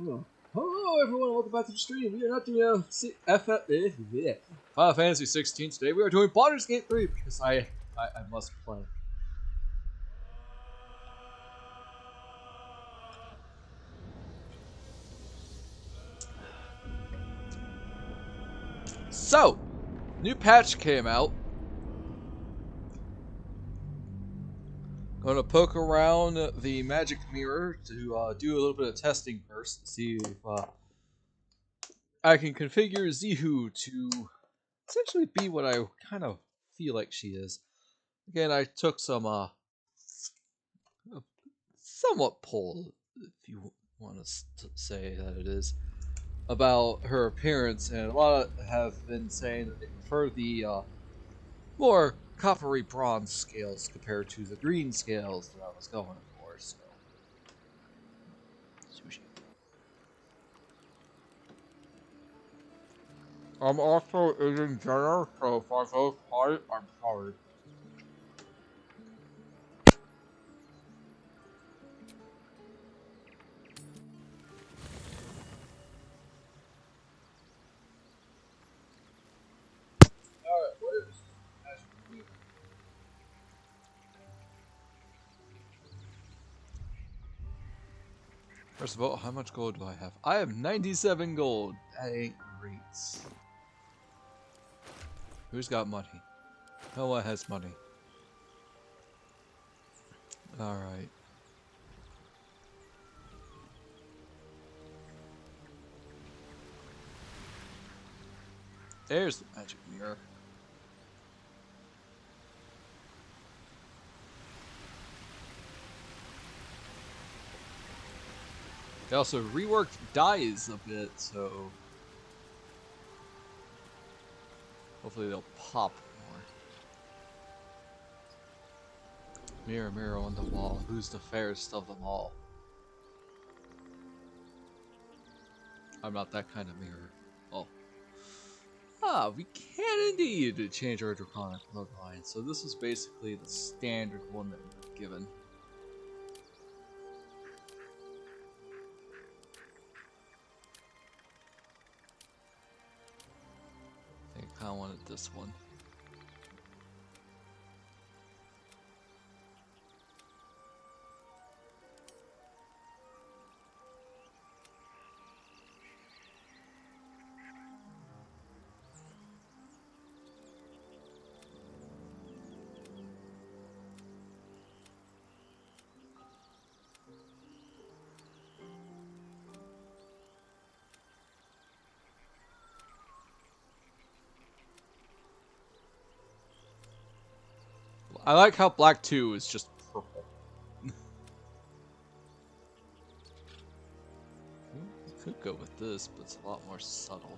Oh. Hello everyone, welcome back to the stream. We are not doing Final Fantasy 16 today. We are doing Baldur's Gate 3 because I must play. So, new patch came out. Going to poke around the magic mirror to do a little bit of testing first to see if I can configure Zihu to essentially be what I kind of feel like she is. Again, I took some somewhat pull, if you want to say that it is, about her appearance, and a lot have been saying that they prefer the more coppery bronze scales compared to the green scales that I was going for. So, sushi. I'm also eating dinner, so if I go quiet, I'm sorry. Alright, what is magic? First of all, how much gold do I have? I have 97 gold. That ain't great. Who's got money? No one has money. Alright. There's the magic mirror. They also reworked dyes a bit, so hopefully they'll pop more. Mirror, mirror on the wall, who's the fairest of them all? I'm not that kind of mirror. Oh. Ah, we can indeed change our draconic bloodline, so this is basically the standard one that we're given. I think I kinda wanted this one. I like how black 2 is just purple. You could go with this, but it's a lot more subtle.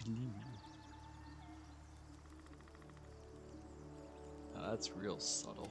Blue. Now that's real subtle.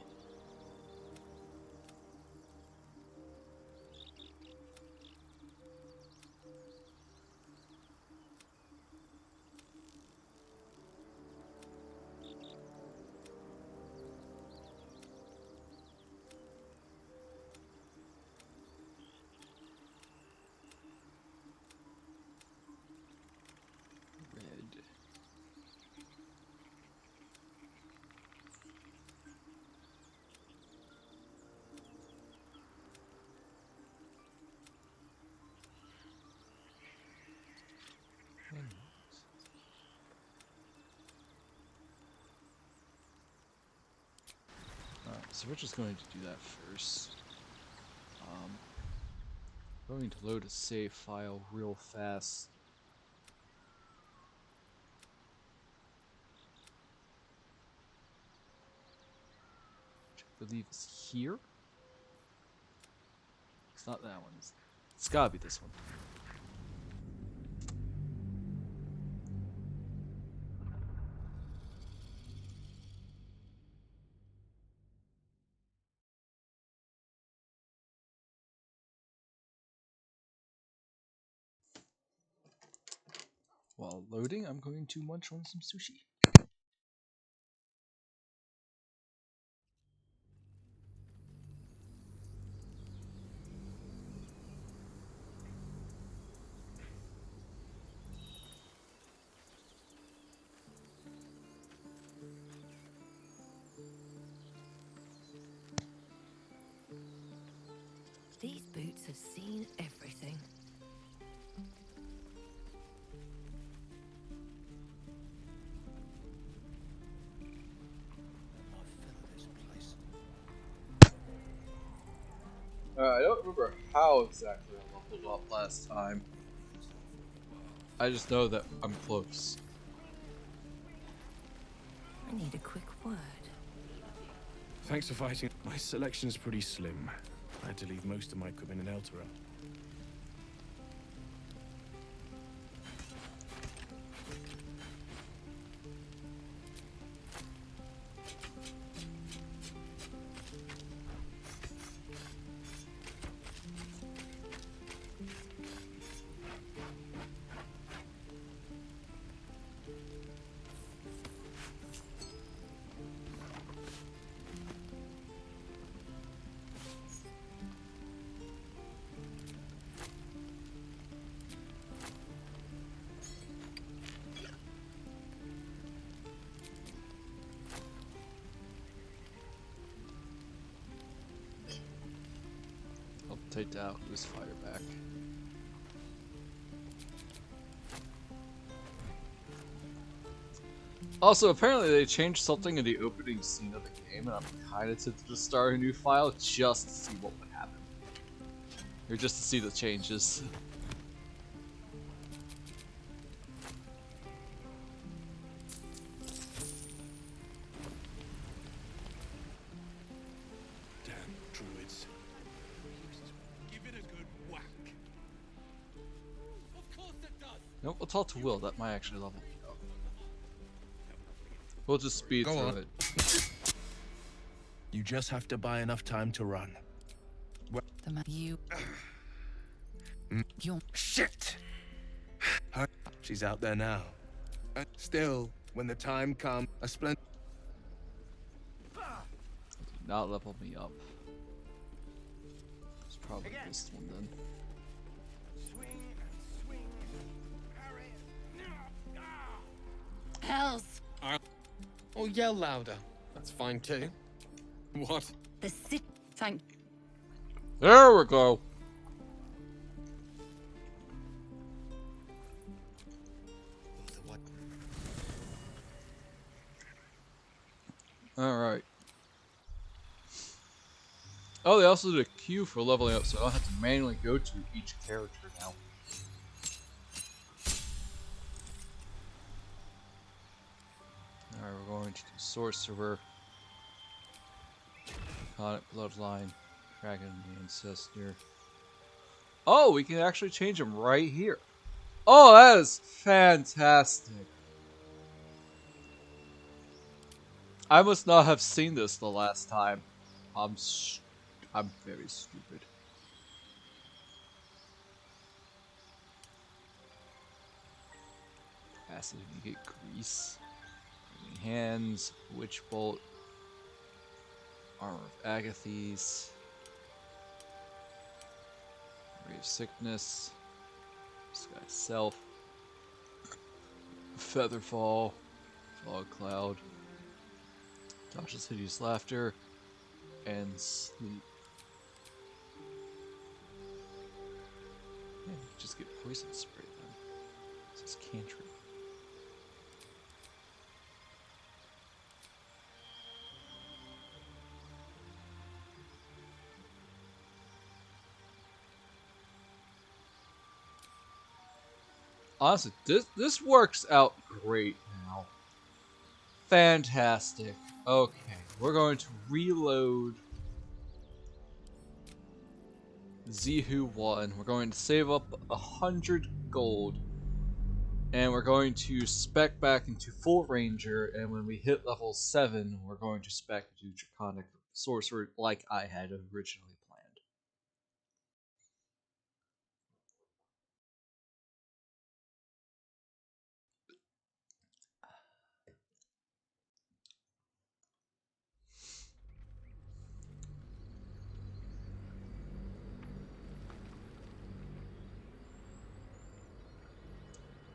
Red. Alright, so we're just going to do that first. Going to load a save file real fast. Which I believe is here. It's not that one. It's gotta be this one. While loading, I'm going to munch on some sushi. have seen everything. I don't remember how exactly I leveled up last time. I just know that I'm close. I need a quick word. Thanks for fighting. My selection's pretty slim. I had to leave most of my equipment in Eltera. I'll take the Alchemist Fire back. Also, apparently they changed something in the opening scene of the game, and I'm kinda tempted to start a new file just to see what would happen. Or just to see the changes. Damn druids. Give it a good whack. Of course it does. Nope, we'll talk to Will, that might actually level me up. We'll just speed Go through on. it. You just have to buy enough time to run. The man you. You're. Shit! She's out there now. Still, when the time comes, a splendid. Do not level me up. It's probably this one then. Hells! Oh, yell louder. That's fine too. What? The sit. Thank. There we go! Alright. Oh, they also did a queue for leveling up, so I don't have to manually go to each character now. Alright, we're going to do Sorcerer, Iconic Bloodline, Dragon Ancestor. Oh, we can actually change them right here. Oh, that is fantastic. I must not have seen this the last time. I'm very stupid. Acid, you get Grease. Burning Hands, Witch Bolt, Armor of Agathes, Ray of Sickness, Sky Self, Featherfall, Fog Cloud, Tasha's Hideous Laughter, and Sleep. Yeah, just get Poison Spray then. This is cantrip. Honestly, this works out great now. Fantastic. Okay, we're going to reload Zihu 1. We're going to save up 100 gold. And we're going to spec back into Full Ranger, and when we hit level 7, we're going to spec into Draconic Sorcerer like I had originally planned.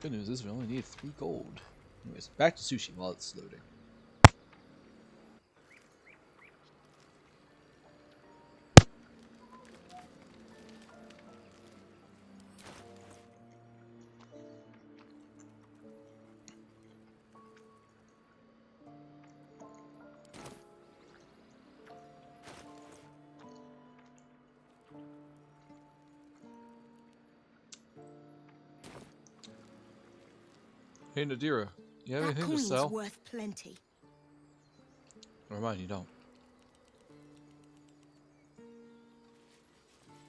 Good news is we only need 3 gold. Anyways, back to sushi while it's loading. Hey Nadira, you have That anything to coin's sell? worth plenty. Never mind, you don't.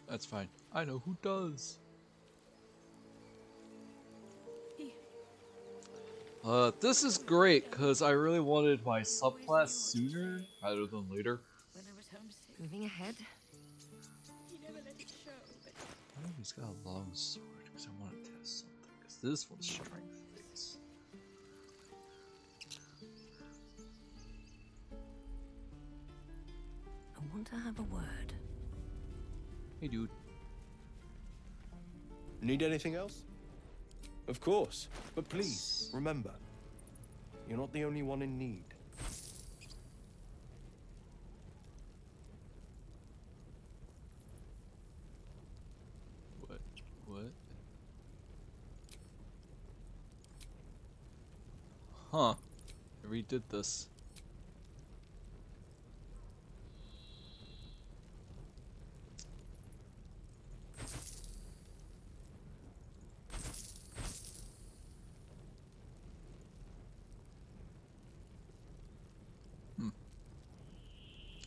That's fine. I know who does. This is great because I really wanted my subclass sooner rather than later. When I was homesick. Moving ahead. I know he's got a long sword because I want to test something. Because this one's strength based. I want to have a word. Hey, dude. Need anything else? Of course. But please, remember, you're not the only one in need. What? What? Huh. I redid this.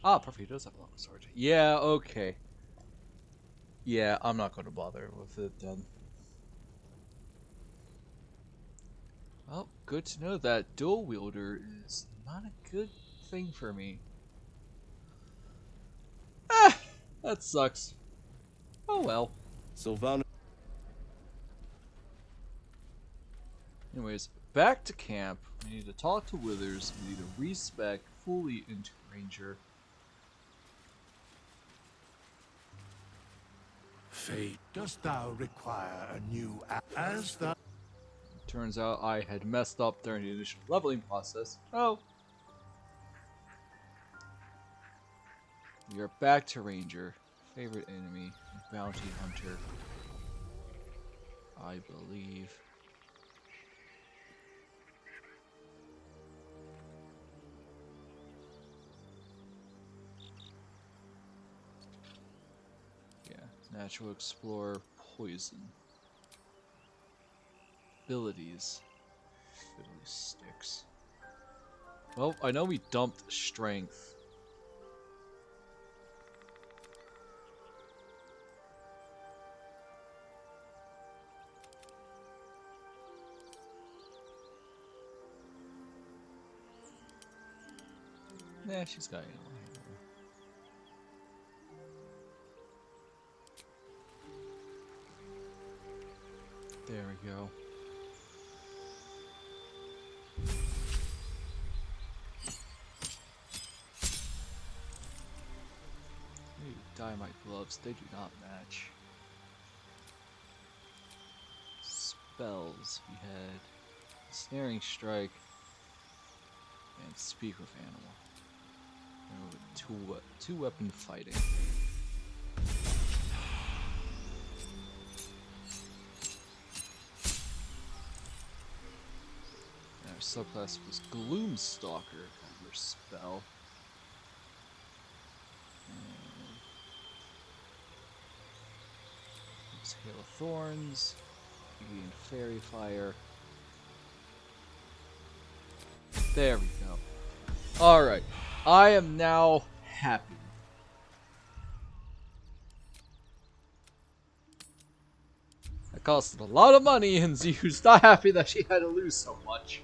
Ah, perfect. He does have a long sword. Yeah, okay. Yeah, I'm not going to bother with it then. Well, good to know that dual wielder is not a good thing for me. Ah, that sucks. Oh well. Sylvana. Anyways, back to camp. We need to talk to Withers. We need to respec fully into Ranger. Fate, dost thou require a new as thou Turns out I had messed up during the initial leveling process. Oh. We are back to Ranger. Favorite enemy, Bounty Hunter. I believe. Yeah, Natural Explorer, Poison. Abilities. Fiddly sticks. Well, I know we dumped Strength. Nah, she's got animal handling. There we go. Hey, Dynamite gloves, they do not match. Spells, we had Snaring Strike and Speak with Animal. Two weapon fighting. And our subclass was Gloomstalker, her spell. And it was Hail of Thorns, we gained Fairy Fire. There we go. Alright, I am now happy. That costed a lot of money, and Zihu's not happy that she had to lose so much.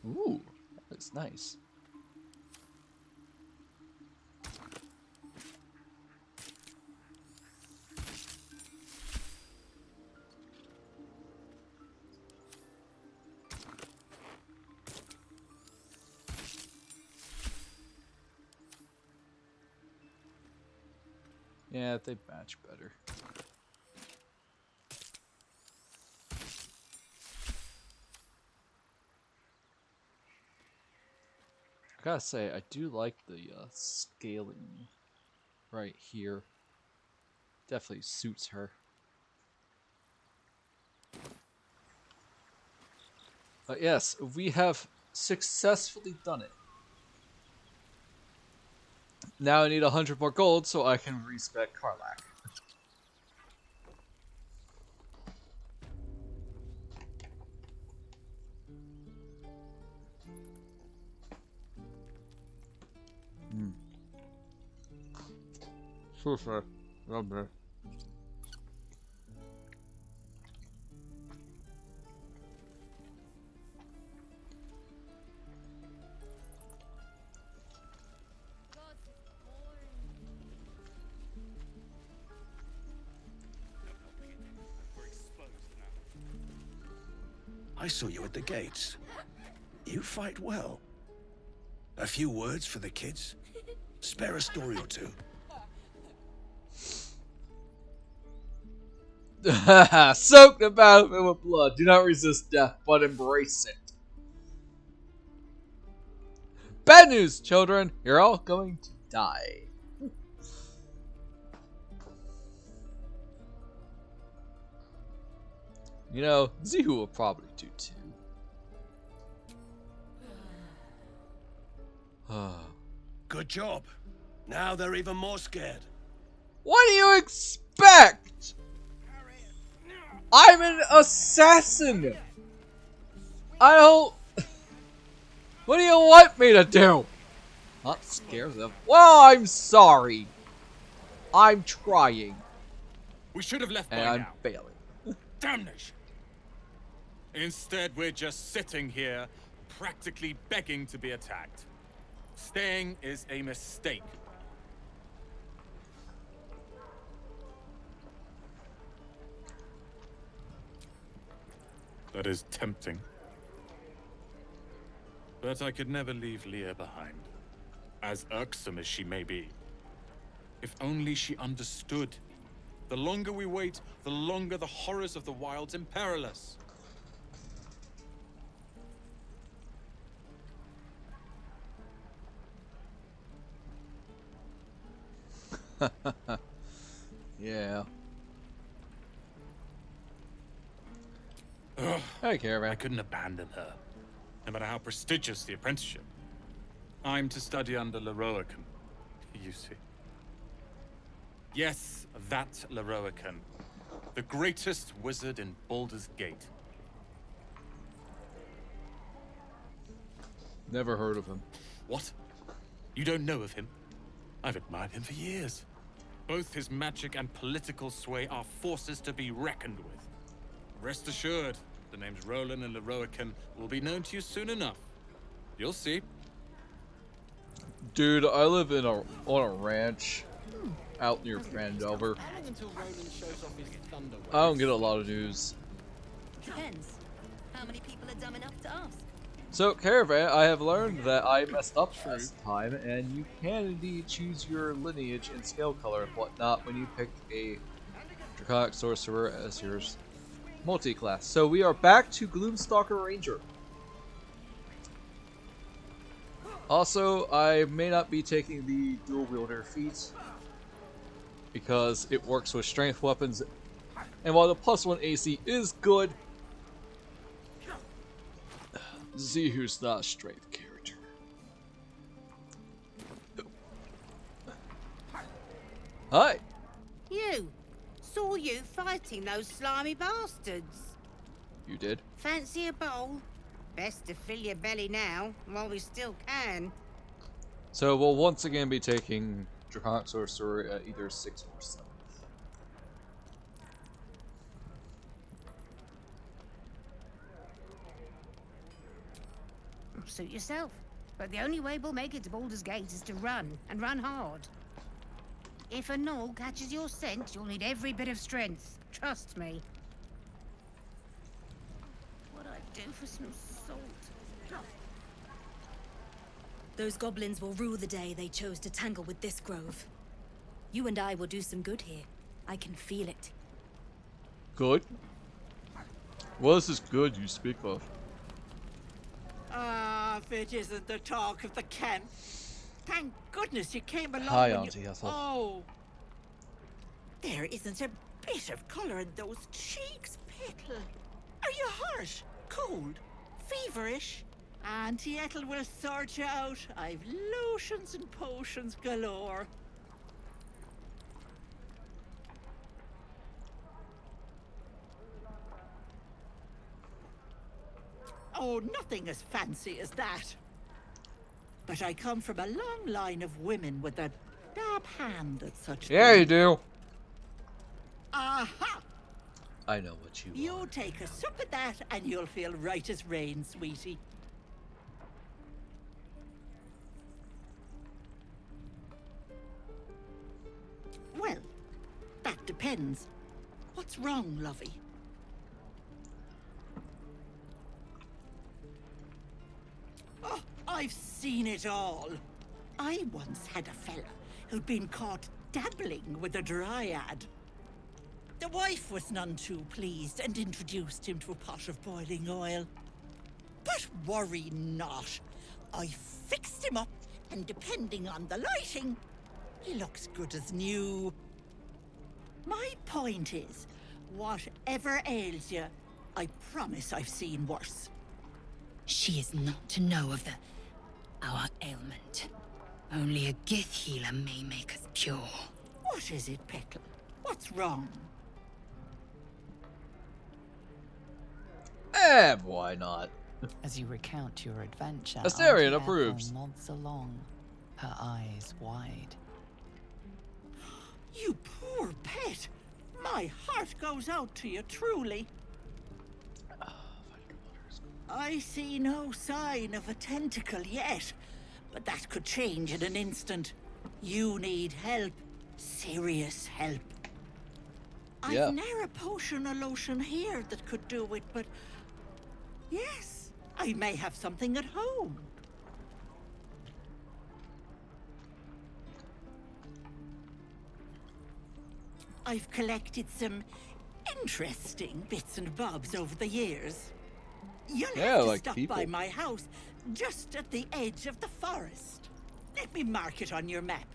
Ooh, that's nice. Yeah, they match better. I gotta say, I do like the scaling right here. definitely suits her. But yes, we have successfully done it. Now I need 100 more gold so I can respec Karlach. Super. Rubber. I saw you at the gates. You fight well. A few words for the kids? Spare a story or two. Soak the battlefield with blood. Do not resist death, but embrace it. Bad news, children. You're all going to die. You know, Zihu will probably do too. Good job. Now they're even more scared. What do you expect? I'm an assassin. I don't... What do you want me to do? Not scare them. Well, I'm sorry. I'm trying. We should have left And by I'm now. failing. Damnation! Instead, we're just sitting here, practically begging to be attacked. Staying is a mistake. That is tempting. But I could never leave Leah behind, as irksome as she may be. If only she understood. The longer we wait, the longer the horrors of the wilds imperil us. Yeah. Ugh, I don't care, I man. couldn't abandon her, no matter how prestigious the apprenticeship. I'm to study under Leroican, you see. Yes, that Leroican, the greatest wizard in Baldur's Gate. Never heard of him. What? You don't know of him? I've admired him for years. Both his magic and political sway are forces to be reckoned with. Rest assured, the names Roland and Leroican will be known to you soon enough. You'll see. Dude, I live on a ranch out near Brandover. Until Roland shows off his thunder I don't get a lot of news. Depends. How many people are dumb enough to ask? So, Caravan, I have learned that I messed up last time, and you can indeed choose your lineage and scale color and whatnot when you pick a Draconic Sorcerer as your multi-class. So we are back to Gloomstalker Ranger. Also, I may not be taking the dual wielder feat because it works with strength weapons, and while the +1 AC is good, Zihu's not a strength character. Hi. You! Saw you fighting those slimy bastards. You did? Fancy a bowl? Best to fill your belly now, while we still can. So we'll once again be taking Draconic Sorcerer at either 6 or 7. Suit yourself. But the only way we'll make it to Baldur's Gate is to run, and run hard. If a gnoll catches your scent, you'll need every bit of strength. Trust me. What'd I do for some salt? Those goblins will rue the day they chose to tangle with this grove. You and I will do some good here. I can feel it. Good? What is this good you speak of? Ah, if it isn't the talk of the camp. Thank goodness you came along Hi, when Auntie Ethel. Oh. There isn't a bit of colour in those cheeks, Petal. Are you hot? Cold? Feverish? Auntie Ethel will sort you out. I've lotions and potions galore. Oh, nothing as fancy as that. But I come from a long line of women with a dab hand at such Yeah, you things. do. Aha! I know what you You want. take a sup of that and you'll feel right as rain, sweetie. Well, that depends. What's wrong, lovey? Oh, I've seen it all. I once had a fella who'd been caught dabbling with a dryad. The wife was none too pleased and introduced him to a pot of boiling oil. But worry not. I fixed him up, and depending on the lighting, he looks good as new. My point is, whatever ails you, I promise I've seen worse. She is not to know of our ailment. Only a Gith healer may make us pure. What is it, Petal? What's wrong? Why not? As you recount your adventure, Astarion Auntie approves. Ethel nods along, her eyes wide. You poor pet. My heart goes out to you, truly. I see no sign of a tentacle yet, but that could change in an instant. You need help. Serious help. Yeah. I've ne'er a potion or lotion here that could do it, but... yes, I may have something at home. I've collected some interesting bits and bobs over the years. You'll Yeah, have to like stop people. by my house, just at the edge of the forest. Let me mark it on your map.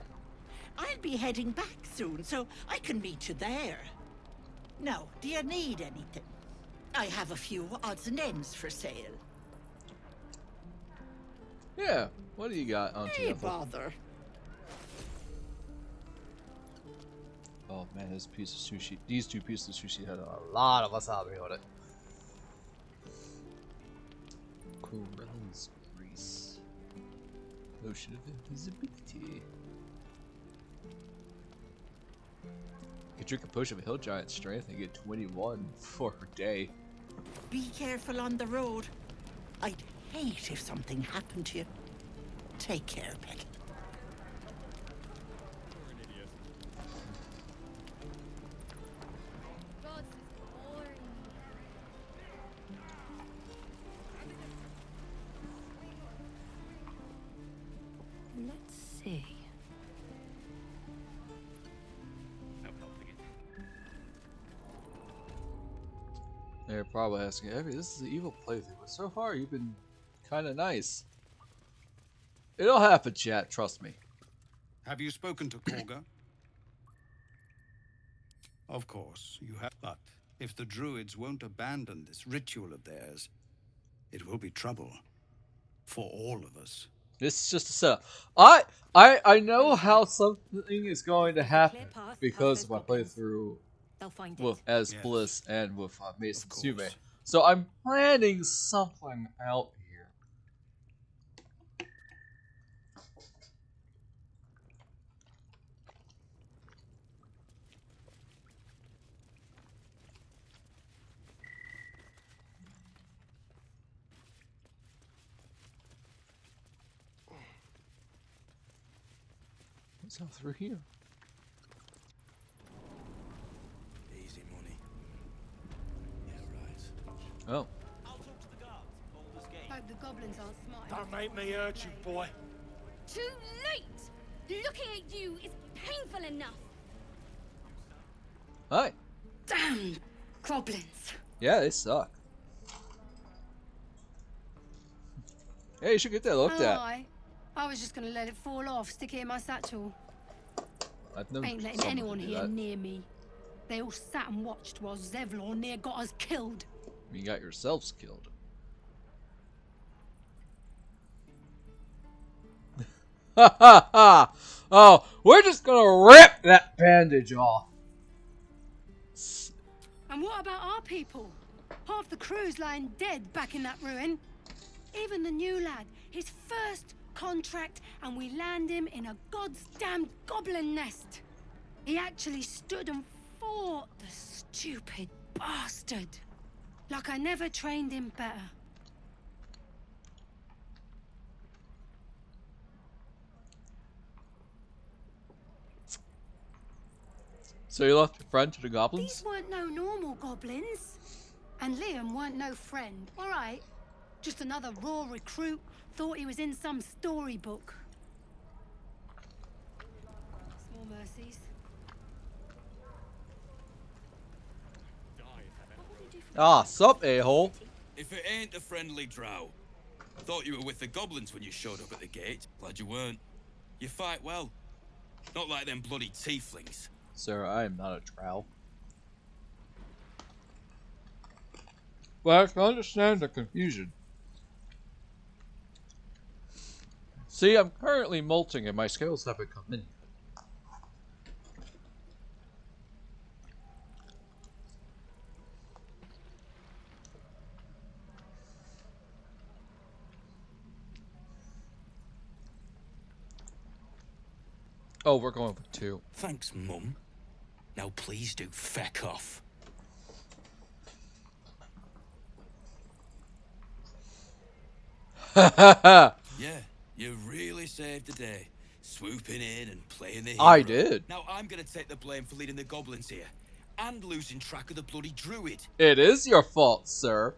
I'll be heading back soon, so I can meet you there. Now, do you need anything? I have a few odds and ends for sale. Yeah. What do you got, Auntie Hey, Ethel? bother. Oh man, this piece of sushi. These two pieces of sushi had a lot of wasabi on it. Corella's grease. Lotion of invisibility. Could drink a potion of hill giant strength and get 21 for her day. Be careful on the road. I'd hate if something happened to you. Take care, Pet. Let's see. They're probably asking, Evie, this is an evil plaything, but so far you've been kind of nice. It'll happen, chat. Trust me. Have you spoken to Korga? Of course, you have. But if the druids won't abandon this ritual of theirs, it will be trouble for all of us. This is just a setup. I know how something is going to happen because of my playthrough They'll find with it. as Yes. Bliss and with Mason Of Sume. course. So I'm planning something out here. What's out through here? Easy money. Yeah, right. Oh. Hope the goblins aren't smart. Don't make me hurt you, boy. Too late! Looking at you is painful enough. Hi. Damn goblins. Yeah, they suck. Hey, you should get that looked at. I was just gonna let it fall off, stick it in my satchel. I've known Ain't letting someone anyone to do here that. near me. They all sat and watched while Zevlor near got us killed. You got yourselves killed. Ha ha ha! Oh, we're just gonna rip that bandage off. And what about our people? Half the crew's lying dead back in that ruin. Even the new lad, his first contract, and we land him in a goddamn goblin nest. He actually stood and fought, the stupid bastard. Like I never trained him better. So you left your friend to the goblins? These weren't no normal goblins. And Liam weren't no friend, alright? Just another raw recruit, thought he was in some storybook. Small mercies. Ah, sup, a-hole. If it ain't a friendly drow. Thought you were with the goblins when you showed up at the gate. Glad you weren't. You fight well. Not like them bloody tieflings. Sir, I am not a drow. Well, I can understand the confusion. See, I'm currently molting and my scales haven't come in. Oh, we're going for 2. Thanks, Mum. Now please do feck off. Yeah, you really saved the day. Swooping in and playing the hero. I did. Now I'm gonna take the blame for leading the goblins here. And losing track of the bloody druid. It is your fault, sir.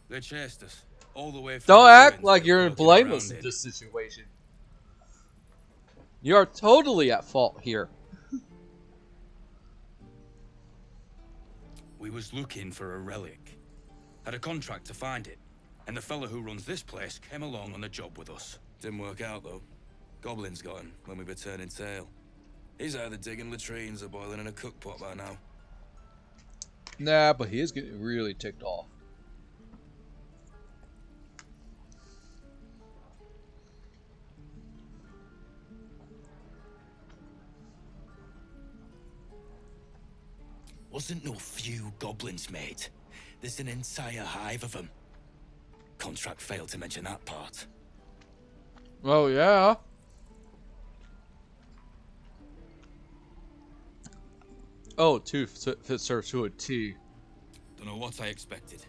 They chased us. All the way from Don't the act ruins like they're you're poking blameless around in this situation. You're totally at fault here. We was looking for a relic. Had a contract to find it. And the fella who runs this place came along on the job with us. Didn't work out though. Goblins got him when we were turning tail. He's either digging latrines or boiling in a cookpot by now. Nah, but he is getting really ticked off. Wasn't no few goblins, mate. There's an entire hive of them. Contract failed to mention that part. Oh, yeah. Oh, 2 fits her to a T. Don't know what I expected.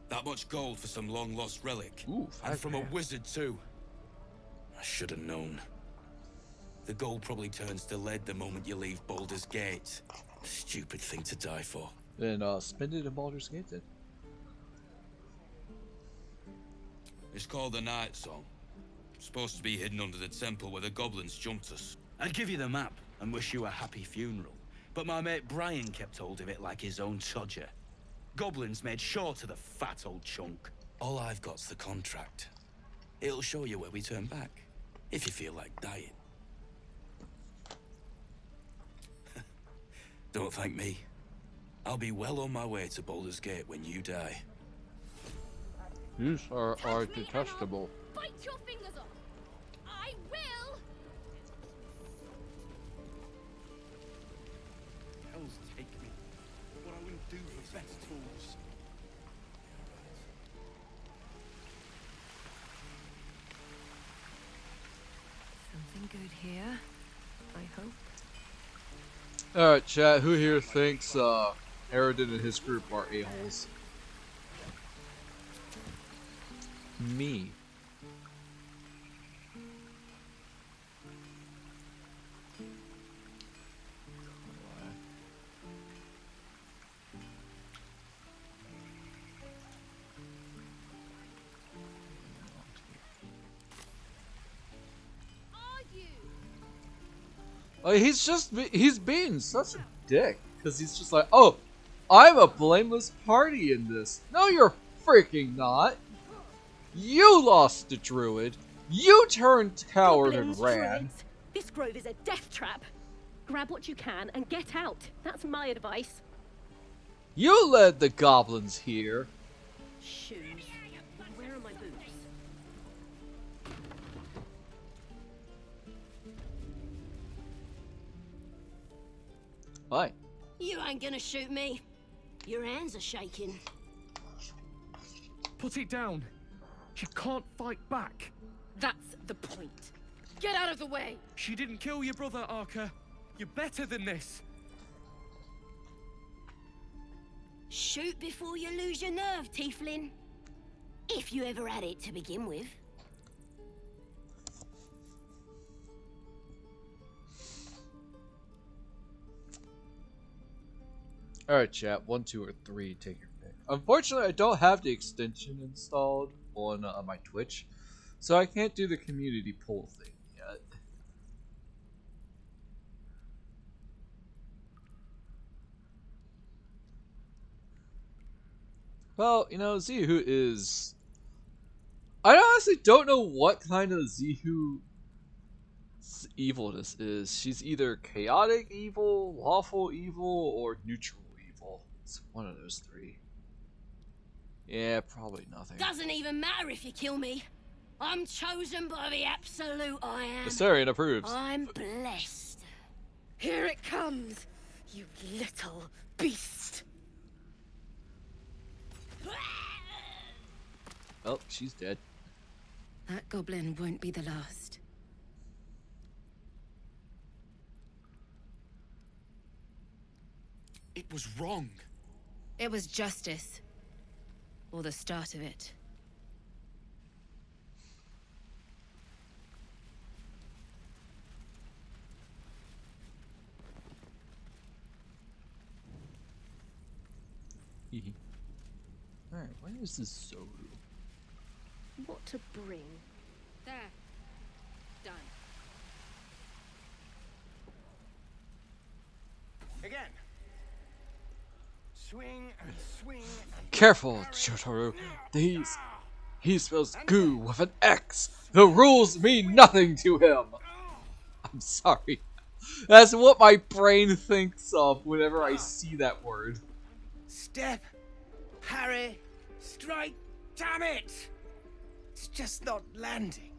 That much gold for some long-lost relic. Ooh, and from a grand. wizard, too. I should have known. The gold probably turns to lead the moment you leave Baldur's Gate. Stupid thing to die for. Then spend it in Baldur's Gate then. It's called the Night Song. Supposed to be hidden under the temple where the goblins jumped us. I'd give you the map and wish you a happy funeral. But my mate Brian kept hold of it like his own todger. Goblins made sure to the fat old chunk. All I've got's the contract. It'll show you where we turn back, if you feel like dying. Don't thank me. I'll be well on my way to Baldur's Gate when you die. You are detestable. Bite your fingers off. I will. Hells take me. What I wouldn't do for best tools. Something good here, I hope. Alright, chat, who here thinks Aridin and his group are a-holes? Me. He's being such a dick because he's just like, oh, I'm a blameless party in this. No, you're freaking not. You lost the druid. You turned coward and ran. This grove is a death trap. Grab what you can and get out. That's my advice. You led the goblins here. Shoes. Where are my boots? Why? You ain't gonna shoot me. Your hands are shaking. Put it down. She can't fight back. That's the point. Get out of the way! She didn't kill your brother, Arca. You're better than this. Shoot before you lose your nerve, Tiefling. If you ever had it to begin with. Alright, chat. 1, 2, or 3. Take your pick. Unfortunately, I don't have the extension installed on my Twitch, so I can't do the community poll thing yet. Well, you know, Zihu is... I honestly don't know what kind of Zihu evil this is. She's either chaotic evil, lawful evil, or neutral evil. It's one of those three. Yeah, probably nothing. Doesn't even matter if you kill me. I'm chosen by the absolute I am. Astarion approves. I'm blessed. Here it comes, you little beast. Oh, she's dead. That goblin won't be the last. It was wrong. It was justice. Or the start of it. Alright, where is this Zoru? What to bring? There. Done. Again. Swing and swing and... Careful, Jotaro. He spells goo with an X. The rules mean nothing to him. I'm sorry. That's what my brain thinks of whenever I see that word. Step, parry, strike, damn it! It's just not landing.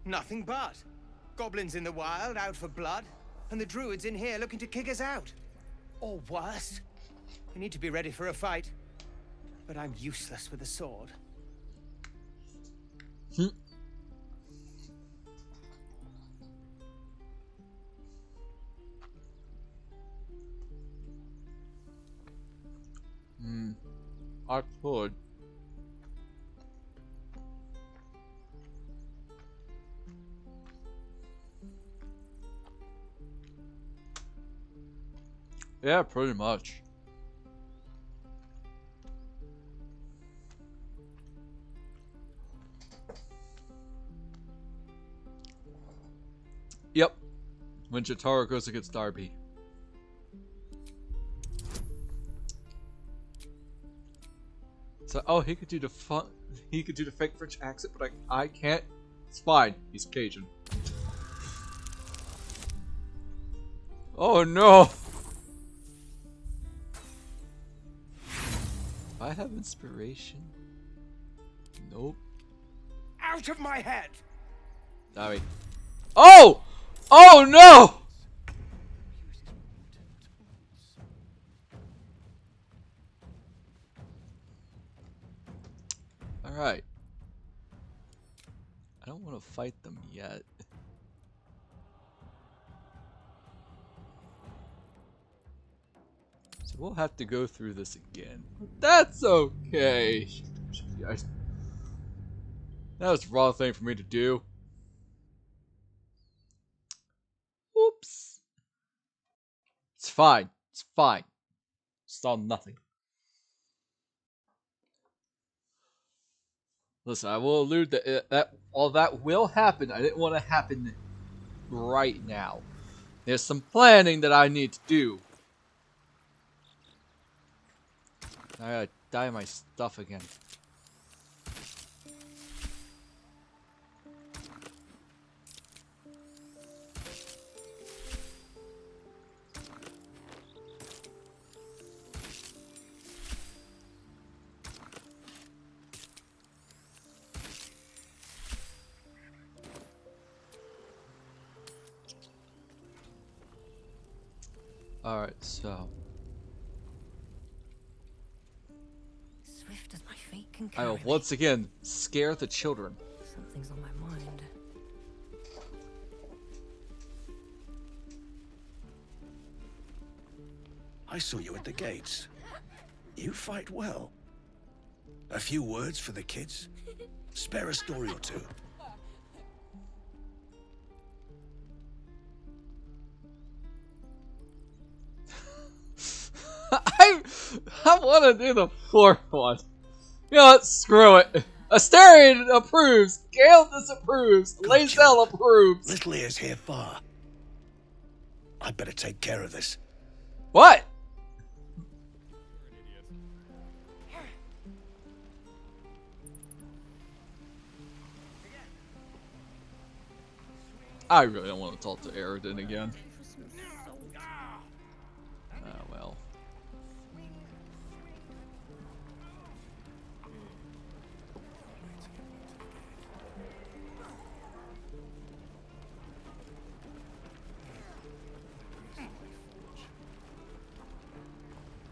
Nothing but. Goblins in the wild, out for blood, and the druids in here looking to kick us out. Or worse. We need to be ready for a fight. But I'm useless with a sword. I could. Yeah, pretty much. Yep. When Jotaro goes against Darby. So, oh, he could do the fake French accent, but I can't. It's fine. He's Cajun. Oh no! I have inspiration. Nope. Out of my head! Sorry. Oh! Oh no! Alright. I don't want to fight them yet. So we'll have to go through this again. But that's okay. That was the wrong thing for me to do. Oops. It's fine. It's fine. Saw nothing. Listen, I will allude that all that will happen. I didn't want to happen right now. There's some planning that I need to do. I gotta dye my stuff again. Alright, so Swift as my feet can I carry will me. once again scare the children. Something's on my mind. I saw you at the gates. You fight well. A few words for the kids? Spare a story or two. I want to do the fourth one. You know what? Screw it. Astarion approves. Gale disapproves. Lae'zel approves. Little ears hear far. I'd better take care of this. What? I really don't want to talk to Aridin again. Ah, well.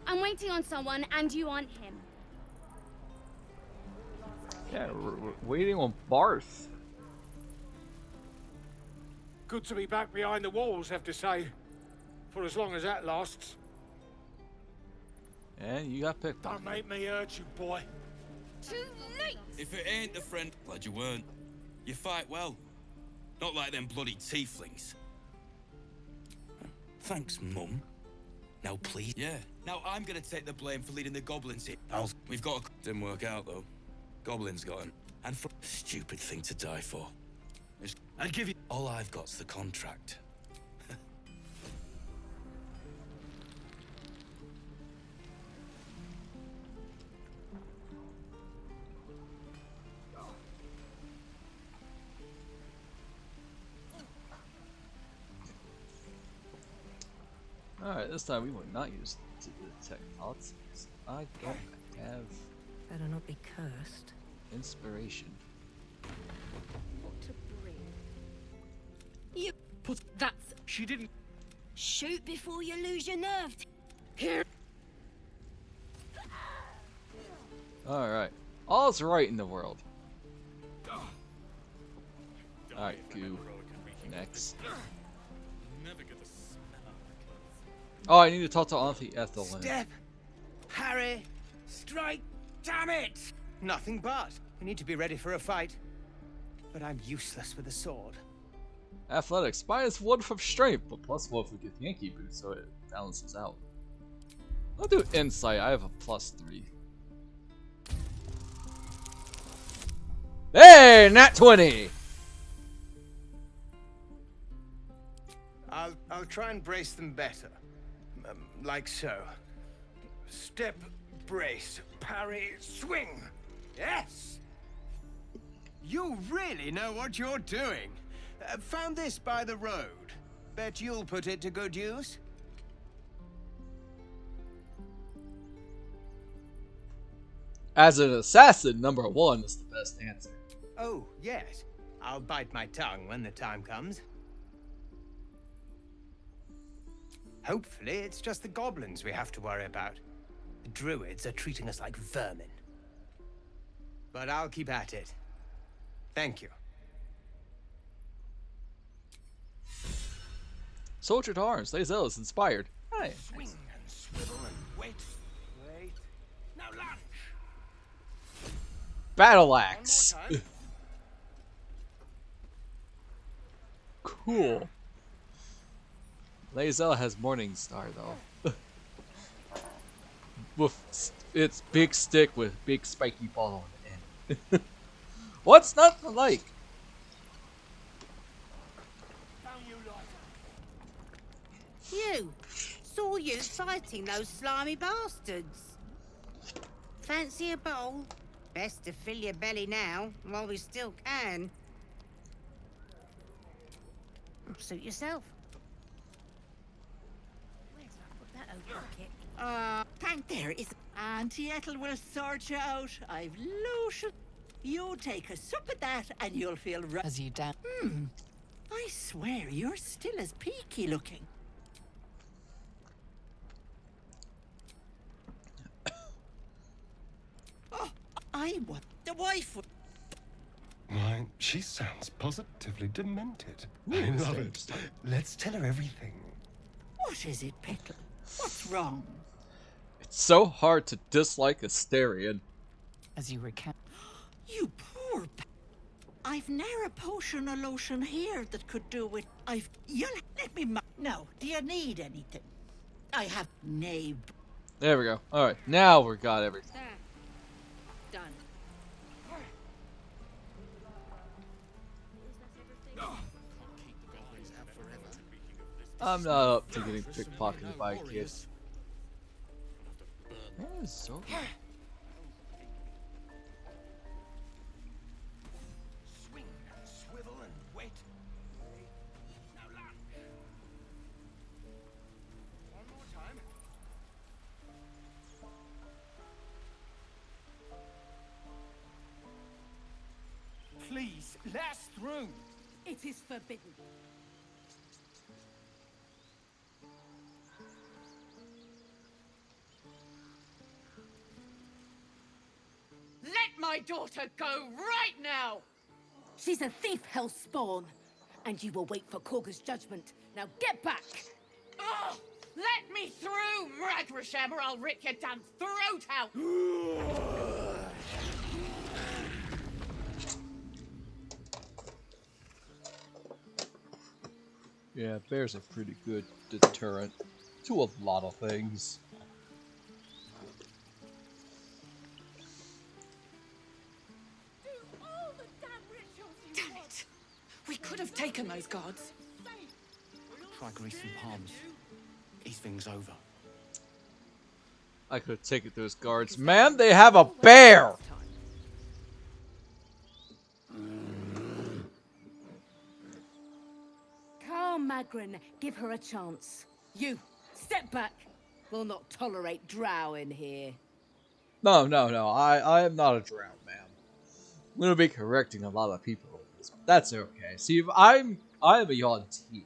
I'm waiting on someone, and you aren't him. Yeah, we're waiting on Barth. Good to be back behind the walls, have to say. For as long as that lasts. And you got picked on. Don't make me hurt you, boy. Too late! If it ain't the friend, glad you weren't. You fight well. Not like them bloody tieflings. Thanks, Mum. Now, please. Yeah. Now I'm gonna take the blame for leading the goblins here. We've got a... Didn't work out, though. Goblins got him. And for... Stupid thing to die for. I'd give you... All I've got's the contract. Alright, this time we will not use the tech thoughts. I don't have Better not be cursed. inspiration. What to bring? You put that's She didn't. Shoot before you lose your nerve. here. Alright. All's right in the world. Alright, goo. Next. Oh, I need to talk to Auntie Ethelyn. Step, parry, strike, damn it! Nothing but. We need to be ready for a fight. But I'm useless with a sword. Athletics, -1 from strength, but +1 for good Yankee boost, so it balances out. I'll do insight, I have a +3. Hey, nat 20! I'll try and brace them better. Like so. Step, brace, parry, swing. Yes! You really know what you're doing. Found this by the road. Bet you'll put it to good use. As an assassin, #1 is the best answer. Oh, yes. I'll bite my tongue when the time comes. Hopefully, it's just the goblins we have to worry about. The druids are treating us like vermin. But I'll keep at it. Thank you. Soldier at arms, Lae'zel is inspired. Hi. Swing and swivel and wait. Wait. Now lunge. Battle axe. One more time. Cool. Lae'zel has Morning Star though. With its big stick with big spiky ball on the end. What's not to like? You! Saw you fighting those slimy bastards. Fancy a bowl? Best to fill your belly now, while we still can. Suit yourself. Where's I put that old bucket? Thank there is. Auntie Ethel will sort you out. I've lotion. You take a sup at that and you'll feel right. As you down. I swear you're still as peaky looking. I was the wife. Why, she sounds positively demented. Ooh, I love it. interesting. Let's tell her everything. What is it, Petal? What's wrong? It's so hard to dislike Asterion. As you recount. You poor. I've ne'er a potion or lotion here that could do with. You'll let me. No, do you need anything? I have nay. There we go. Alright, now we got everything. Done. I'm not up to getting pickpocketed by a kid. Where is Zoe? Swing and swivel and wait. Now land. One more time. Please, let us through. It is forbidden. Let my daughter go right now! She's a thief, hellspawn. And you will wait for Korga's judgment. Now get back! Oh, let me through, Mragrasham, or I'll rip your damn throat out! Yeah, bear's a pretty good deterrent to a lot of things. Damn it! We could have taken those guards. Try greasing palms. These things over. I could have taken those guards. Man, they have a bear! Calm, Magrin. Give her a chance. You, step back. We'll not tolerate drow in here. No. I am not a drow, ma'am. I'm gonna be correcting a lot of people over this. That's okay. See, if I am a Yuan-ti.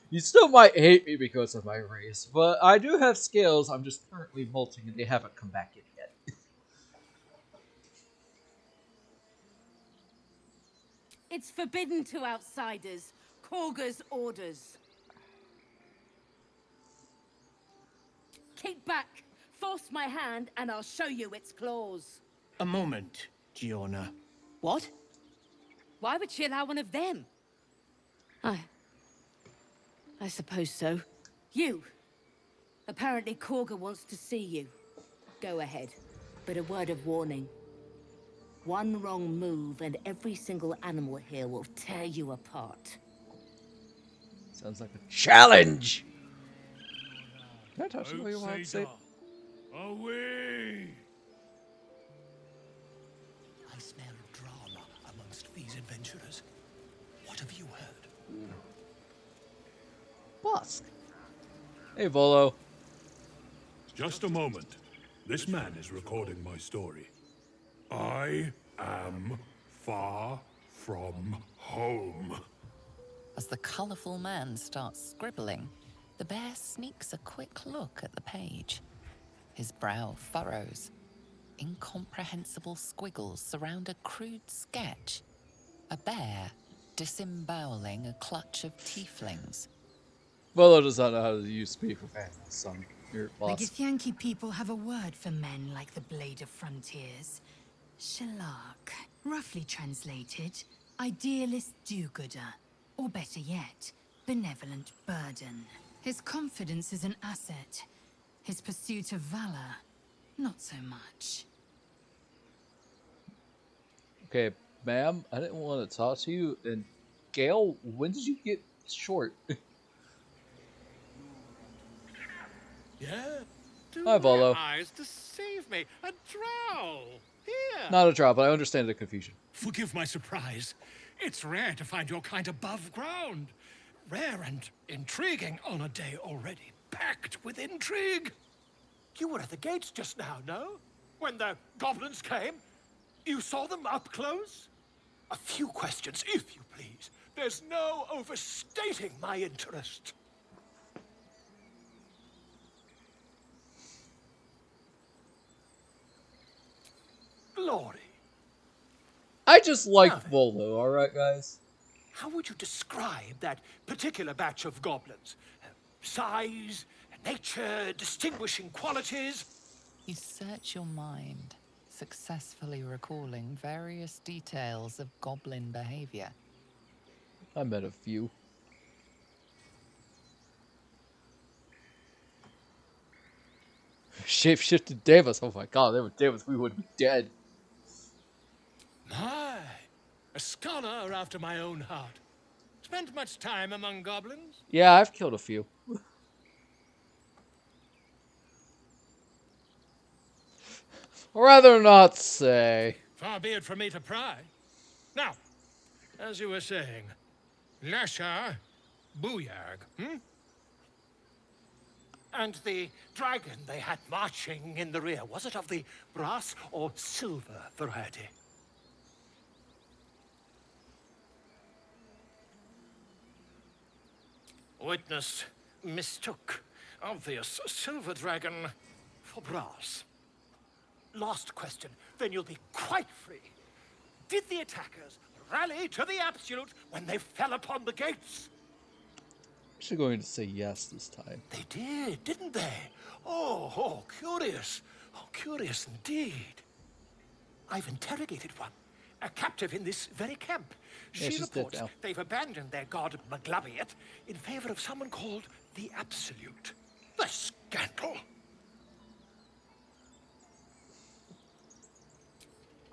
You still might hate me because of my race, but I do have skills. I'm just currently molting and they haven't come back in yet. It's forbidden to outsiders. Korga's orders. Keep back. Force my hand and I'll show you its claws. A moment, Giorna. What? Why would she allow one of them? I suppose so. You. Apparently Korga wants to see you. Go ahead. But a word of warning. One wrong move and every single animal here will tear you apart. Sounds like a challenge! Can I touch you while you say? Away! I smell drama amongst these adventurers. What have you heard? Busk. Hey, Volo. Just a moment. This man is recording my story. I am far from home. As the colourful man starts scribbling, the bear sneaks a quick look at the page. His brow furrows. Incomprehensible squiggles surround a crude sketch. A bear disemboweling a clutch of tieflings. Volo does not know how to use speak with animals, son. Your The boss. Githyanki people have a word for men like the Blade of Frontiers. Shalak. Roughly translated, idealist do-gooder. Or better yet, benevolent burden. His confidence is an asset. His pursuit of valor, not so much. Okay, ma'am, I didn't want to talk to you. And Gale, when did you get short? Yeah? Do Hi, Volo. my eyes deceive me? A drow! Here! Not a drop, but I understand the confusion. Forgive my surprise. It's rare to find your kind above ground. Rare and intriguing on a day already packed with intrigue. You were at the gates just now, no? When the goblins came? You saw them up close? A few questions, if you please. There's no overstating my interest. Glory, I just like Now then, Volo, alright, guys? how would you describe that particular batch of goblins? Size, nature, distinguishing qualities? You search your mind, successfully recalling various details of goblin behavior. I met a few. Shapeshifted Davis. Oh my god, they were Davis, we would be dead. My, a scholar after my own heart. Spent much time among goblins? Yeah, I've killed a few. Rather not say. Far be it from me to pry. Now, as you were saying, Lasha Booyarg, And the dragon they had marching in the rear, was it of the brass or silver variety? Witness mistook obvious silver dragon for brass. Last question, then you'll be quite free. Did the attackers rally to the absolute when they fell upon the gates? I'm actually going to say yes this time. They did, didn't they? Oh, curious. Oh, curious indeed. I've interrogated one, a captive in this very camp. Yeah, She she's dead reports now. they've abandoned their god Maglabiet in favor of someone called the Absolute. The scandal!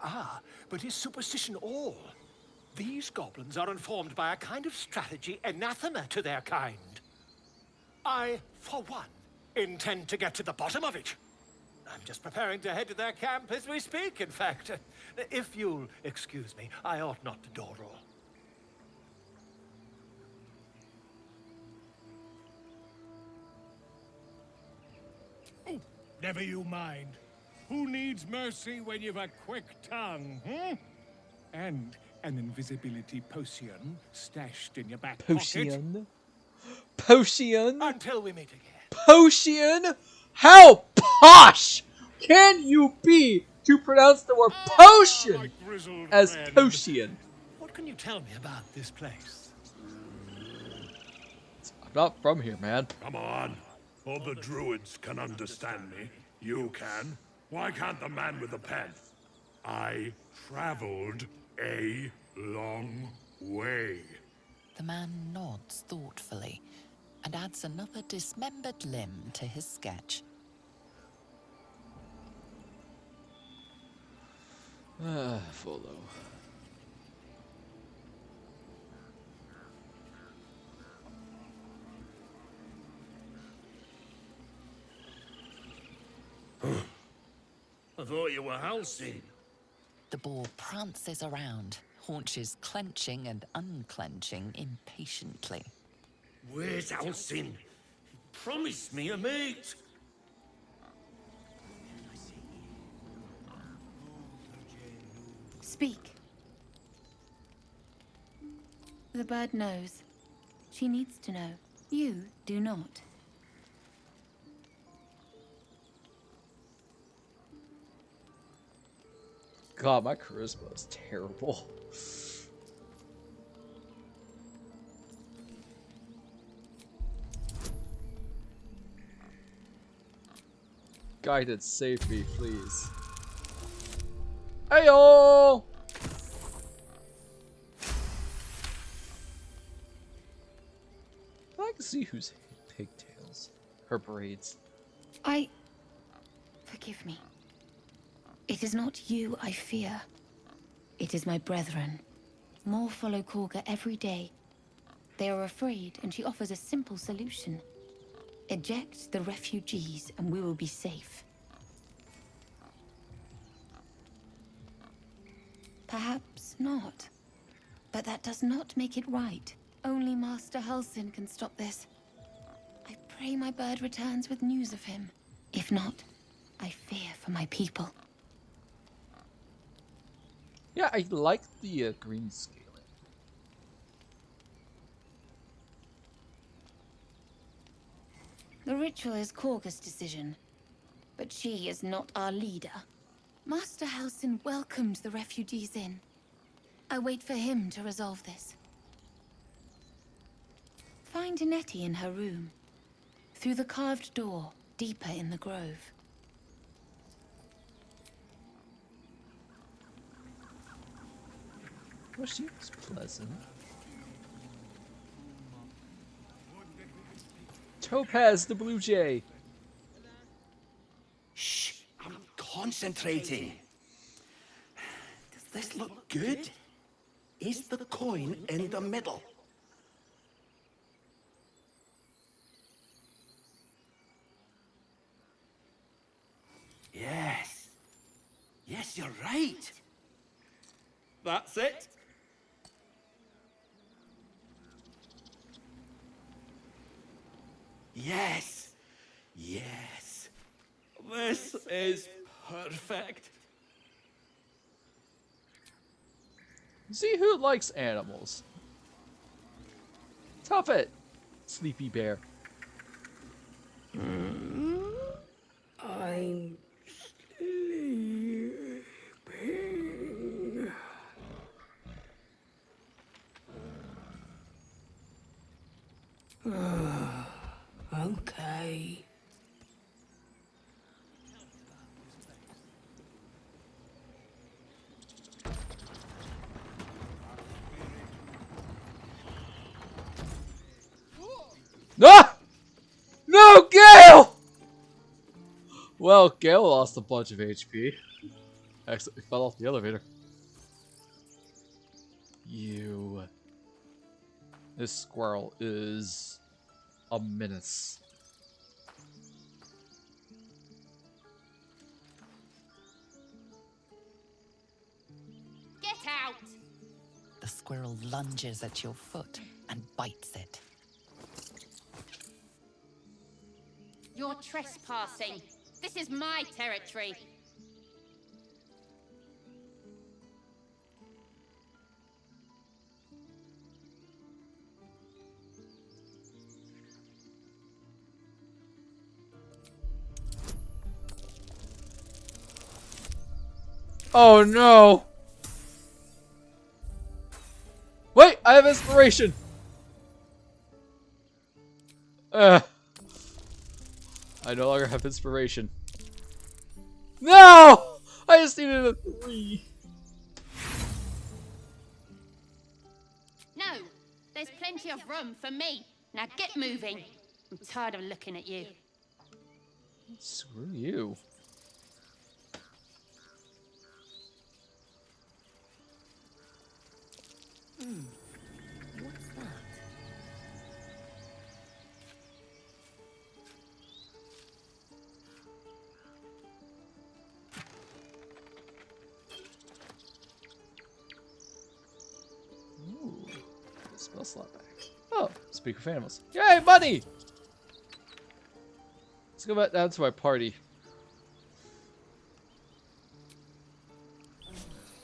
Ah, but is superstition all? These goblins are informed by a kind of strategy anathema to their kind. I, for one, intend to get to the bottom of it. I'm just preparing to head to their camp as we speak, in fact. If you'll excuse me, I ought not to dawdle. Oh, never you mind. Who needs mercy when you've a quick tongue, And an invisibility potion stashed in your back pocket. Potion? Potion? Until we meet again. Potion? How posh can you be to pronounce the word potion as friend. potion? What can you tell me about this place? I'm not from here, man. Come on. All the druids can understand me. You can. Why can't the man with the pen? I traveled a long way. The man nods thoughtfully and adds another dismembered limb to his sketch. Follow. I thought you were Halcyon. The boar prances around, haunches clenching and unclenching impatiently. Where's Halcyon? He promised me a mate. Speak. The bird knows. She needs to know. You do not. God, my charisma is terrible. Guidance, save me, please. Heyo! I like Zihu's pigtails. Her braids. Forgive me. It is not you I fear. It is my brethren. More follow Korga every day. They are afraid, and she offers a simple solution. Eject the refugees, and we will be safe. Perhaps not. But that does not make it right. Only Master Halcyon can stop this. I pray my bird returns with news of him. If not, I fear for my people. Yeah, I like the green scaling. The ritual is Korga's decision, but she is not our leader. Master Halcyon welcomed the refugees in. I wait for him to resolve this. Find Nettie in her room. Through the carved door, deeper in the grove. Well, she was pleasant. Topaz the Blue Jay. Shh, I'm concentrating. Does this look good? Is the coin in the middle? Yes. Yes, you're right. That's it. Yes. Yes. This is perfect. Zihu likes animals. Tough it, Sleepy Bear. I'm sleeping. Okay. Ah! No, Gale! Well, Gale lost a bunch of HP. Accidentally fell off the elevator. You. This squirrel is a menace. Get out! The squirrel lunges at your foot and bites it. You're trespassing. This is my territory. Oh no! Wait, I have inspiration! I no longer have inspiration. No! I just needed a 3. No, there's plenty of room for me. Now get moving. I'm tired of looking at you. Screw you. What's that? Ooh, spell slot back. Oh, speak of animals. Yay, money! Let's go back down to my party.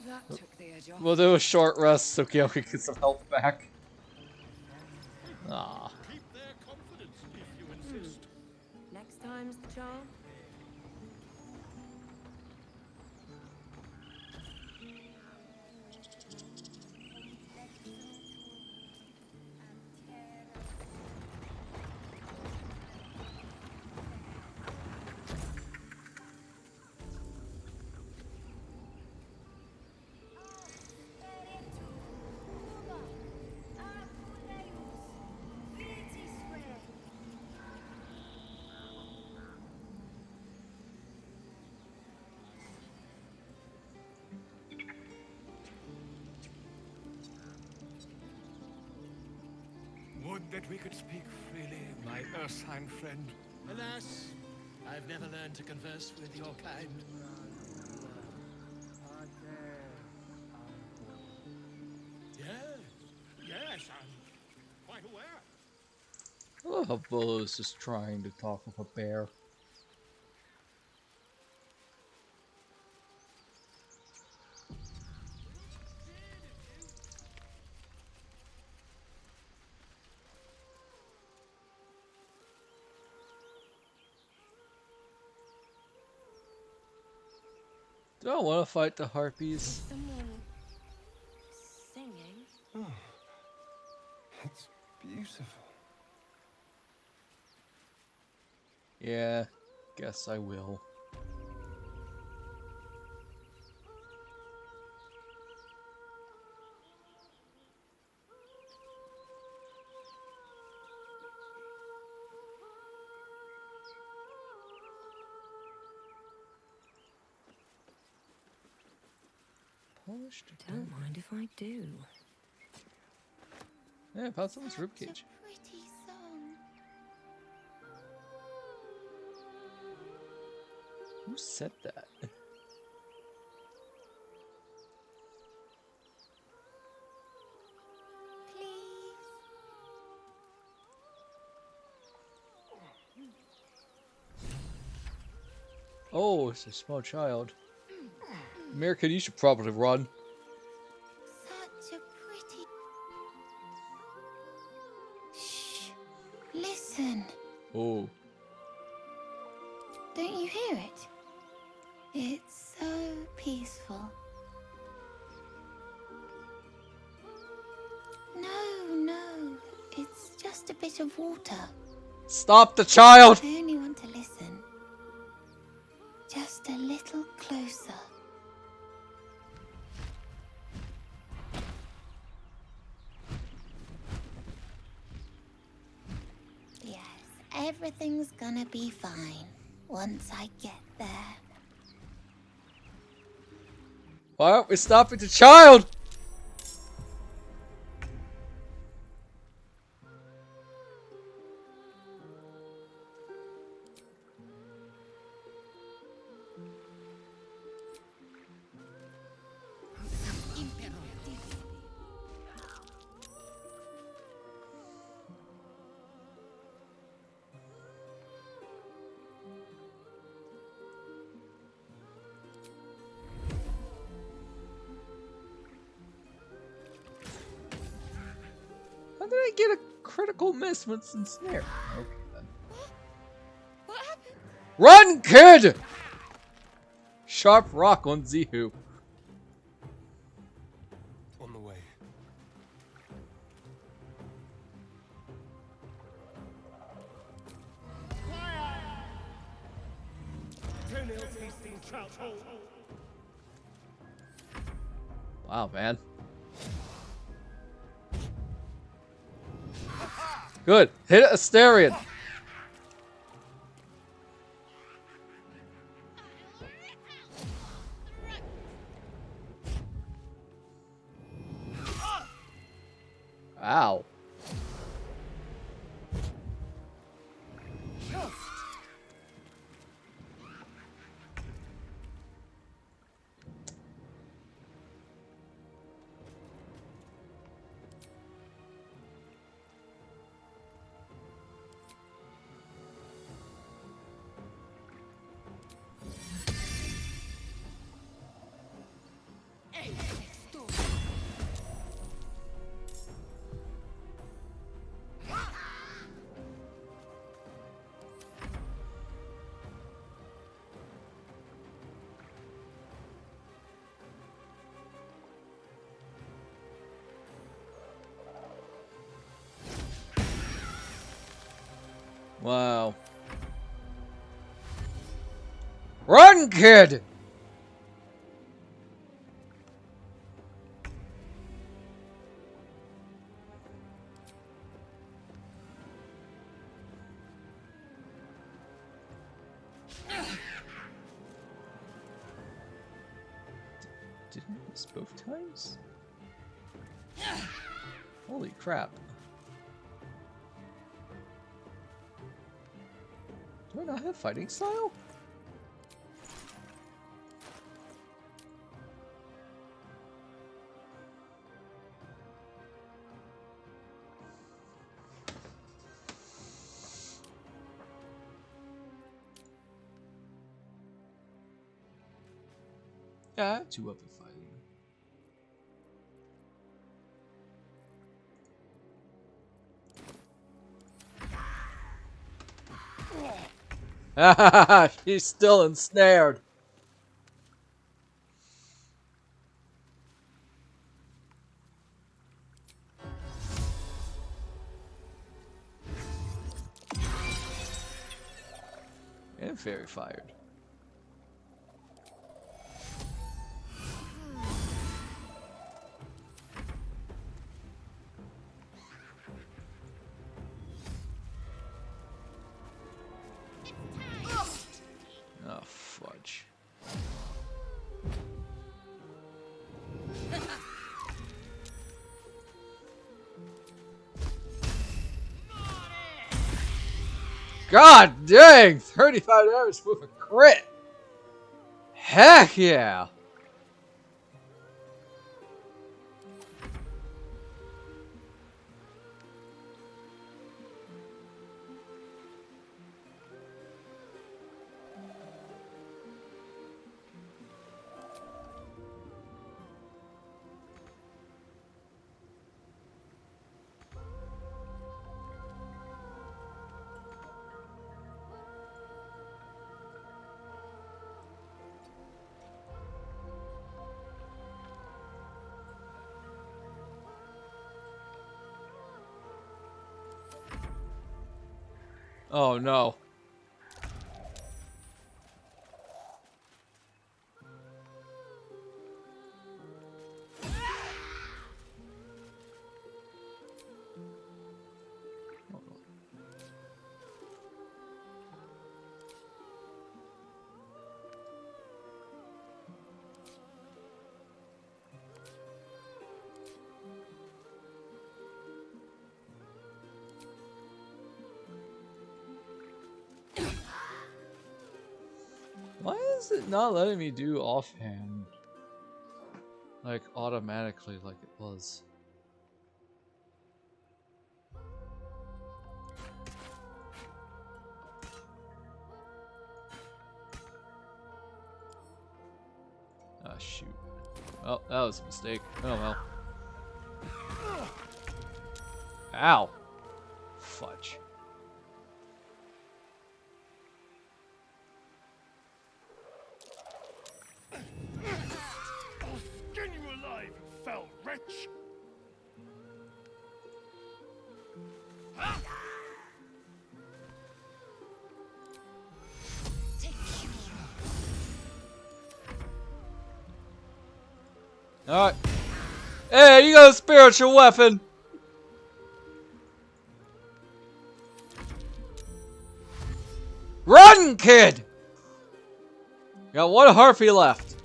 That took the edge off. We'll do a short rest so Gale can get some health back. Ah. Keep their confidence if you insist. Next time's the charm. Would that we could speak freely, my Ursine friend. Alas, I've never learned to converse with your kind. Yes, I'm quite aware. I love how Willow's just trying to talk with a bear. Do I want to fight the harpies? Someone Yeah, guess I will. Don't mind if I do. Yeah, I found someone's ribcage. Pretty song. Who said that? Oh, it's a small child. American, you should probably run. Such a pretty... Shh. Listen. Oh. Don't you hear it? It's so peaceful. No. It's just a bit of water. Stop the child! I only want to listen. Just a little closer. Yes, everything's gonna be fine once I get there. Why aren't we stopping the child? How did I get a critical miss when it's ensnared? Okay then. What happened? Run, kid! Sharp rock on Zihu. On the way. Toenail tasting trout hole. Wow, man. Good. Hit Asterion. Ow. Wow. Run, kid! Didn't I miss both times? Holy crap. Do I not have fighting style? Yeah, I have 2 weapon fighting. She's still ensnared. fairy fired. Oh, fudge. God dang! 35 damage with a crit! Heck yeah! Oh no. Why is it not letting me do offhand? Like, automatically, like it was. Ah, shoot. Oh, that was a mistake. Oh well. Ow! Fudge. I'll skin you alive, you fell wretch! Alright. Hey, you got a spiritual weapon! Run, kid! Got one harpy left.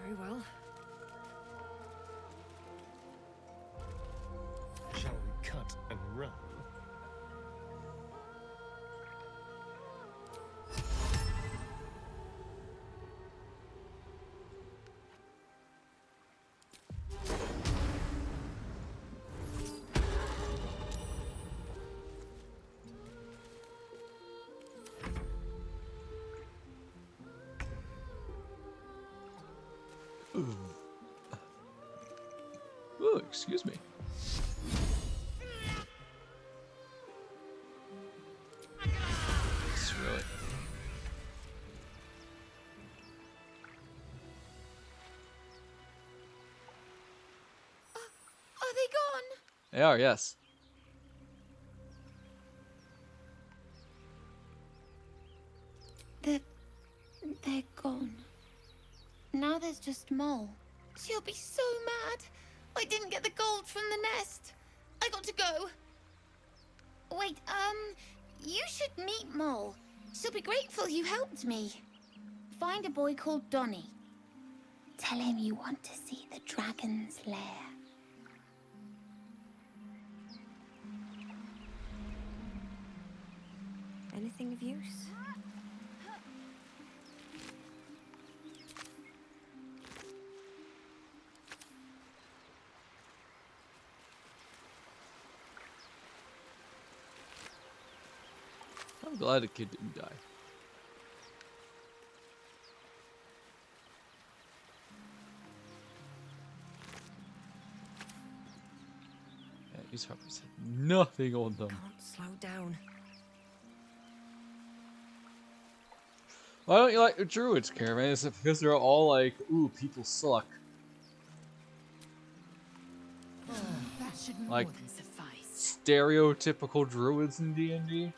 Very well. Shall we cut and run? Ooh, excuse me. It's really... Are they gone? They are, yes. They're gone. Now there's just Mole. She'll be so mad. I didn't get the gold from the nest. I got to go. Wait, you should meet Mole. She'll be grateful you helped me. Find a boy called Donny. Tell him you want to see the dragon's lair. Anything of use? I'm glad the kid didn't die. Yeah, these harpies have nothing on them. Can't slow down. Why don't you like the druids, Caravan? Is it because they're all like, ooh, people suck? That should more Like, than suffice. stereotypical druids in D&D?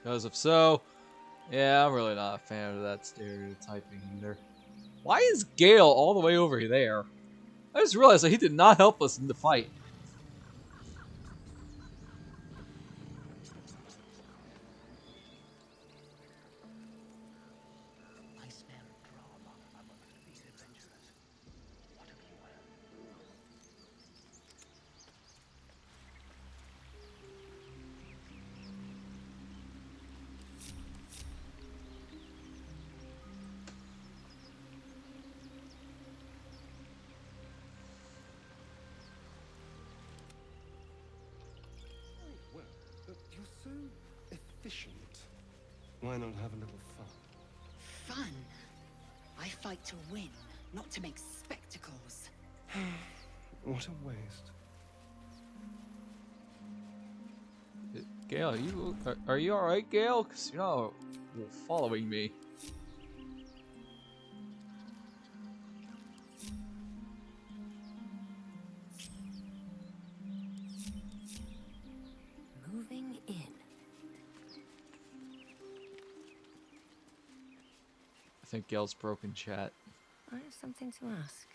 Because if so, yeah, I'm really not a fan of that stereotyping either. Why is Gale all the way over there? I just realized that he did not help us in the fight. Well, you're so efficient. Why not have a little fun? Fun? I fight to win, not to make spectacles. What a waste. Gale, are you alright, Gale? Because you're not following me. Moving in. I think Gale's broken chat. I have something to ask.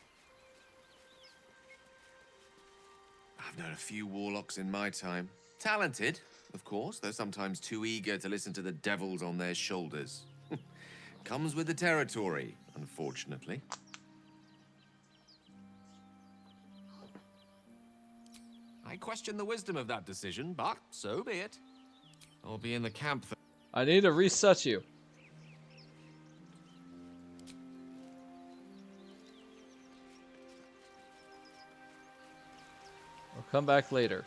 I've known a few warlocks in my time. Talented, of course, though sometimes too eager to listen to the devils on their shoulders. Comes with the territory, unfortunately. I question the wisdom of that decision, but so be it. I'll be in the camp. I need to reset you. I'll come back later.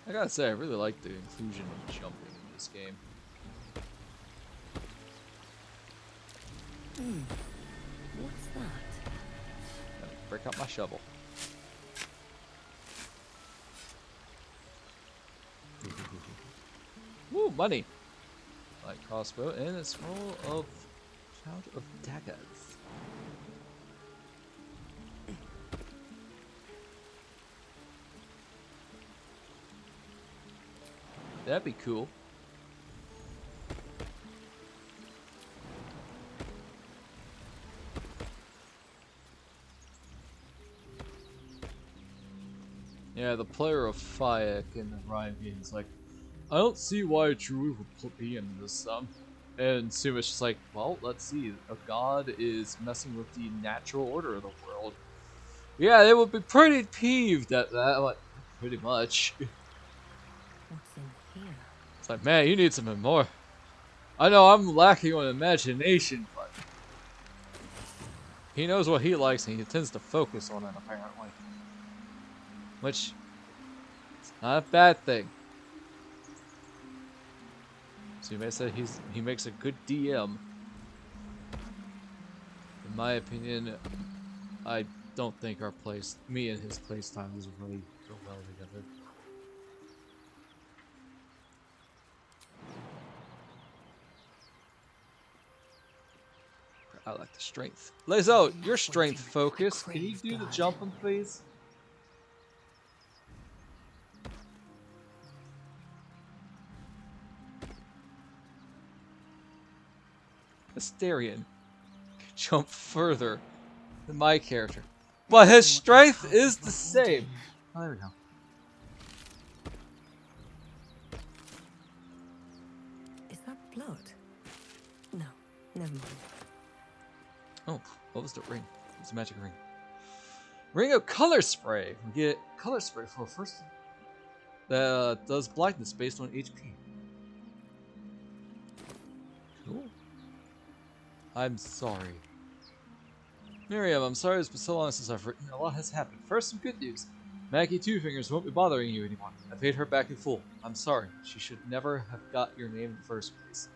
I gotta say, I really like the inclusion of jumping in this game. What's that? Gotta break out my shovel. Woo, money! Light crossbow, and it's full of Cloud of Daggers. That'd be cool. Yeah, the player of Fayek in the Ryan game is like, I don't see why a druid would put me in this. And Suma's just like, well, let's see. A god is messing with the natural order of the world. Yeah, they would be pretty peeved at that. Like, pretty much. What's in here? It's like, man, you need something more. I know I'm lacking on imagination, but he knows what he likes and he tends to focus on it, apparently. Which is not a bad thing. So you may say he makes a good DM. In my opinion, I don't think me and his playstyles really go well together. I like the strength. Lezo, your strength focus. Can you do the jumping, please? Asterion can jump further than my character, but his strength is the same. Oh, there we go. Is that blood? No, never mind. Oh, what was the ring? It's a magic ring. Ring of color spray. We get color spray for first. That does blindness based on HP. Cool. I'm sorry. Miriam, I'm sorry it's been so long since I've written. A lot has happened. First, some good news. Maggie Two Fingers won't be bothering you anymore. I paid her back in full. I'm sorry. She should never have got your name in the first place.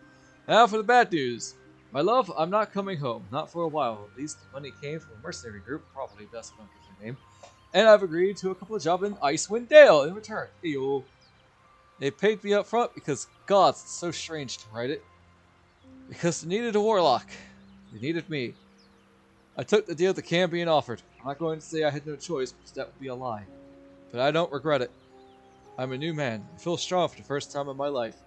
Now for the bad news. My love, I'm not coming home. Not for a while, at least. Money came from a mercenary group, probably best if I don't give their name. And I've agreed to a couple of jobs in Icewind Dale in return. Eyo. They paid me up front because, gods, it's so strange to write it. Because they needed a warlock. They needed me. I took the deal the Cambion offered. I'm not going to say I had no choice, because that would be a lie. But I don't regret it. I'm a new man. I feel strong for the first time in my life.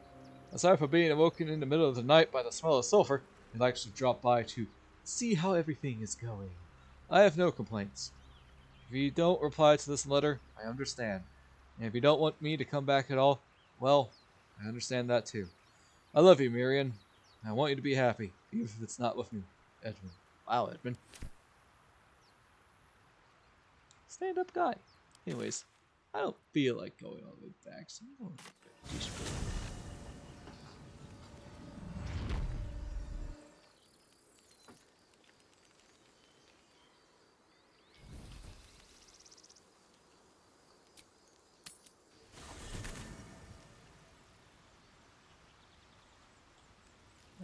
Aside from being awoken in the middle of the night by the smell of sulfur, I'd like to drop by to see how everything is going. I have no complaints. If you don't reply to this letter, I understand. And if you don't want me to come back at all, well, I understand that too. I love you, Miriam. I want you to be happy, even if it's not with me. Edmund. Wow, Edmund. Stand-up guy. Anyways, I don't feel like going all the way back, so I'm going to do some.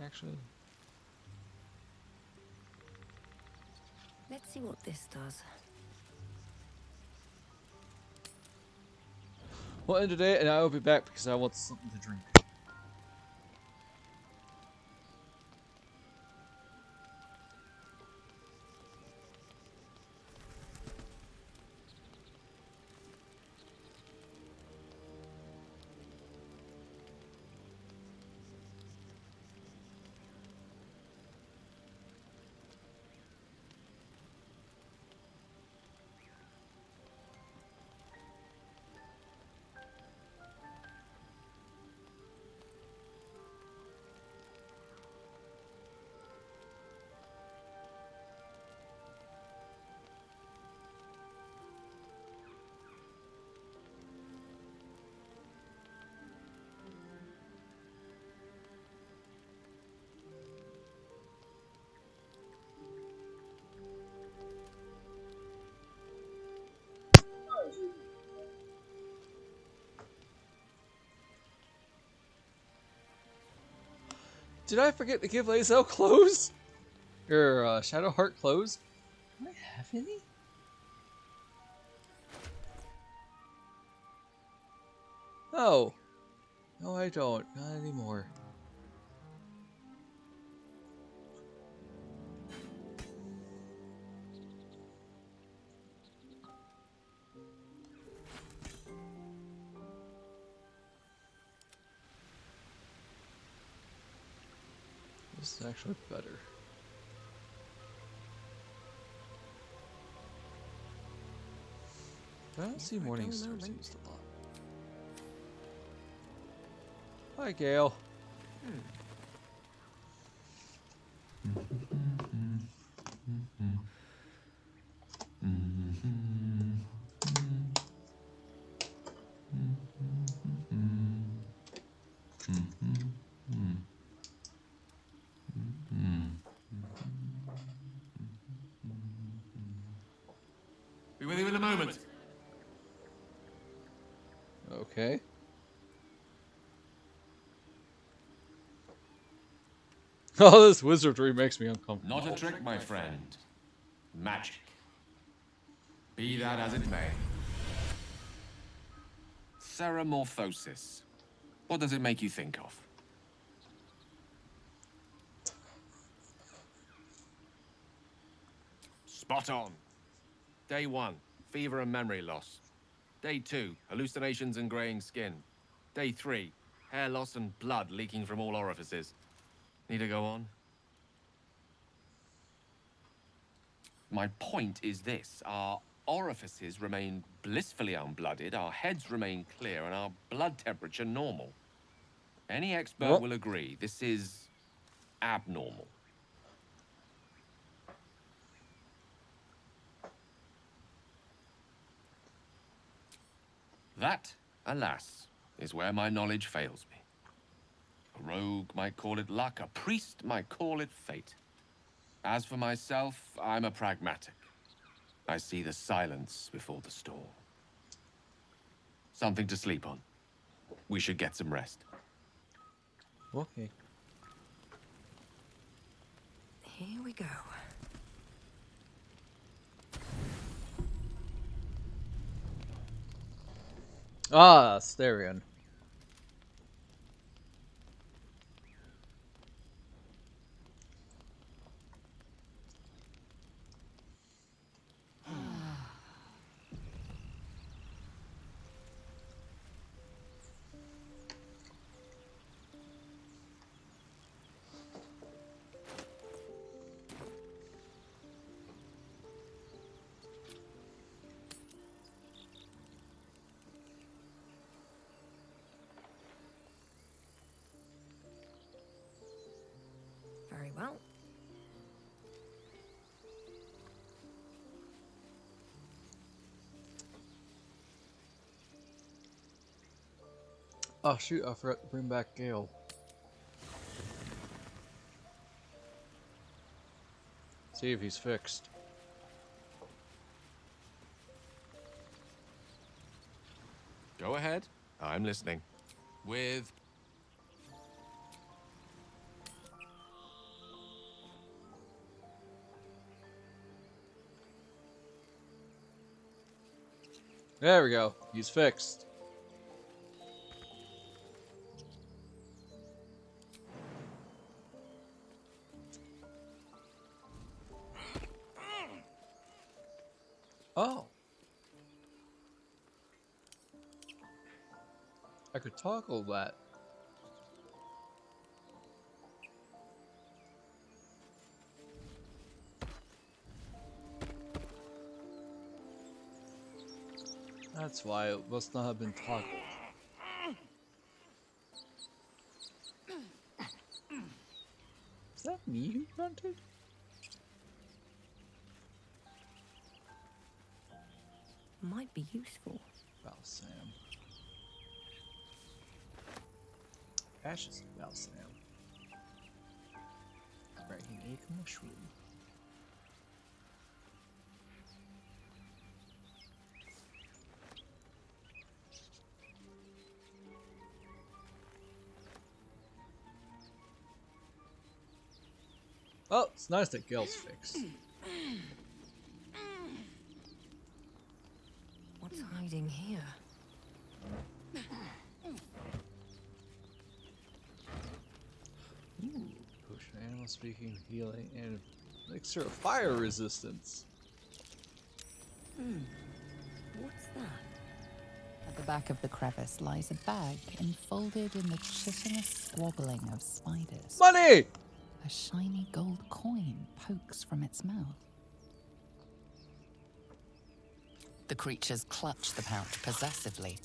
Actually, Let's see what this does. we'll end today, and I will be back because I want something to drink. Did I forget to give Lae'zel clothes? Or Shadowheart clothes? Do I have any? Oh. No, I don't. Not anymore. This is actually better. I don't see morning stars used a lot. Hi, Gale. Be with you in a moment. Okay. Oh, this wizardry makes me uncomfortable. Not a trick, my friend. Magic. Be that as it may. Ceramorphosis. What does it make you think of? Spot on. Day 1, fever and memory loss. Day 2, hallucinations and graying skin. Day 3, hair loss and blood leaking from all orifices. Need to go on? My point is this. Our orifices remain blissfully unblooded, our heads remain clear, and our blood temperature normal. Any expert will agree this is abnormal. That, alas, is where my knowledge fails me. A rogue might call it luck, a priest might call it fate. As for myself, I'm a pragmatic. I see the silence before the storm. Something to sleep on. We should get some rest. Okay. Here we go. Ah, Asterion. Very well. Oh shoot, I forgot to bring back Gale. See if he's fixed. Go ahead. I'm listening. With... There we go. He's fixed. Oh. I could toggle that. That's why it must not have been toggled. Is that me who grunted? Might be useful. Balsam. Ashes of balsam. Dragon egg mushroom. Oh, it's nice that Gale's fixed. What's hiding here? Ooh, potion animal speaking, healing, and elixir of fire resistance. What's that? At the back of the crevice lies a bag enfolded in the chitinous squabbling of spiders. Money! A shiny gold coin pokes from its mouth. The creatures clutch the pouch possessively.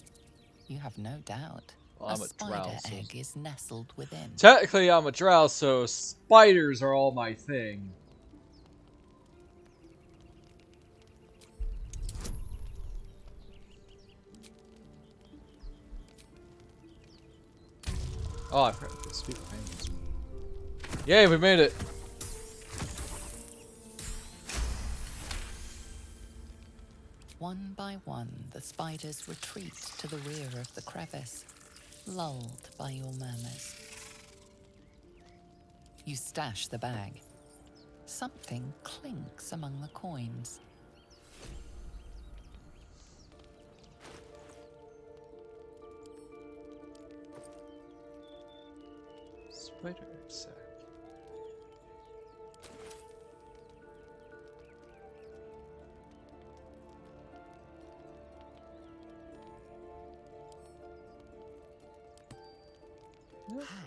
You have no doubt. Well, I'm a a spider drow, so- egg is nestled within. Technically, I'm a drow, so spiders are all my thing. Oh, I forgot to speak of animals. Yay, we made it! One by one, the spiders retreat to the rear of the crevice, lulled by your murmurs. You stash the bag. Something clinks among the coins. Spider egg sack.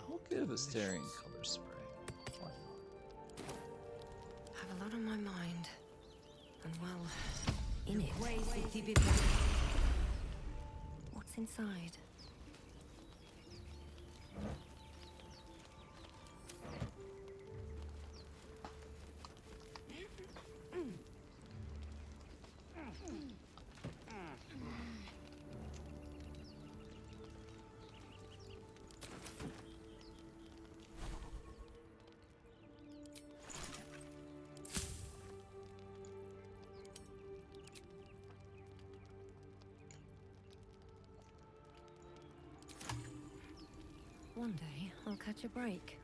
We'll give a staring color spray. Why not? Have a lot on my mind. And well, in it. What's inside? One day, I'll catch a break.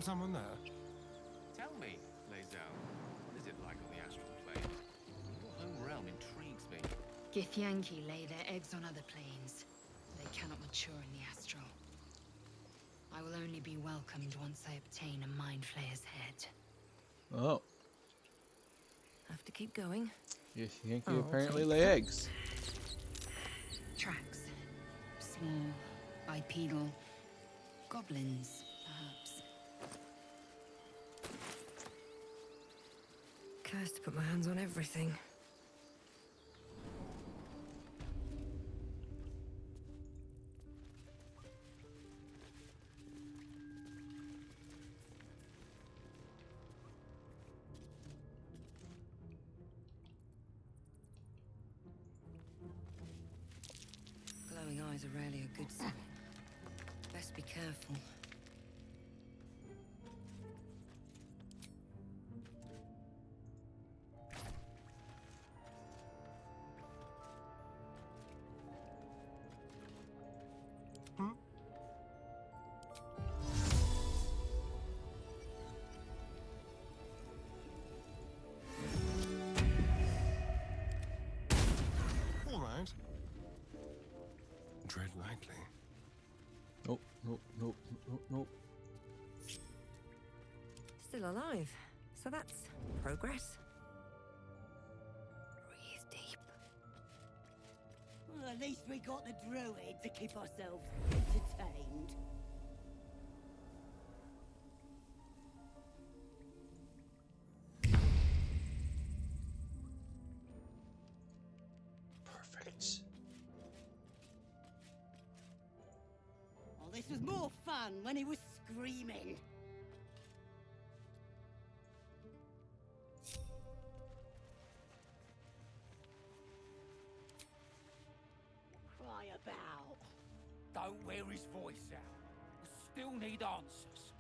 Someone there? Tell me, Lae'zel, what is it like on the astral plane? Your home realm intrigues me. Githyanki lay their eggs on other planes. They cannot mature in the astral. I will only be welcomed once I obtain a Mind Flayer's head. Oh. Have to keep going. Yankee apparently lay eggs. Tracks. Small, bipedal, goblins, perhaps. Cursed to put my hands on everything. Glowing eyes are rarely a good sign. Best be careful. All right. Tread lightly. Nope, nope, nope, nope, nope. Still alive. So that's progress. Breathe deep. Well, at least we got the druid to keep ourselves entertained. Perfect. Oh, this was more fun when he was screaming. Cry about. Don't wear his voice out. We still need answers.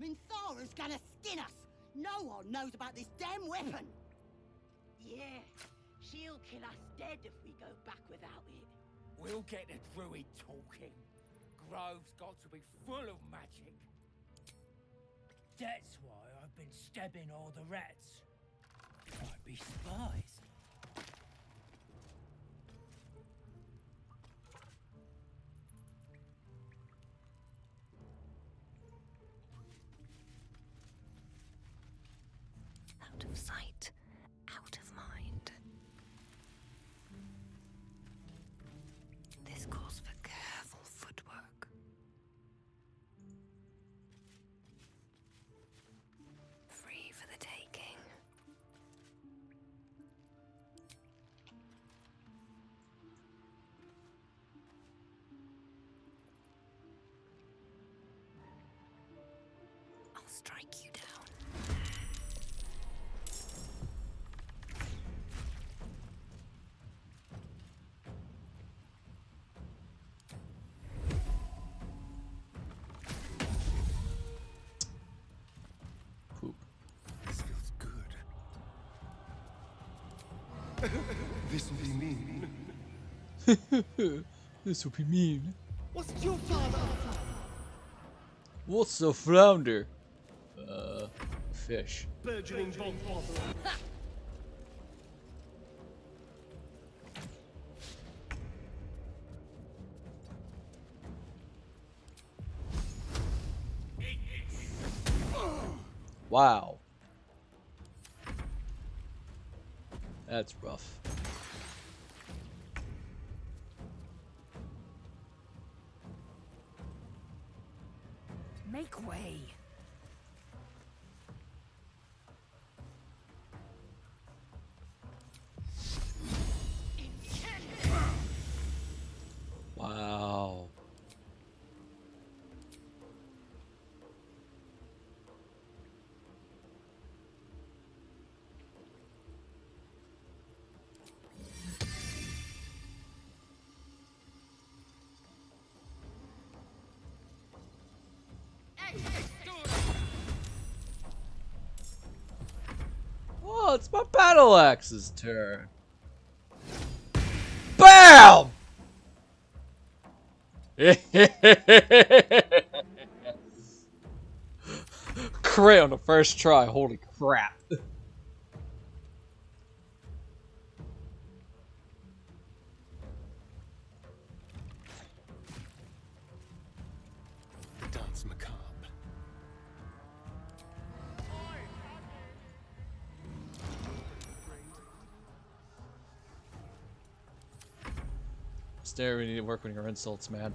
Minthara's gonna skin us. No one knows about this damn weapon. Yeah, she'll kill us dead if we go back without it. We'll get the druid talking. Grove's got to be full of magic. That's why I've been stabbing all the rats. Might be spies. Out of sight, out of mind. This calls for careful footwork. Free for the taking. I'll strike you down. Poop. This feels good. This will be mean. This will be mean. What's your father? What's a flounder? Fish. Burgeoning bomb. Wow. That's rough. Make way. Wow. Oh, it's my battle axe's turn. BAM! Crit on the first try, holy crap. The dance macabre. Stare, we need to work on your insults, man.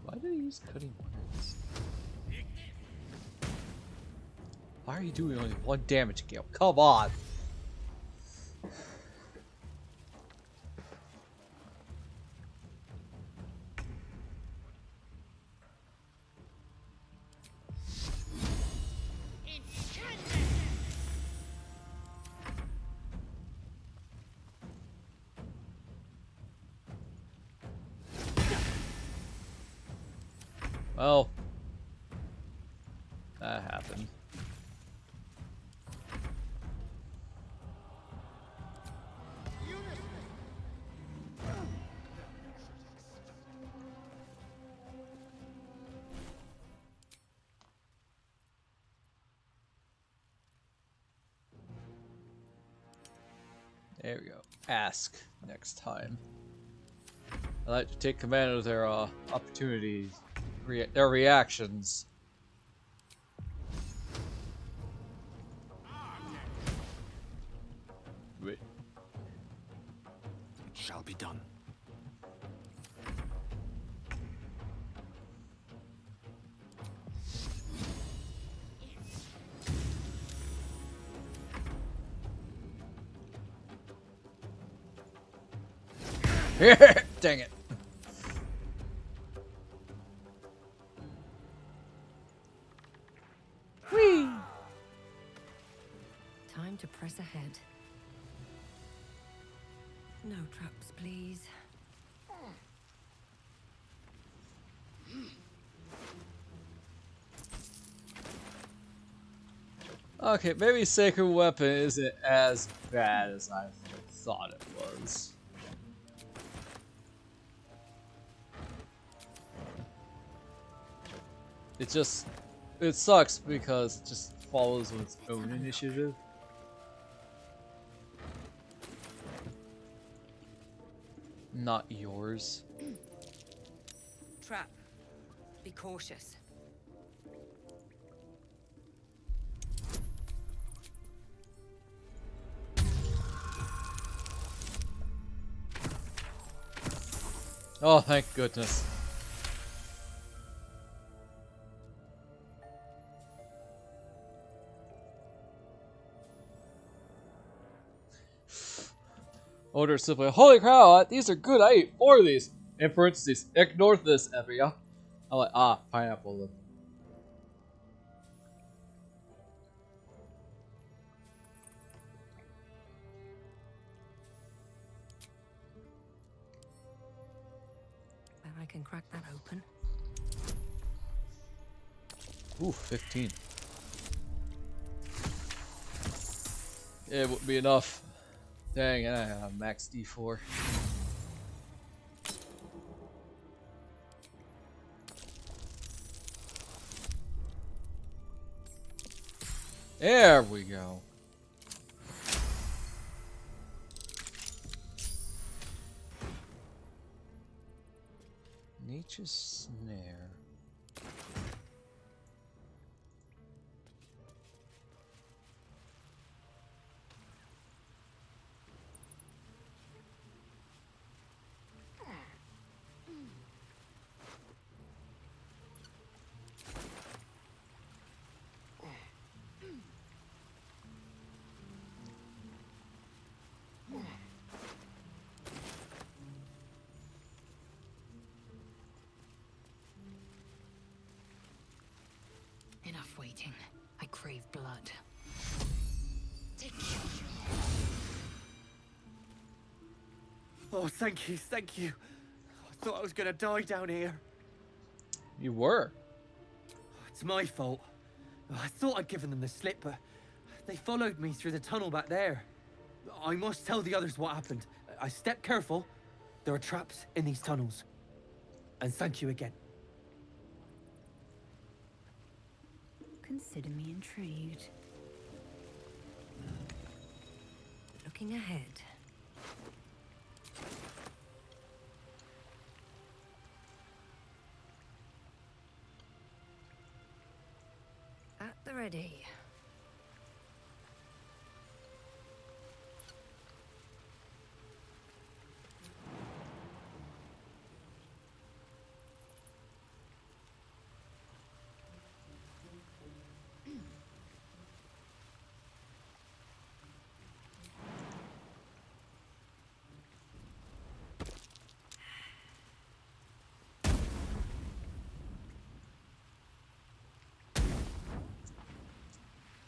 Why did he use cutting words? Why are you doing only 1 damage, Gale? Come on! Well, that happened. There we go. Ask next time. I like to take command of their opportunities, their reactions. Wait. Shall be done. Dang it. Whee! Time to press ahead. No traps, please. Okay, maybe Sacred Weapon isn't as bad as I thought it was. It sucks because it just follows its own initiative. Not yours. Trap. Be cautious. Oh, thank goodness. Order simply, holy cow, these are good, I ate 4 of these. In parentheses, ignore this, Evia. I'm like, ah, pineapple. Look. Bet I can crack that open. Ooh, 15. It wouldn't be enough. Dang, and I have max D4. There we go. Nature's Snare. Enough waiting. I crave blood. Oh, thank you, thank you. thought I was gonna die down here. You were. It's my fault. I thought I'd given them the slip, but they followed me through the tunnel back there. I must tell the others what happened. I stepped careful. There are traps in these tunnels. And thank you again. Consider me intrigued. Looking ahead. At the ready.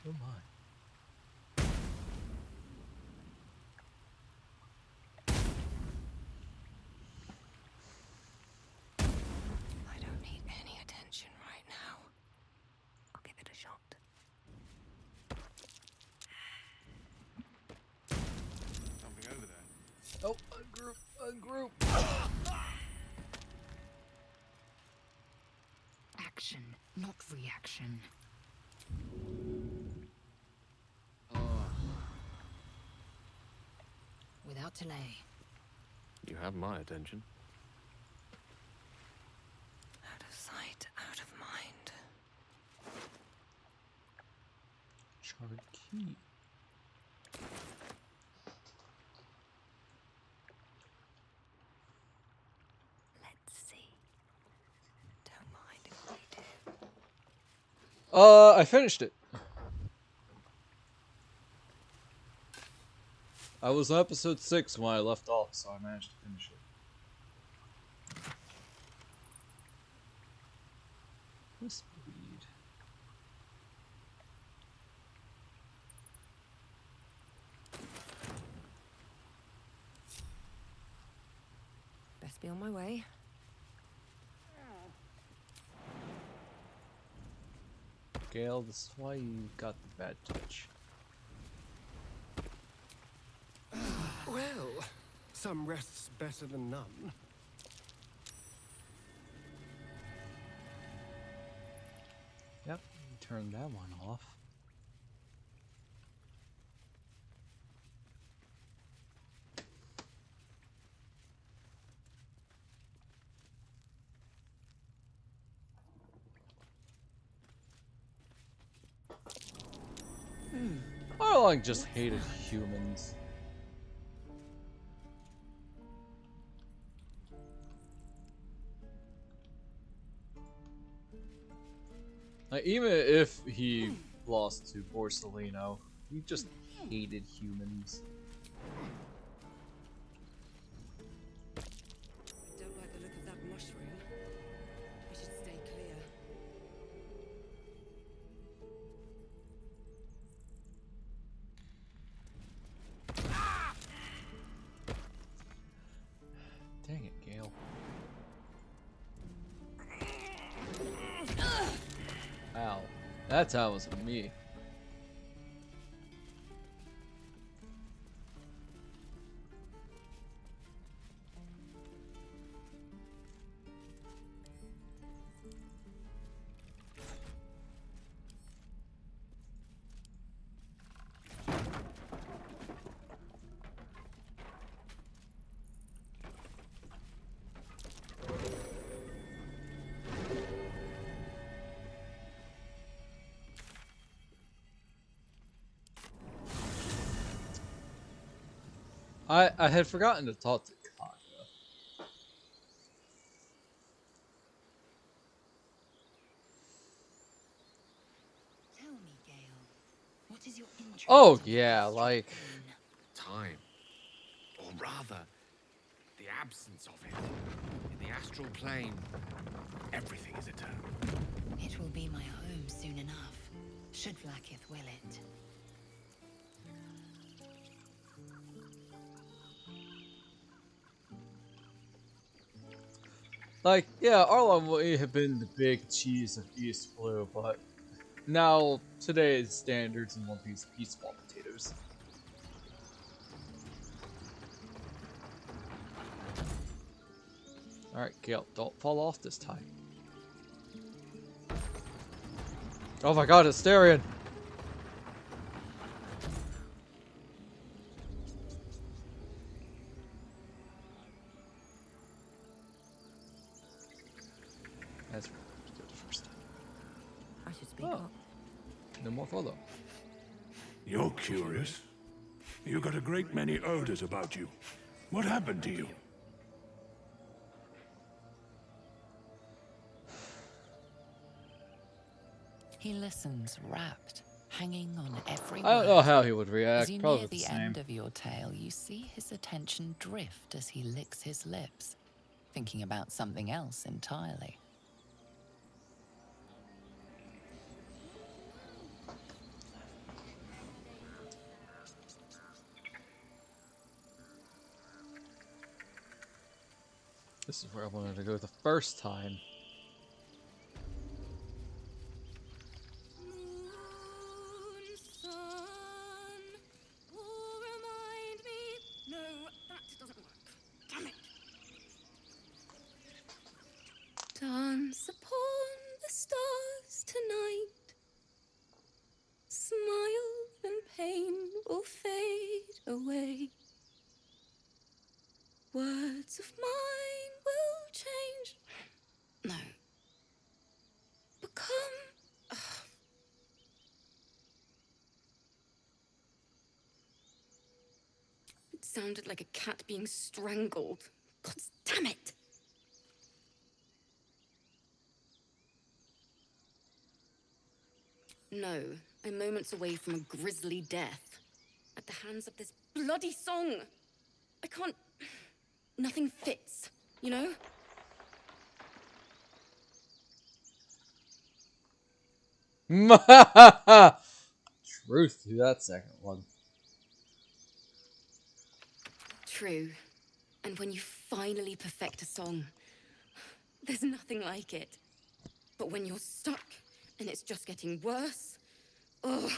Oh my. I don't need any attention right now. I'll give it a shot. Something over there. Oh, ungroup. Action, not reaction. Without delay. You have my attention. Out of sight, out of mind. Charred key. Let's see. Don't mind if I do. I finished it. I was on episode 6 when I left off, so I managed to finish it. This weed. Best be on my way. Gale, this is why you got the bad touch. Well, some rest's better than none. Yep, turn that one off. I like just hated humans. Like, even if he lost to Borsellino, he just hated humans. Don't like the look of that mushroom. We should stay clear. Dang it, Gale. Ow. That time was me. I had forgotten to talk to Kaka. Tell me, Gale, what is your interest? Oh yeah, like Time. Or rather, the absence of it. In the astral plane, everything is eternal. It will be my home soon enough, should Vlaakith will it. Like, yeah, Arlong may have been the big cheese of East Blue, but now today's standards in One Piece, he's small potatoes. Alright, Gale, don't fall off this time. Oh my god, Asterion! That's right. Let's do it first. I should speak Oh. up. No more follow. You're curious. You got a great many odors about you. What happened to you? He listens, rapt, hanging on every word. I don't know how he would As react. you Probably near the the same. end of your tale, you see his attention drift as he licks his lips, thinking about something else entirely. This is where I wanted to go the first time. Dance upon the stars tonight. Smile and pain will fade away. Words of mine will change. No. Become. It sounded like a cat being strangled. God damn it! No, I'm moments away from a grisly death. At the hands of this bloody song. I can't... Nothing fits, you know? Truth to that second one. True. And when you finally perfect a song, there's nothing like it. But when you're stuck and it's just getting worse, ugh.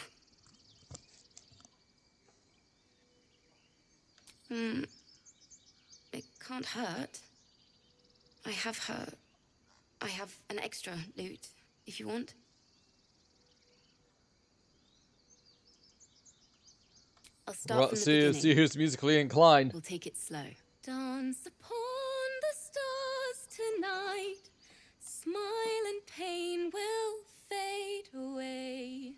It can't hurt. I have an extra lute, if you want. I'll start from the beginning. See who's musically inclined. We'll take it slow. Dance upon the stars tonight. Smile and pain will fade away.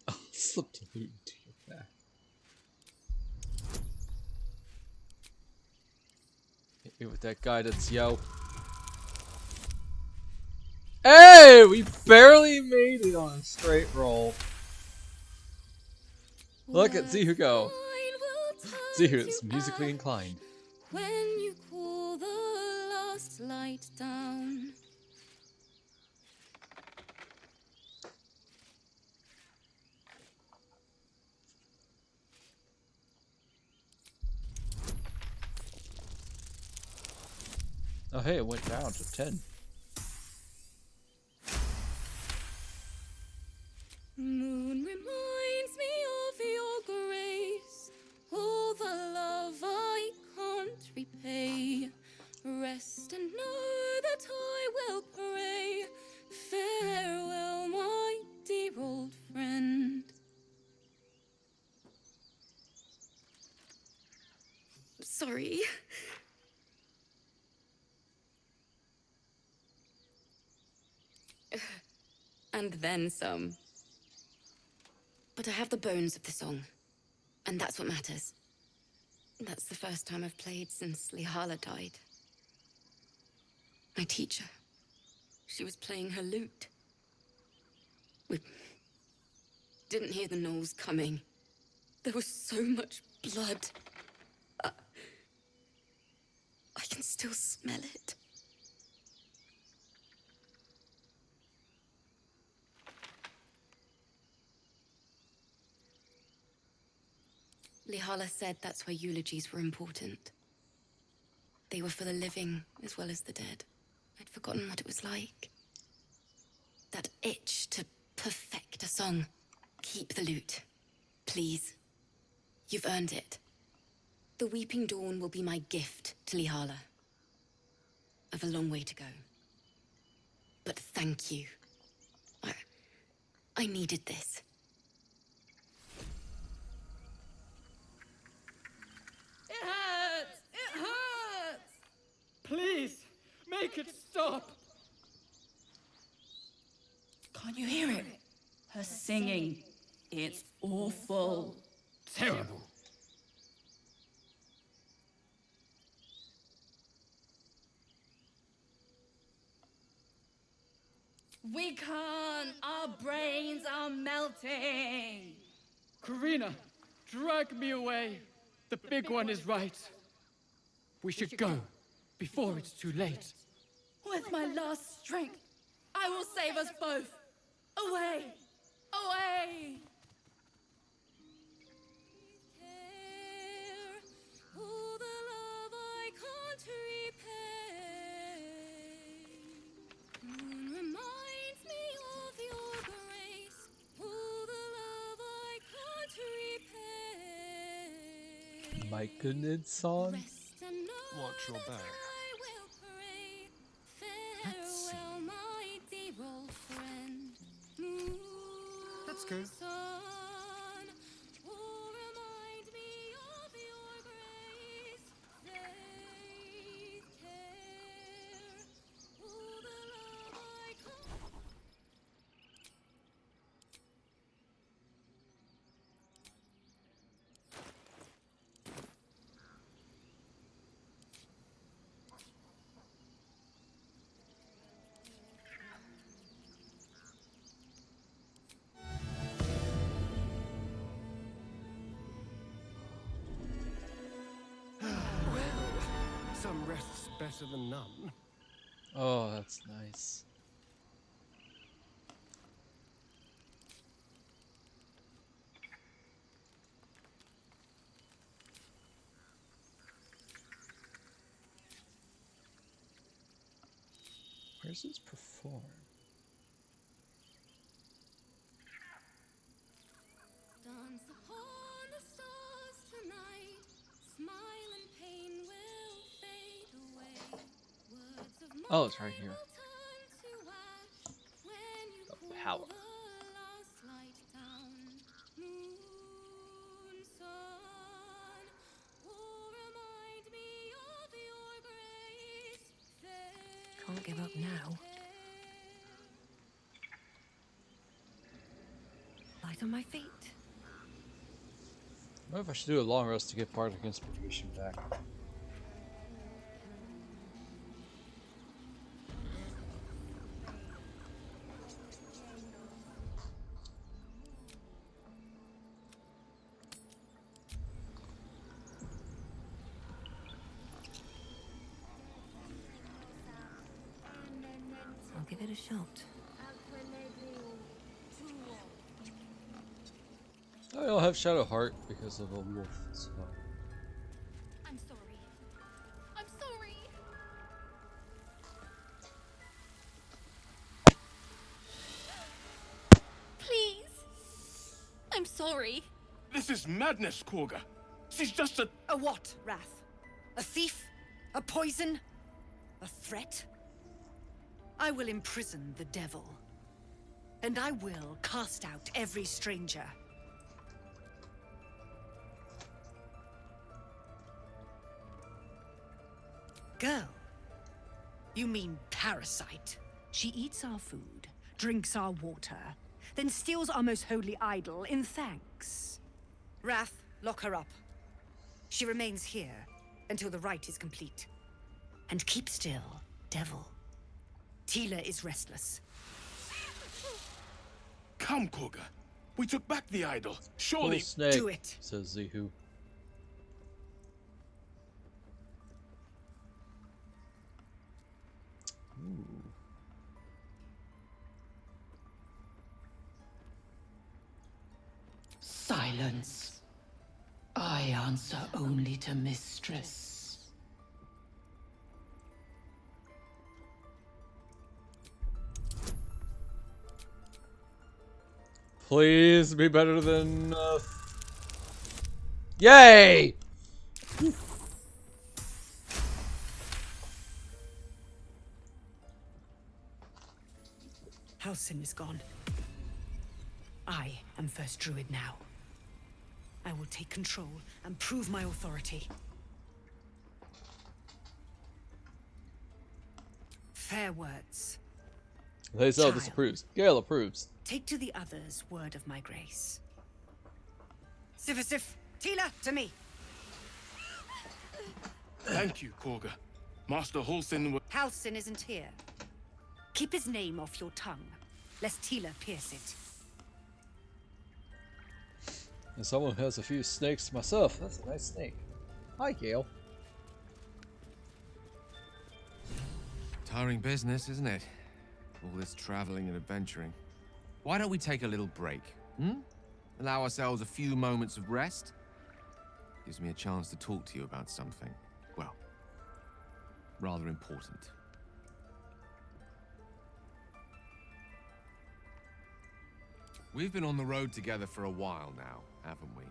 I'll slip the loot into your back. Hit me with that guidance, yo. Hey! We barely made it on a straight roll. Look at Zihu go. Zihu is musically inclined. When you cool the last light down. Oh hey, it went down to 10. Moon reminds me of your grace, all the love I can't repay. Rest and know that I will pray. Farewell, my dear old friend. Sorry. And then some. But I have the bones of the song, and that's what matters. That's the first time I've played since Lihala died. My teacher. She was playing her lute. We didn't hear the gnolls coming. There was so much blood. I can still smell it. Lihala said that's why eulogies were important. They were for the living as well as the dead. I'd forgotten what it was like. That itch to perfect a song. Keep the lute, please. You've earned it. The Weeping Dawn will be my gift to Lihala. I've a long way to go. But thank you. I needed this. It hurts! It hurts! Please, make it stop! Can't you hear it? Her singing. It's awful. Terrible. We can't. Our brains are melting. Karina, drag me away. The big one is right. We should go before it's too late. With my last strength, I will save us both. Away! Away! Oh, the love I can't repay. Moon reminds me of your grace. Oh, the love I can't repay. My goodness, son. Watch your back. Let's see. My dear old friend. Moon, Let's go. sun, oh, remind me of your grace. Faith, care, oh, the love I can't. Some rest's better than none. Oh, that's nice. Where's this perform? Dance upon the stars tonight. Smile and pain will fade away. Words of Oh, it's right here. will turn to ash when you The pull power. the last light down. Moon, sun, oh, remind me of your grace. Can't give up now. Light on my feet. I wonder if I should do a long rest to get Bardic Inspiration back. I'll give it a shot. I don't have Shadow Heart because of a wolf, so. I'm sorry. I'm sorry. Please. I'm sorry. This is madness, Korga. She's just a... A what, Wrath? A thief? A poison? A threat? I will imprison the devil. And I will cast out every stranger. Girl. You mean parasite. She eats our food, drinks our water, then steals our most holy idol in thanks. Wrath, lock her up. She remains here until the rite is complete. And keep still, devil. Tila is restless. Come, Korga. We took back the idol. Pull Surely... snake, Do it. says Zihu. Ooh. Silence. I answer only to mistress. Please be better than. Yay! Halsin is gone. I am first druid now. I will take control and prove my authority. Fair words. Hazel disapproves. Gale approves. Take to the others word of my grace. Sifasif, Tila, to me. Thank you, Korga. Master Halsin. Halsin isn't here. Keep his name off your tongue, lest Tila pierce it. As someone who has a few snakes myself, that's a nice snake. Hi, Gale. Tiring business, isn't it? All this traveling and adventuring. Why don't we take a little break? Allow ourselves a few moments of rest? Gives me a chance to talk to you about something, well, rather important. We've been on the road together for a while now, haven't we?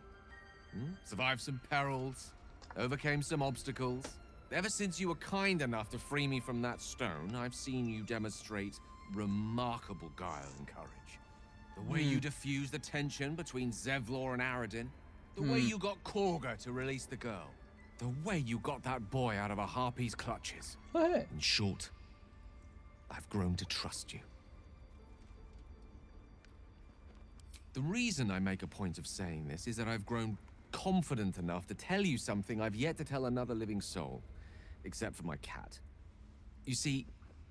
Survived some perils, overcame some obstacles. Ever since you were kind enough to free me from that stone, I've seen you demonstrate remarkable guile and courage. The way you diffused the tension between Zevlor and Aradin. The way you got Korga to release the girl. The way you got that boy out of a harpy's clutches. Hey. In short, I've grown to trust you. The reason I make a point of saying this is that I've grown confident enough to tell you something I've yet to tell another living soul. Except for my cat. You see,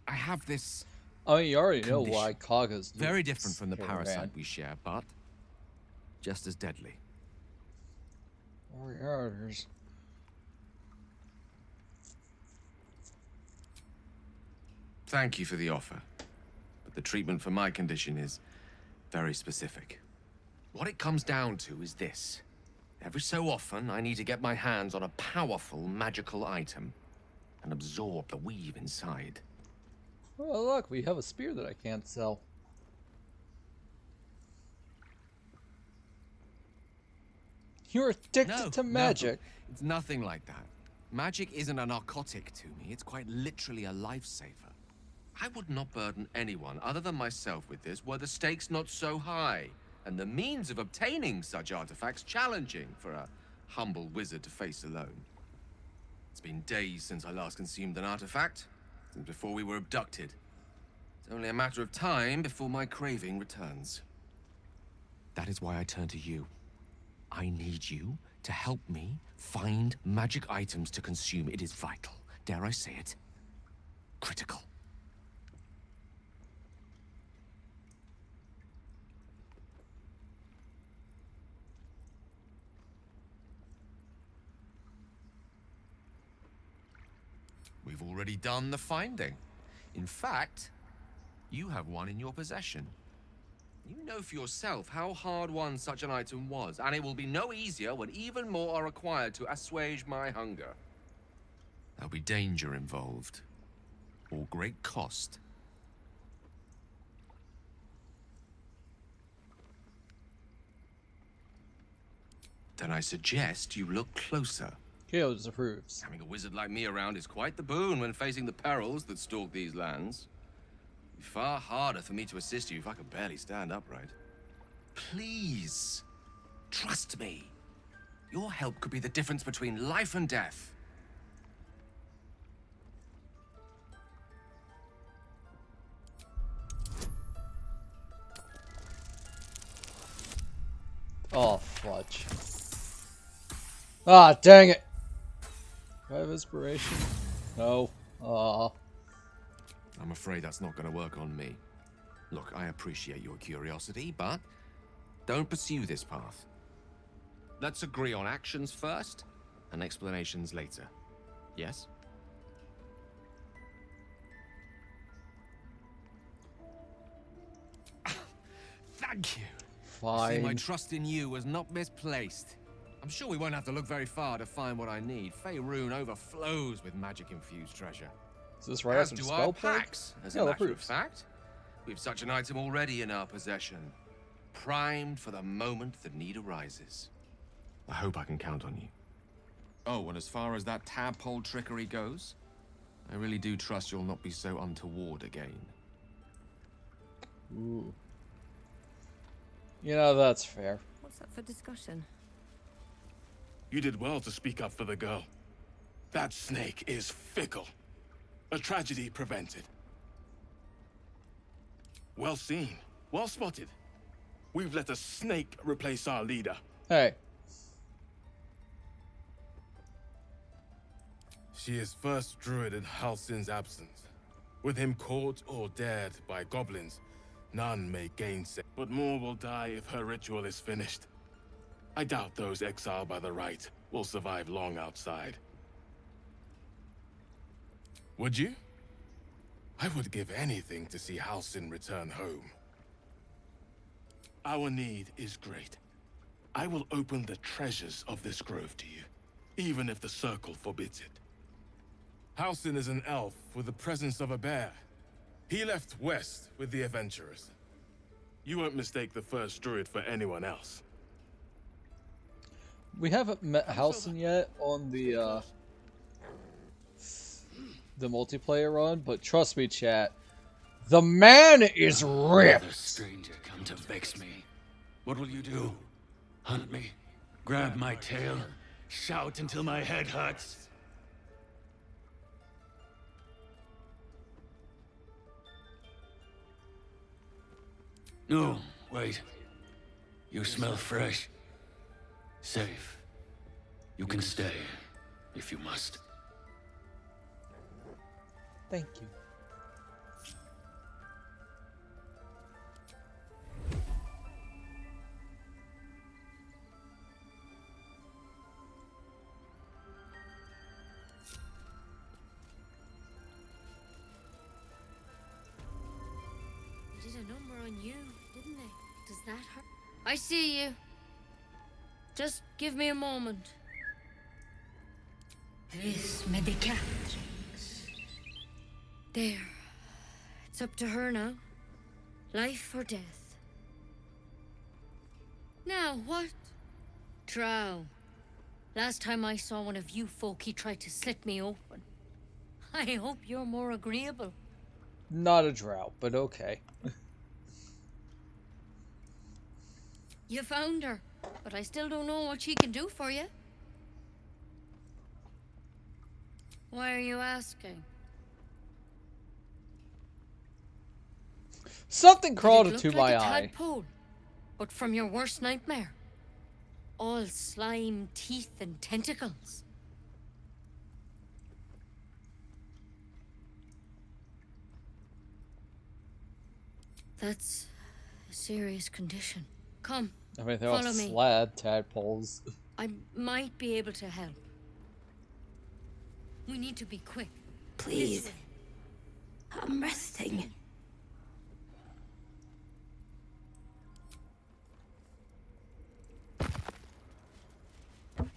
I have this... I mean, you already know why Kaga's very different from the parasite we share, but just as deadly. Warriors. Thank you for the offer, but the treatment for my condition is very specific. What it comes down to is this. Every so often, I need to get my hands on a powerful magical item and absorb the weave inside. Oh, look, we have a spear that I can't sell. You're addicted to magic. No, it's nothing like that. Magic isn't a narcotic to me. It's quite literally a lifesaver. I would not burden anyone other than myself with this were the stakes not so high, and the means of obtaining such artifacts challenging for a humble wizard to face alone. It's been days since I last consumed an artifact, since before we were abducted. It's only a matter of time before my craving returns. That is why I turn to you. I need you to help me find magic items to consume. It is vital. Dare I say it? Critical. We've already done the finding. In fact, you have one in your possession. You know for yourself how hard won such an item was, and it will be no easier when even more are required to assuage my hunger. There'll be danger involved, or great cost. Then I suggest you look closer. Kale disapproves. Having a wizard like me around is quite the boon when facing the perils that stalk these lands. It'd be far harder for me to assist you if I could barely stand upright. Please, trust me. Your help could be the difference between life and death. Oh, fudge. Ah, dang it. Do I have inspiration? No. I'm afraid that's not going to work on me. Look, I appreciate your curiosity, but don't pursue this path. Let's agree on actions first and explanations later. Yes? Thank you. Fine. I see my trust in you was not misplaced. I'm sure we won't have to look very far to find what I need. Faerun overflows with magic-infused treasure. Is this right As after do the our spell plague? packs, as Yeah, a that matter of proves. fact. We've such an item already in our possession. Primed for the moment the need arises. I hope I can count on you. Oh, and as far as that tadpole trickery goes, I really do trust you'll not be so untoward again. Ooh. You know, that's fair. What's up for discussion? You did well to speak up for the girl. That snake is fickle. A tragedy prevented. Well seen. Well spotted. We've let a snake replace our leader. Hey. She is first druid in Halsin's absence. With him caught or dared by goblins, none may gainsay. But more will die if her ritual is finished. I doubt those exiled by the right will survive long outside. Would you? I would give anything to see Halsin return home. Our need is great. I will open the treasures of this grove to you, even if the Circle forbids it. Halsin is an elf with the presence of a bear. He left west with the adventurers. You won't mistake the first druid for anyone else. We haven't met Halsin yet on the multiplayer run, but trust me, chat, the man is ripped. Another stranger come to vex me. What will you do? Hunt me? Grab my tail? Shout until my head hurts? No, wait. You smell fresh. Safe. You can stay, if you must. Thank you. They did a number on you, didn't they? Does that hurt? I see you. Just give me a moment. This medicatrix. There. It's up to her now. Life or death. Now, what? Drow. Last time I saw one of you folk, he tried to slit me open. I hope you're more agreeable. Not a drought, but okay. You found her, but I still don't know what she can do for you. Why are you asking? Something crawled Did it into look my like a eye. tadpole? But from your worst nightmare. All slime, teeth, and tentacles. That's a serious condition. Come, I mean, they're all follow me. slad tadpoles. I might be able to help. We need to be quick. Please. I'm resting.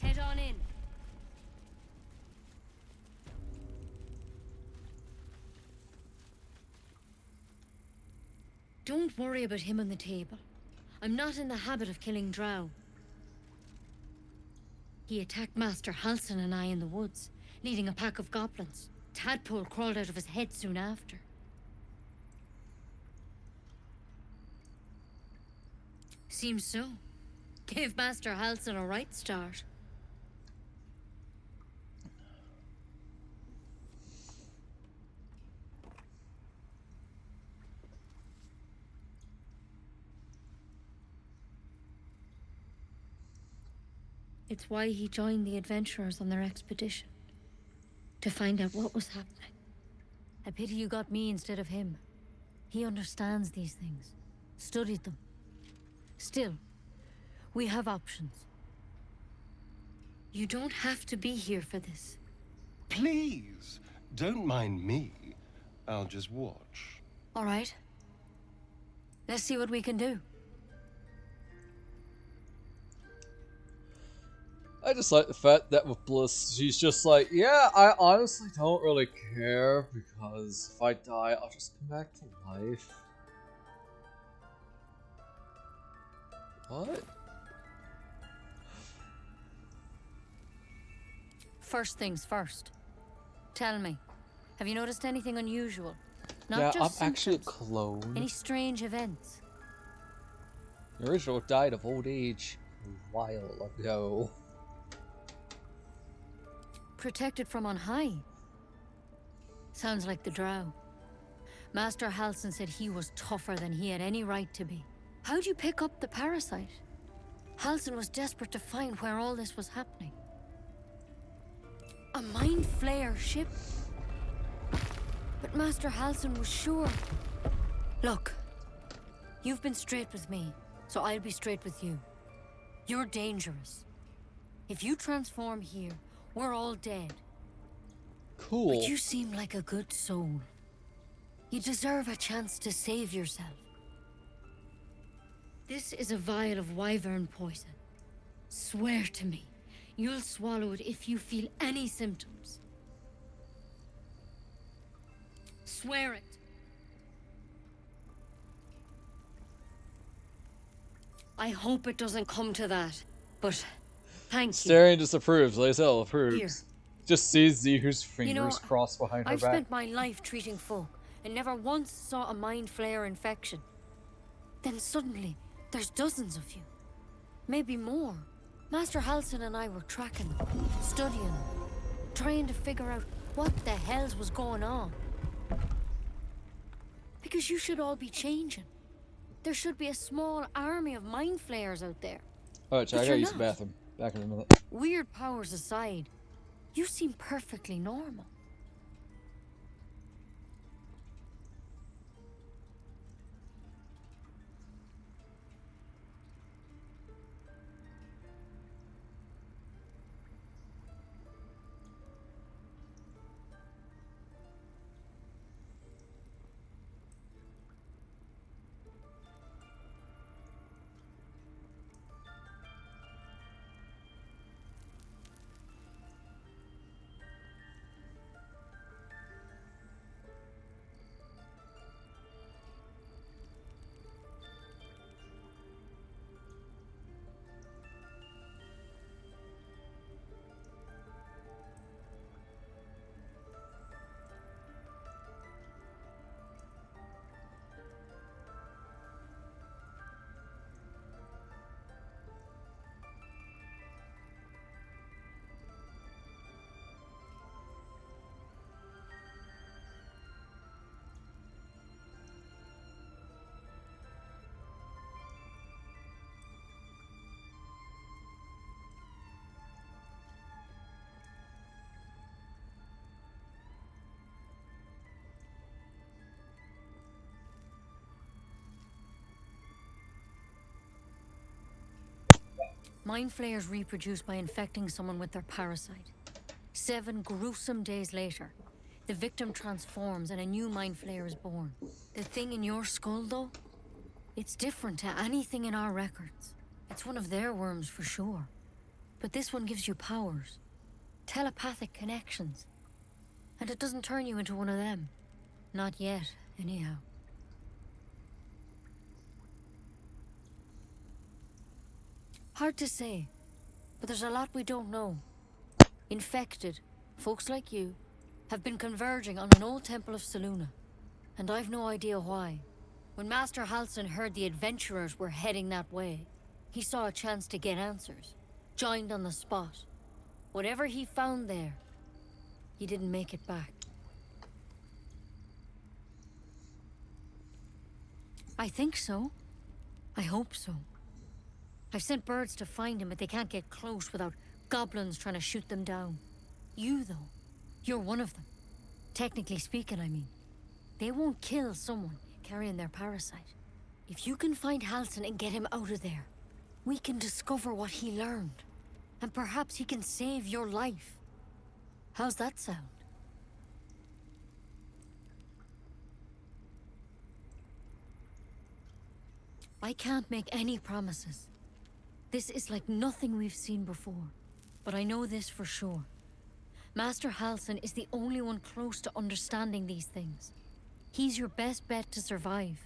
Head on in. Don't worry about him on the table. I'm not in the habit of killing drow. He attacked Master Halsin and I in the woods, leading a pack of goblins. Tadpole crawled out of his head soon after. Seems so. Gave Master Halsin a right start. It's why he joined the adventurers on their expedition. To find out what was happening. I pity you got me instead of him. He understands these things. Studied them. Still, we have options. You don't have to be here for this. Please, don't mind me. I'll just watch. All right. Let's see what we can do. I just like the fact that with Bliss, she's just like, yeah, I honestly don't really care because if I die, I'll just come back to life. What? First things first. Tell me, have you noticed anything unusual? Not Yeah, just I'm actually a symptoms. clone. Any strange events? The original died of old age a while ago. Protected from on high. Sounds like the Drow. Master Halsin said he was tougher than he had any right to be. How'd you pick up the parasite? Halsin was desperate to find where all this was happening. A mind flayer ship? But Master Halsin was sure. Look, you've been straight with me, so I'll be straight with you. You're dangerous. If you transform here, we're all dead. Cool. But you seem like a good soul. You deserve a chance to save yourself. This is a vial of wyvern poison. Swear to me, you'll swallow it if you feel any symptoms. Swear it. I hope it doesn't come to that, but thank you. Staring disapproves, Lae'zel approves. Here. Just sees Zihu's fingers You know, crossed behind her I've back. spent my life treating folk and never once saw a mind flayer infection. Then suddenly, there's dozens of you. Maybe more. Master Halsin and I were tracking them, studying them, trying to figure out what the hells was going on. Because you should all be changing. There should be a small army of mind flayers out there. Alright, I But gotta you're use the not. bathroom. Back in a minute. Weird powers aside, you seem perfectly normal. Mind flayers reproduce by infecting someone with their parasite. 7 gruesome days later, the victim transforms and a new mind flayer is born. The thing in your skull, though, it's different to anything in our records. It's one of their worms for sure. But this one gives you powers. Telepathic connections. And it doesn't turn you into one of them. Not yet, anyhow. Hard to say, but there's a lot we don't know. Infected, folks like you, have been converging on an old temple of Selûne, and I've no idea why. When Master Halsin heard the adventurers were heading that way, he saw a chance to get answers, joined on the spot. Whatever he found there, he didn't make it back. I think so. I hope so. I've sent birds to find him, but they can't get close without goblins trying to shoot them down. You, though, you're one of them. Technically speaking, I mean. They won't kill someone carrying their parasite. If you can find Halsin and get him out of there, we can discover what he learned. And perhaps he can save your life. How's that sound? I can't make any promises. This is like nothing we've seen before. But I know this for sure. Master Halsin is the only one close to understanding these things. He's your best bet to survive.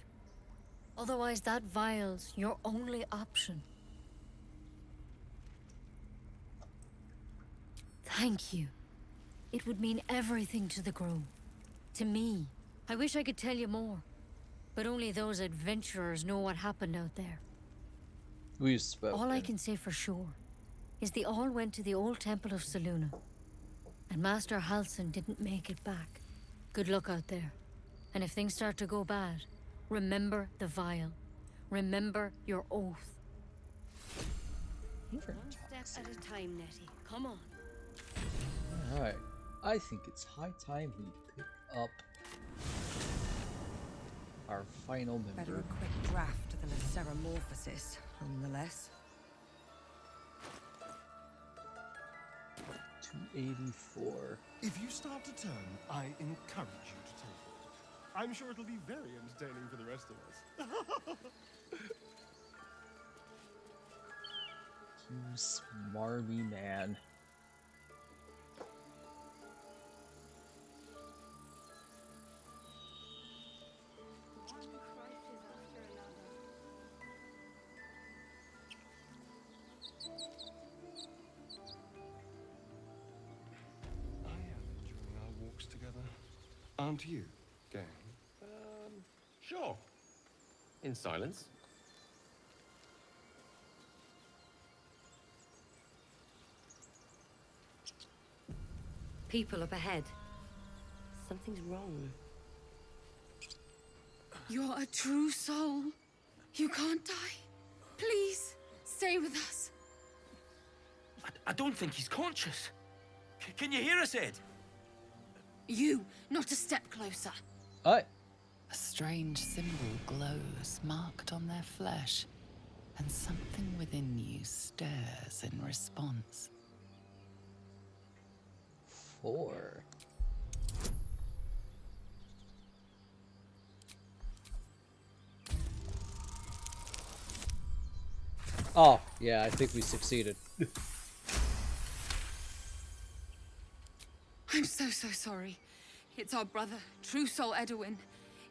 Otherwise, that vial's your only option. Thank you. It would mean everything to the Grove. To me. I wish I could tell you more. But only those adventurers know what happened out there. We've spoken. All I can say for sure is they all went to the old temple of Selûne. And Master Halsin didn't make it back. Good luck out there. And if things start to go bad, remember the vial. Remember your oath. One step at a time, Nettie. Come on. Alright. I think it's high time we pick up our final member. Better a quick draft than a ceramorphosis, nonetheless. 284. If you start to turn, I encourage you to take it. I'm sure it'll be very entertaining for the rest of us. You smarmy man. Aren't you, gang? Sure. In silence. People up ahead. Something's wrong. You're a true soul. You can't die. Please, stay with us. I don't think he's conscious. Can you hear us, Ed? You, not a step closer. What? A strange symbol glows, marked on their flesh, and something within you stirs in response. 4. Oh, yeah, I think we succeeded. I'm so sorry. It's our brother, True Soul Edwin.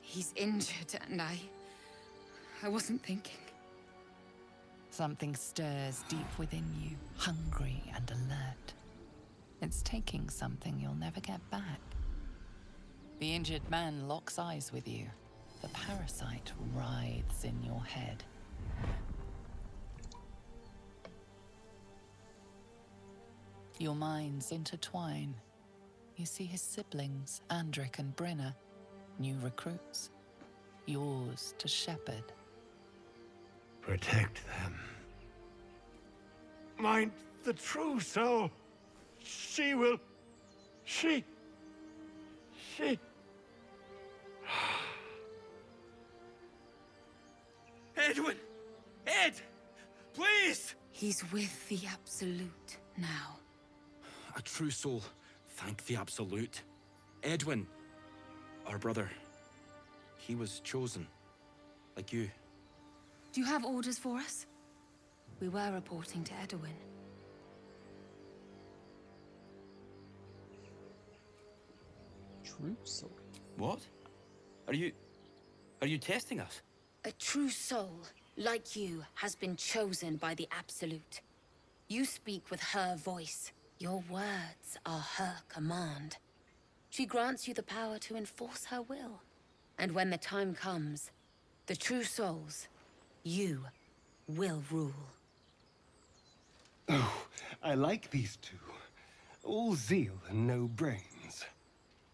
He's injured, and I wasn't thinking. Something stirs deep within you, hungry and alert. It's taking something you'll never get back. The injured man locks eyes with you. The parasite writhes in your head. Your minds intertwine. You see his siblings, Andric and Brenna, new recruits, yours to shepherd. Protect them. Mind the true soul. She will. She. Edwin! Ed! Please! He's with the Absolute now. A true soul. Thank the Absolute. Edwin, our brother, he was chosen, like you. Do you have orders for us? We were reporting to Edwin. True soul. What? Are you testing us? A true soul, like you, has been chosen by the Absolute. You speak with her voice. Your words are her command. She grants you the power to enforce her will. And when the time comes, the true souls, you, will rule. Oh, I like these two. All zeal and no brains.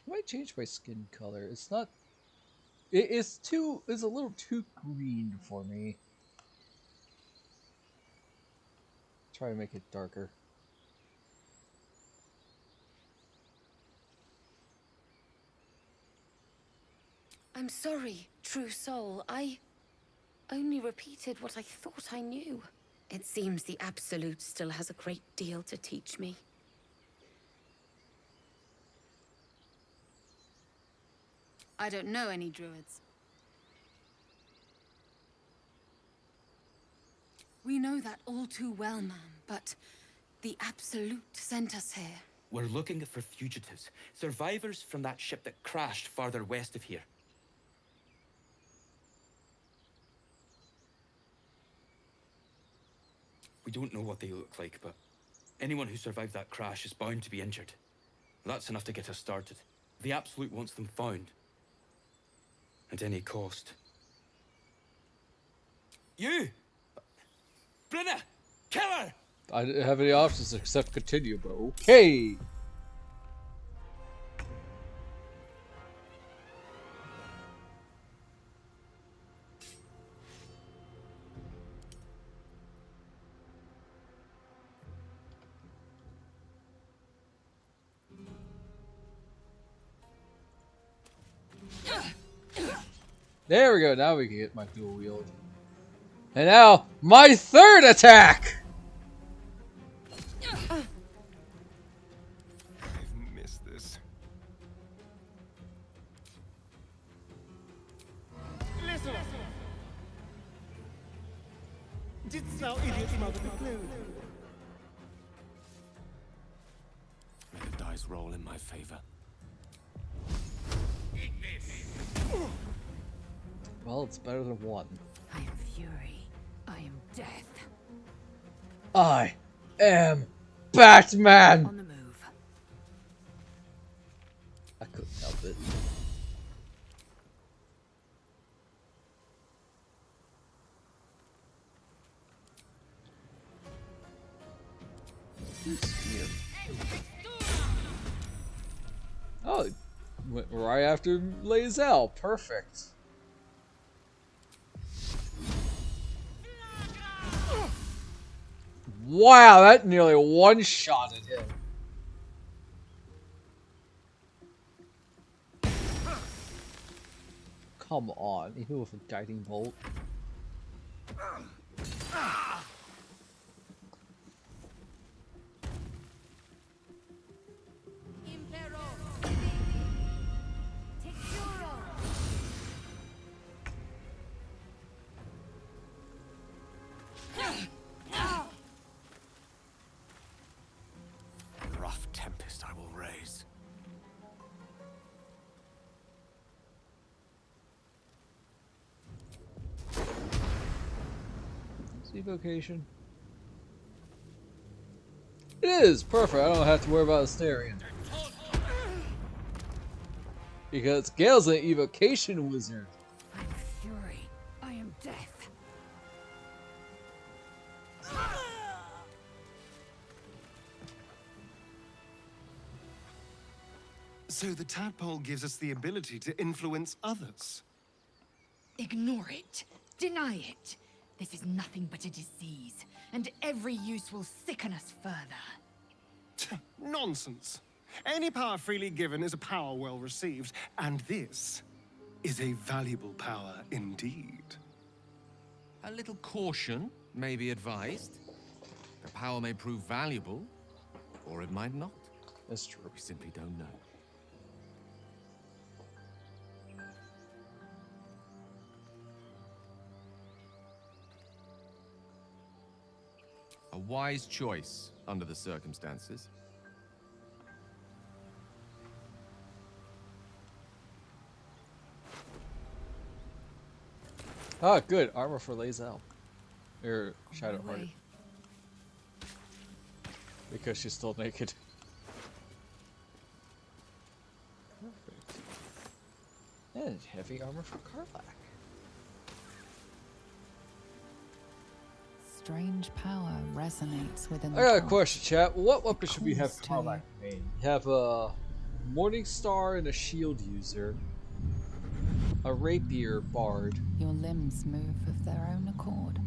I might change my skin color. It's not... It's a little too green for me. Try to make it darker. I'm sorry, true soul. I only repeated what I thought I knew. It seems the Absolute still has a great deal to teach me. I don't know any druids. We know that all too well, ma'am, but The Absolute sent us here. We're looking for fugitives, survivors from that ship that crashed farther west of here. We don't know what they look like, but anyone who survived that crash is bound to be injured. That's enough to get us started. The Absolute wants them found. At any cost. You! Brenna! Kill her! I didn't have any options except continue, but okay. There we go, now we can get my dual wield. And now, my third attack! I've missed this. Listen! Didst thou idiot's mother conclude? May the dice roll in my favor. Well, it's better than one. I am fury. I am death. I am Batman! On the move. I couldn't help it. Oh, it went right after Lae'zel. Perfect. Wow, that nearly one-shotted him. Come on, even with a guiding bolt. Rough tempest I will raise. Evocation. It is perfect. I don't have to worry about Asterion. Because Gale's an evocation wizard. I am fury. I am death. So the tadpole gives us the ability to influence others. Ignore it. Deny it. This is nothing but a disease, and every use will sicken us further. Nonsense. Any power freely given is a power well received, and this is a valuable power indeed. A little caution may be advised. The power may prove valuable, or it might not. That's true. We simply don't know. A wise choice under the circumstances. Ah, good. Armor for Lae'zel. Or Shadowhearted. Because she's still naked. Perfect. And heavy armor for Karlach. Strange power resonates within the I got a trunk. question, chat. What weapon should we have calls to Karlach main? You have a Morning Star and a shield user. A rapier bard. Your limbs move of their own accord.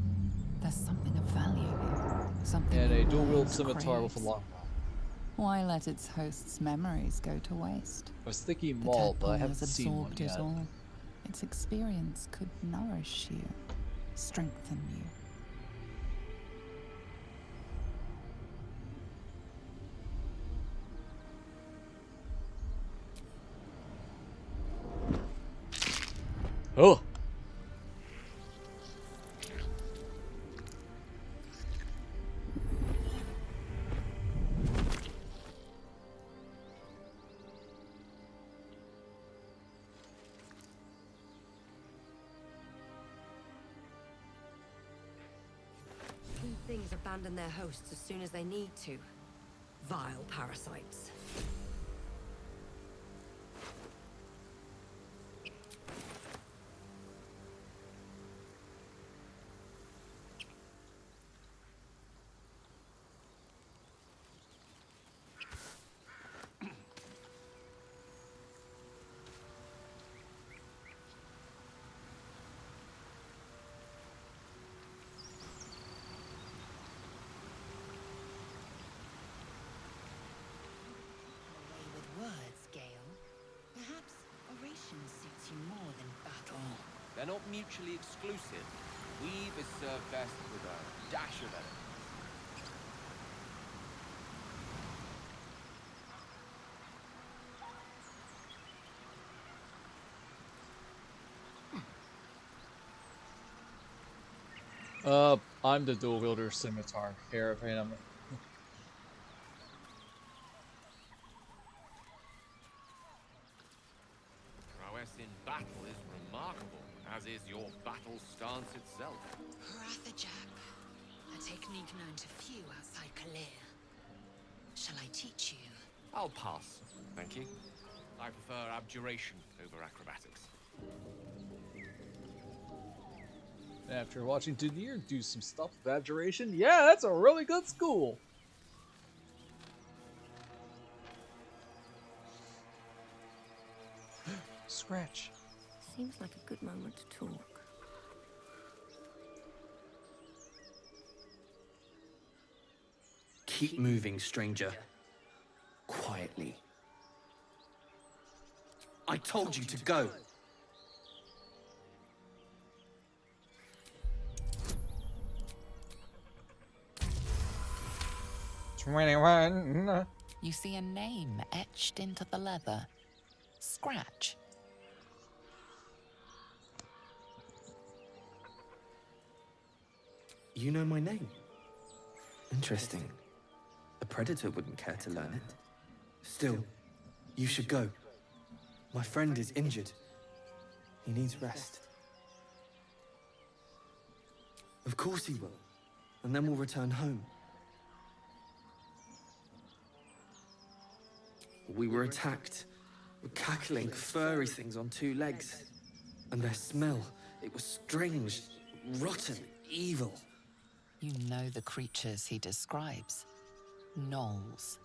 There's something of value here. Something And a your dual wield mind scimitar with a craves. long. Why let its host's memories go to waste? I was thinking The Maul, but I tadpole haven't has seen one absorbed it yet. all. Its experience could nourish you, strengthen you. Oh. abandon their hosts as soon as they need to. Vile parasites. Words, Gale. Perhaps oration suits you more than battle. They're not mutually exclusive. Weave is served best with a dash of elegance. I'm the dual wielder scimitar caravan. Prowess in battle is remarkable, as is your battle stance itself. Rathajak, a technique known to few outside Kalir. Shall I teach you? I'll pass, thank you. I prefer abjuration over acrobatics. After watching Dunir do some stuff with abjuration, yeah, that's a really good school. Scratch. Seems like a good moment to talk. Keep moving, stranger. Quietly. I told you to go. You see a name etched into the leather. Scratch. You know my name? Interesting. A predator wouldn't care to learn it. Still, you should go. My friend is injured. He needs rest. Of course he will. And then we'll return home. We were attacked. Cackling, furry things on two legs. And their smell, it was strange, rotten, evil. You know the creatures he describes. Gnolls.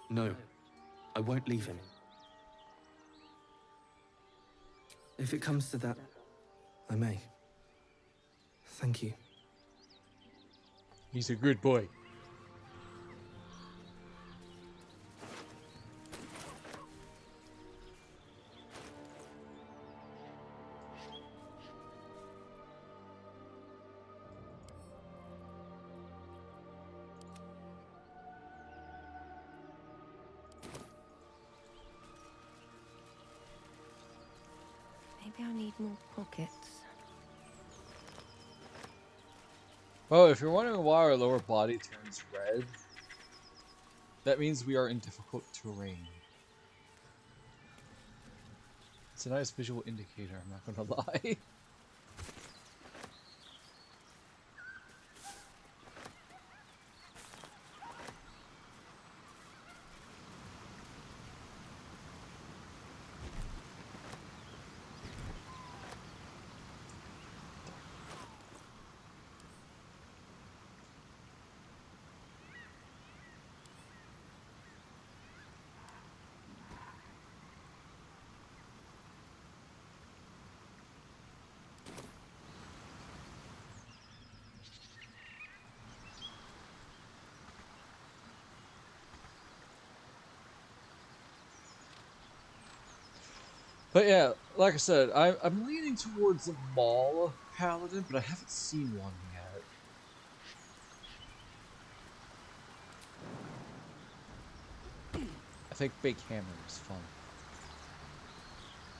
No, I won't leave him. If it comes to that, I may. Thank you. He's a good boy. Maybe I need more pockets. Oh, if you're wondering why our lower body turns red, that means we are in difficult terrain. It's a nice visual indicator, I'm not gonna lie. But yeah, like I said, I'm leaning towards a mall paladin, but I haven't seen one yet. I think Big Hammer is fun.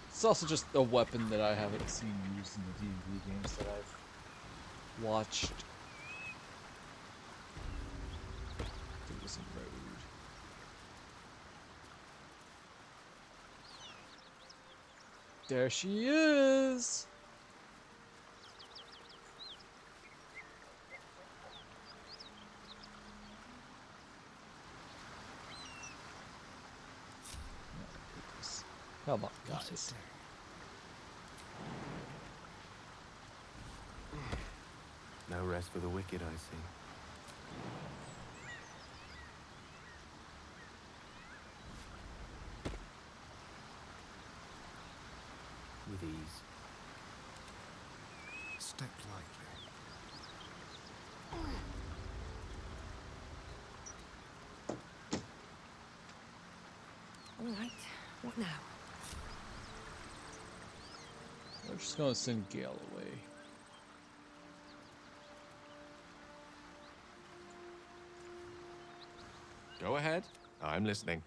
It's also just a weapon that I haven't seen used in the D&D games that I've watched. There was a road. There she is! Come on, guys. No rest for the wicked, I see. With ease. Step lightly. All right, what now? We're just gonna send Gale away. Go ahead. I'm listening.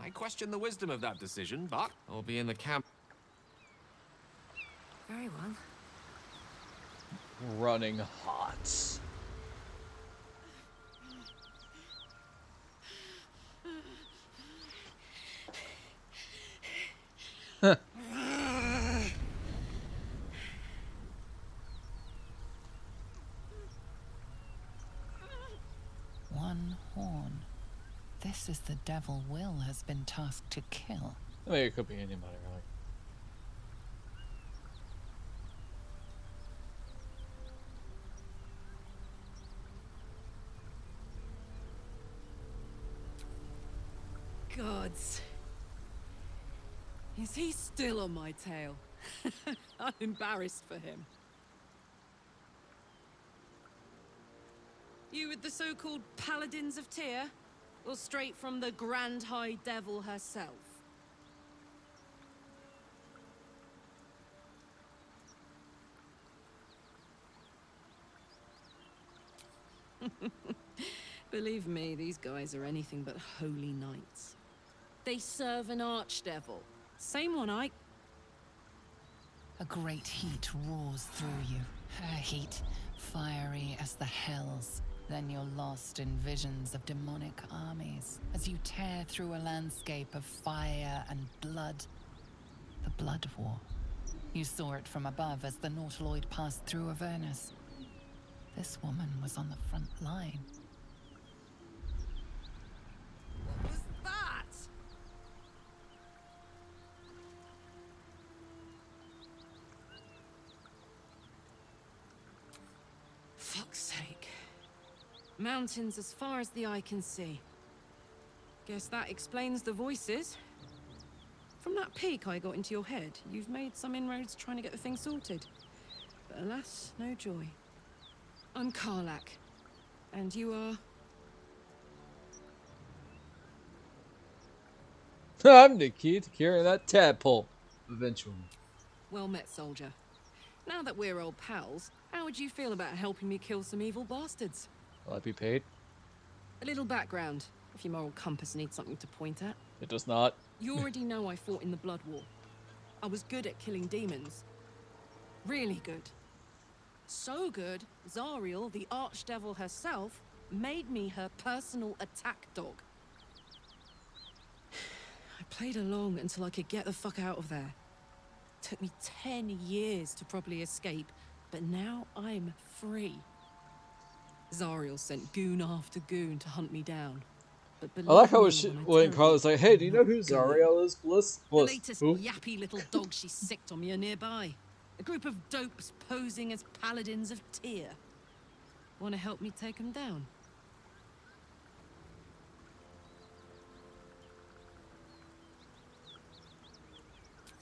I question the wisdom of that decision, but I'll be in the camp. Very well. Running hot. Huh. One horn. This is the devil Will has been tasked to kill. I mean, it could be anybody, really. Gods. Is he still on my tail? I'm embarrassed for him. You with the so-called Paladins of Tyr? Or straight from the Grand High Devil herself? Believe me, these guys are anything but holy knights. They serve an archdevil. Same one I... A great heat roars through you. Her heat, fiery as the hells. Then you're lost in visions of demonic armies as you tear through a landscape of fire and blood. The Blood War. You saw it from above as the Nautiloid passed through Avernus. This woman was on the front line. What was that? Fuck's sake. Mountains as far as the eye can see. Guess that explains the voices. From that peek I got into your head, you've made some inroads trying to get the thing sorted. But alas, no joy. I'm Karlak. And you are... I'm the key to carrying that tadpole. Eventually. Well met, soldier. Now that we're old pals, how would you feel about helping me kill some evil bastards? Will I be paid? A little background, if your moral compass needs something to point at. It does not. You already know I fought in the Blood War. I was good at killing demons. Really good. So good, Zariel, the archdevil herself, made me her personal attack dog. I played along until I could get the fuck out of there. Took me 10 years to properly escape, but now I'm free. Zariel sent goon after goon to hunt me down. But I like how when Carla's like, hey, do you know who Zariel is? Bliss? the Bliss. latest Who? yappy little dogs she sicked on me are nearby. A group of dopes posing as paladins of Tyr. Want to help me take them down?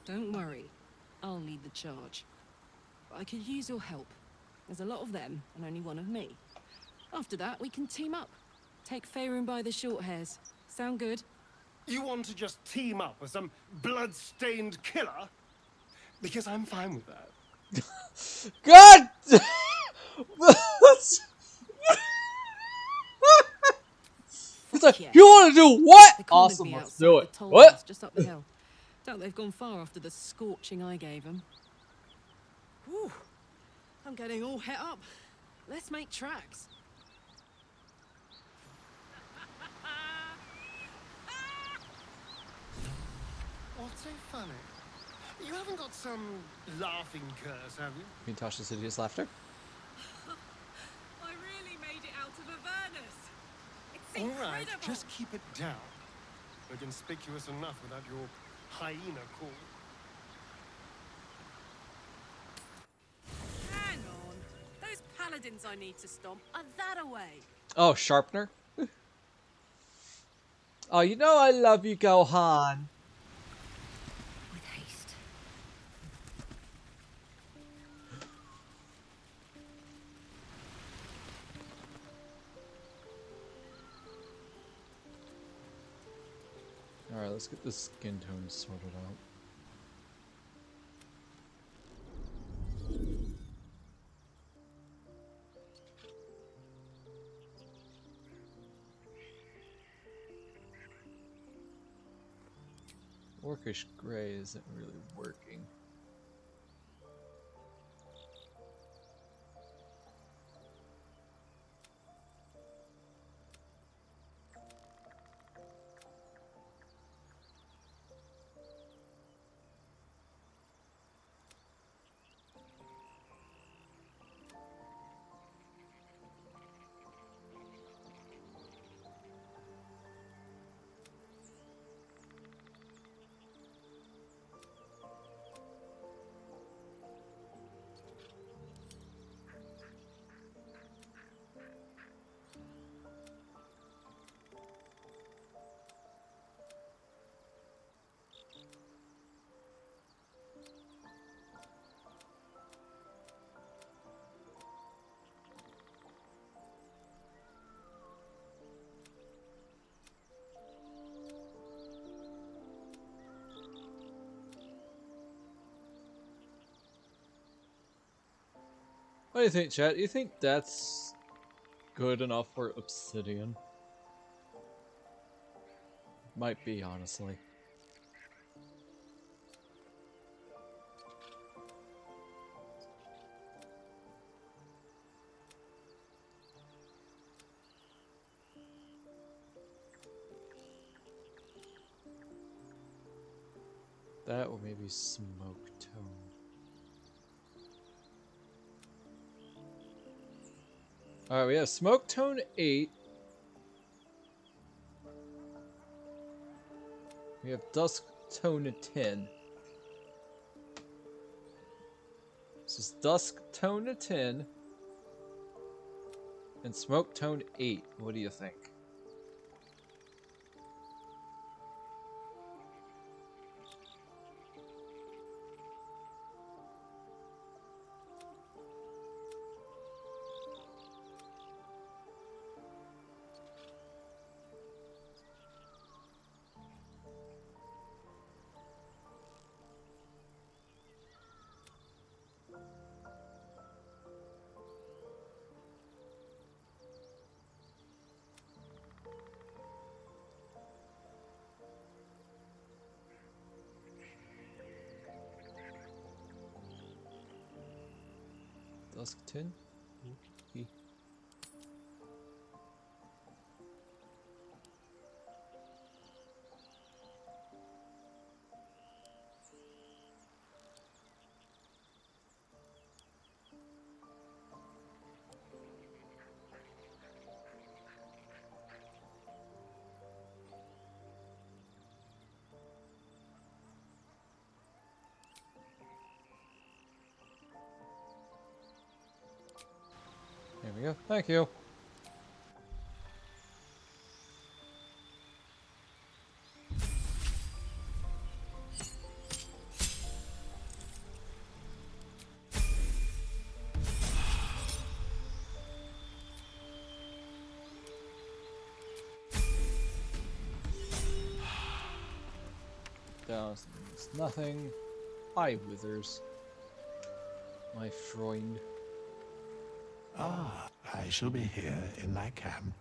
Don't worry, I'll lead the charge. But I could use your help. There's a lot of them, and only one of me. After that, we can team up. Take Faerun by the short hairs. Sound good? You want to just team up with some blood-stained killer? Because I'm fine with that. God! It's like, you want to do what? Awesome, let's do it. What? Just up the hill. Doubt they've gone far after the scorching I gave them. Whew. I'm getting all het up. Let's make tracks. What's so funny? You haven't got some laughing curse, have you? Can Tasha City's laughter? I really made it out of Avernus. It's All right, incredible. just keep it down. They're conspicuous enough without your hyena call. Hang on. Those paladins I need to stomp are that away. Oh, Sharpener? Oh, you know I love you, Gohan. With haste. Alright, let's get this skin tone sorted out. Orcish gray isn't really working. What do you think, chat? Do you think that's good enough for obsidian? Might be, honestly. That or maybe smoke tone. Alright, we have smoke tone 8. We have dusk tone 10. This is dusk tone 10 and smoke tone 8. What do you think? Dusk 10? Okay. There we go. Thank you. Down means nothing. I withers. My Freund. Ah, I shall be here in thy camp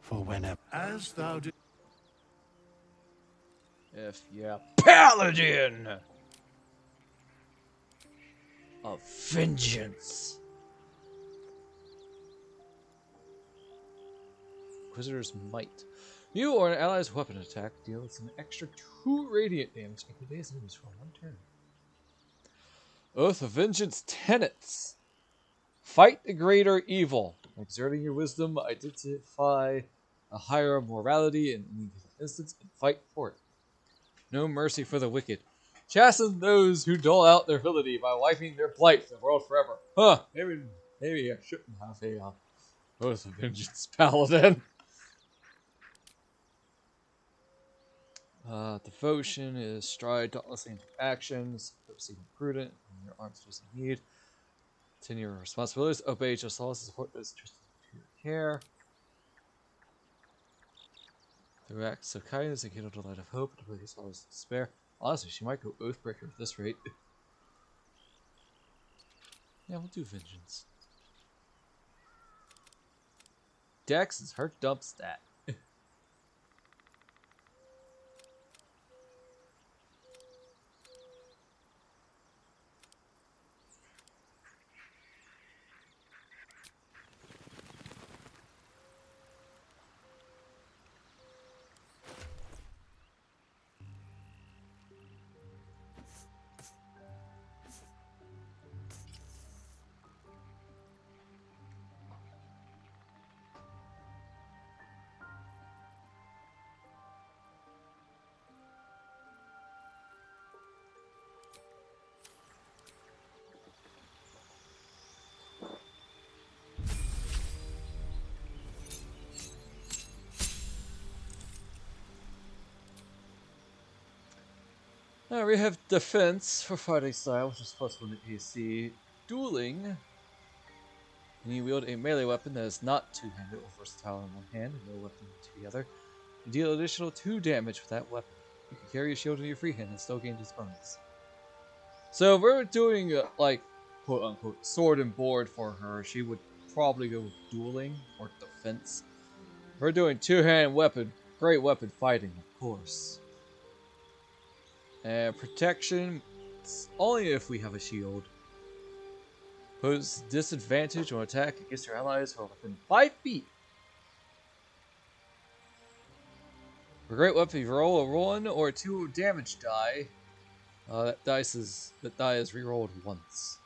for whenever. As thou did. If ya paladin of vengeance. Inquisitor's Might. You or an ally's weapon attack deals an extra 2 radiant damage to today's enemies for 1 turn. Oath of Vengeance Tenets. Fight the greater evil. Exerting your wisdom, identify a higher morality and instance and fight for it. No mercy for the wicked. Chasten those who dole out their villainy by wiping their blight from the world forever. Huh, maybe I shouldn't have a Oath of Vengeance Paladin. Devotion is stride, dauntlessly into actions, proceed prudent, and your arms twisted need. Continue your responsibilities, obey just laws, support those trusted to your care. Through acts of kindness and kindle the light of hope, to place all this despair. Honestly, she might go Oathbreaker at this rate. Yeah, we'll do Vengeance. Dex is her dump stat. Now we have defense for fighting style, which is +1 to AC. Dueling. And you wield a melee weapon that is not two-handed or versatile in one hand and no weapon to the other. You deal additional 2 damage with that weapon. You can carry a shield in your free hand and still gain this bonus. So if we're doing like quote-unquote sword and board for her, she would probably go with dueling or defense. If we're doing two-handed weapon, great weapon fighting, of course. And protection, only if we have a shield. Pose disadvantage on attack against your allies who are within 5 feet. For great weapon, you roll a 1 or 2 damage die. That die is rerolled once.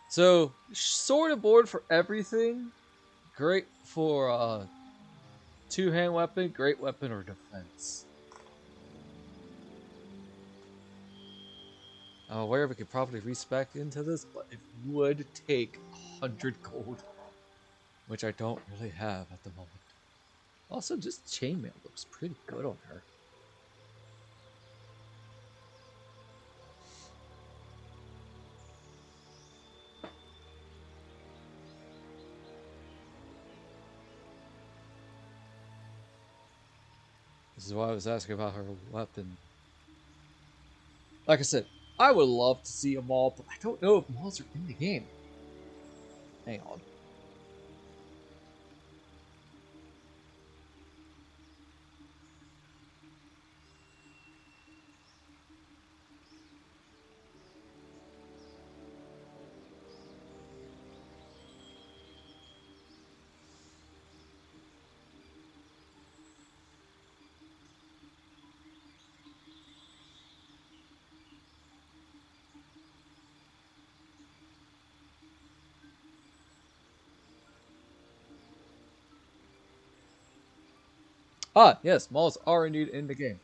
So sword and board for everything. Great for two-hand weapon, great weapon, or defense. I'm aware we could probably respec into this, but it would take 100 gold, which I don't really have at the moment. Also, just chainmail looks pretty good on her. This is why I was asking about her weapon. Like I said, I would love to see a maul, but I don't know if mauls are in the game. Hang on. Ah, yes, mauls are indeed in the game.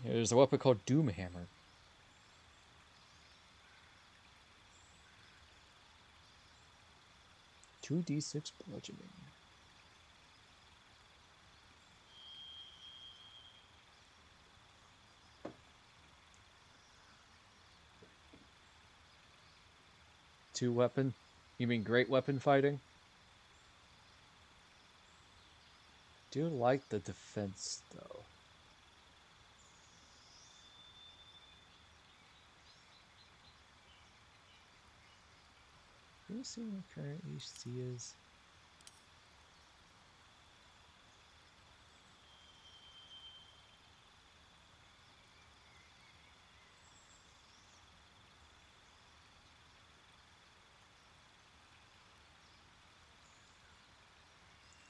There's a weapon called Doomhammer. (2d6) bludgeoning. Two weapon? You mean great weapon fighting? Do like the defense though. Can you see what current HC is?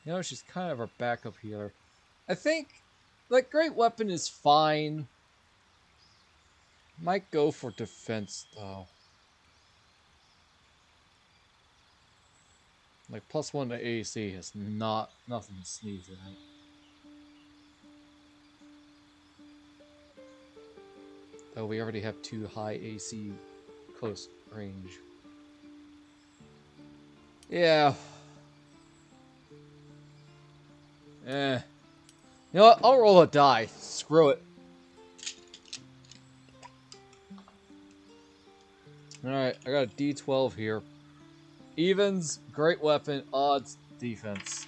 You know, she's kind of our backup healer. I think, like, great weapon is fine. Might go for defense, though. Like +1 to AC is nothing to sneeze at. Oh, we already have 2 high AC close range. Yeah. You know what? I'll roll a die. Screw it. Alright, I got a D12 here. Evens, great weapon. Odds, defense.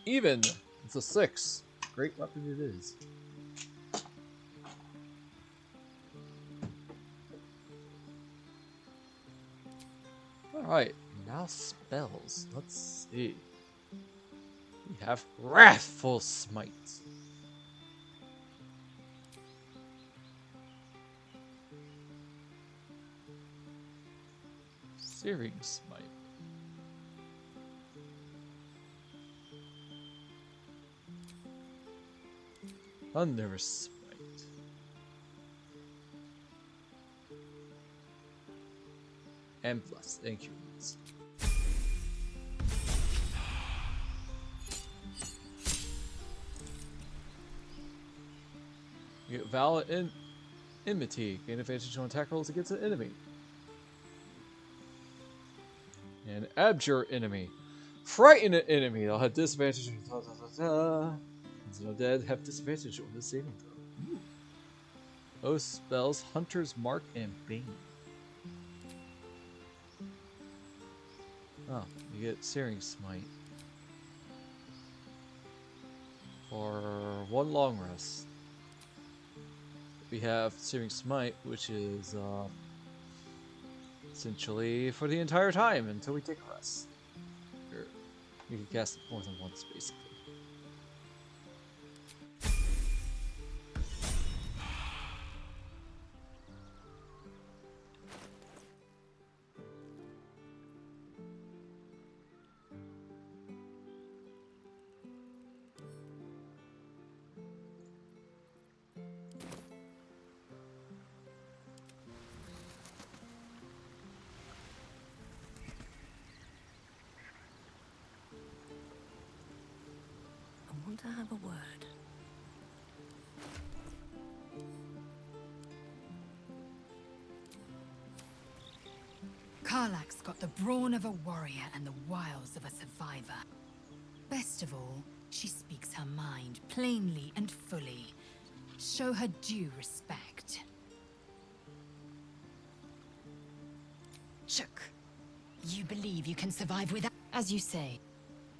Even. It's a 6. Great weapon it is. Alright, now spells. Let's see. We have Wrathful Smite. Searing Smite. Thunder Smite. And plus, thank you. You get Valid Enmity. Gain advantage on attack rolls against an enemy. And Abjure Enemy. Frighten an enemy. They'll have disadvantage. No dead have disadvantage on the saving throw. Those spells: Hunter's Mark and Bane. Oh, you get Searing Smite for 1 long rest. We have Searing Smite, which is essentially for the entire time until we take a rest. Or you can cast it more than once, basically. I want to have a word. Karlach's got the brawn of a warrior and the wiles of a survivor. Best of all, she speaks her mind plainly and fully. Show her due respect. Chook, you believe you can survive without, as you say.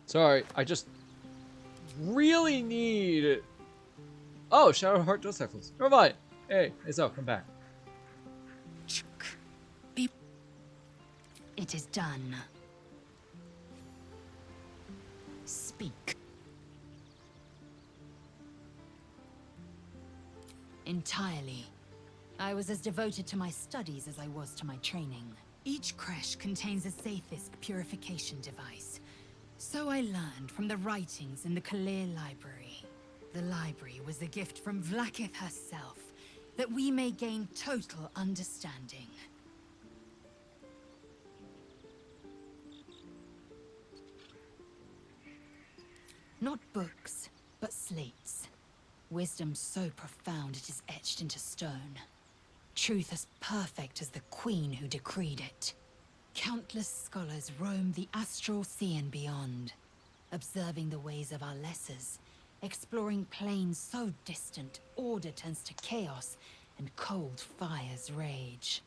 Sorry, I just really need. Oh, Shadowheart does have close. Never mind. Hey, so come back. It is done. Speak. Entirely. I was as devoted to my studies as I was to my training. Each creche contains a safest purification device. So I learned from the writings in the Kalir Library. The library was a gift from Vlaakith herself, that we may gain total understanding. Not books, but slates. Wisdom so profound it is etched into stone. Truth as perfect as the queen who decreed it. Countless scholars roam the astral sea and beyond, observing the ways of our lessers, exploring planes so distant, order turns to chaos, and cold fires rage.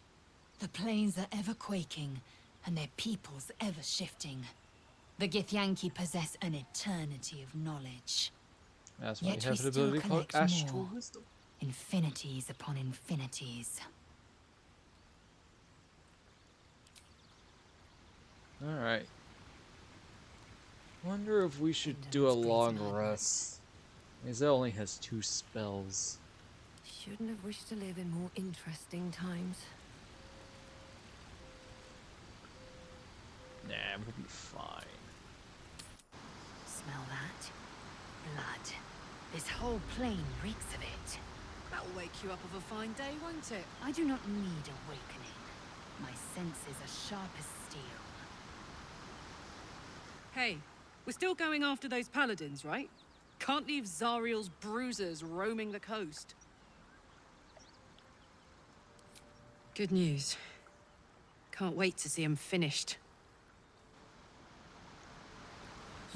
The planes are ever quaking, and their peoples ever shifting. The Githyanki possess an eternity of knowledge. That's why Yet you have we an still ability called collect Astral more. Wisdom. Infinities upon infinities. Alright. Wonder if we should do a long rest. Isaiah only has 2 spells. Shouldn't have wished to live in more interesting times. Nah, we'll be fine. Smell that? Blood. This whole plain reeks of it. That'll wake you up of a fine day, won't it? I do not need awakening. My senses are sharp as steel. Hey, we're still going after those paladins, right? Can't leave Zariel's bruisers roaming the coast. Good news. Can't wait to see them finished.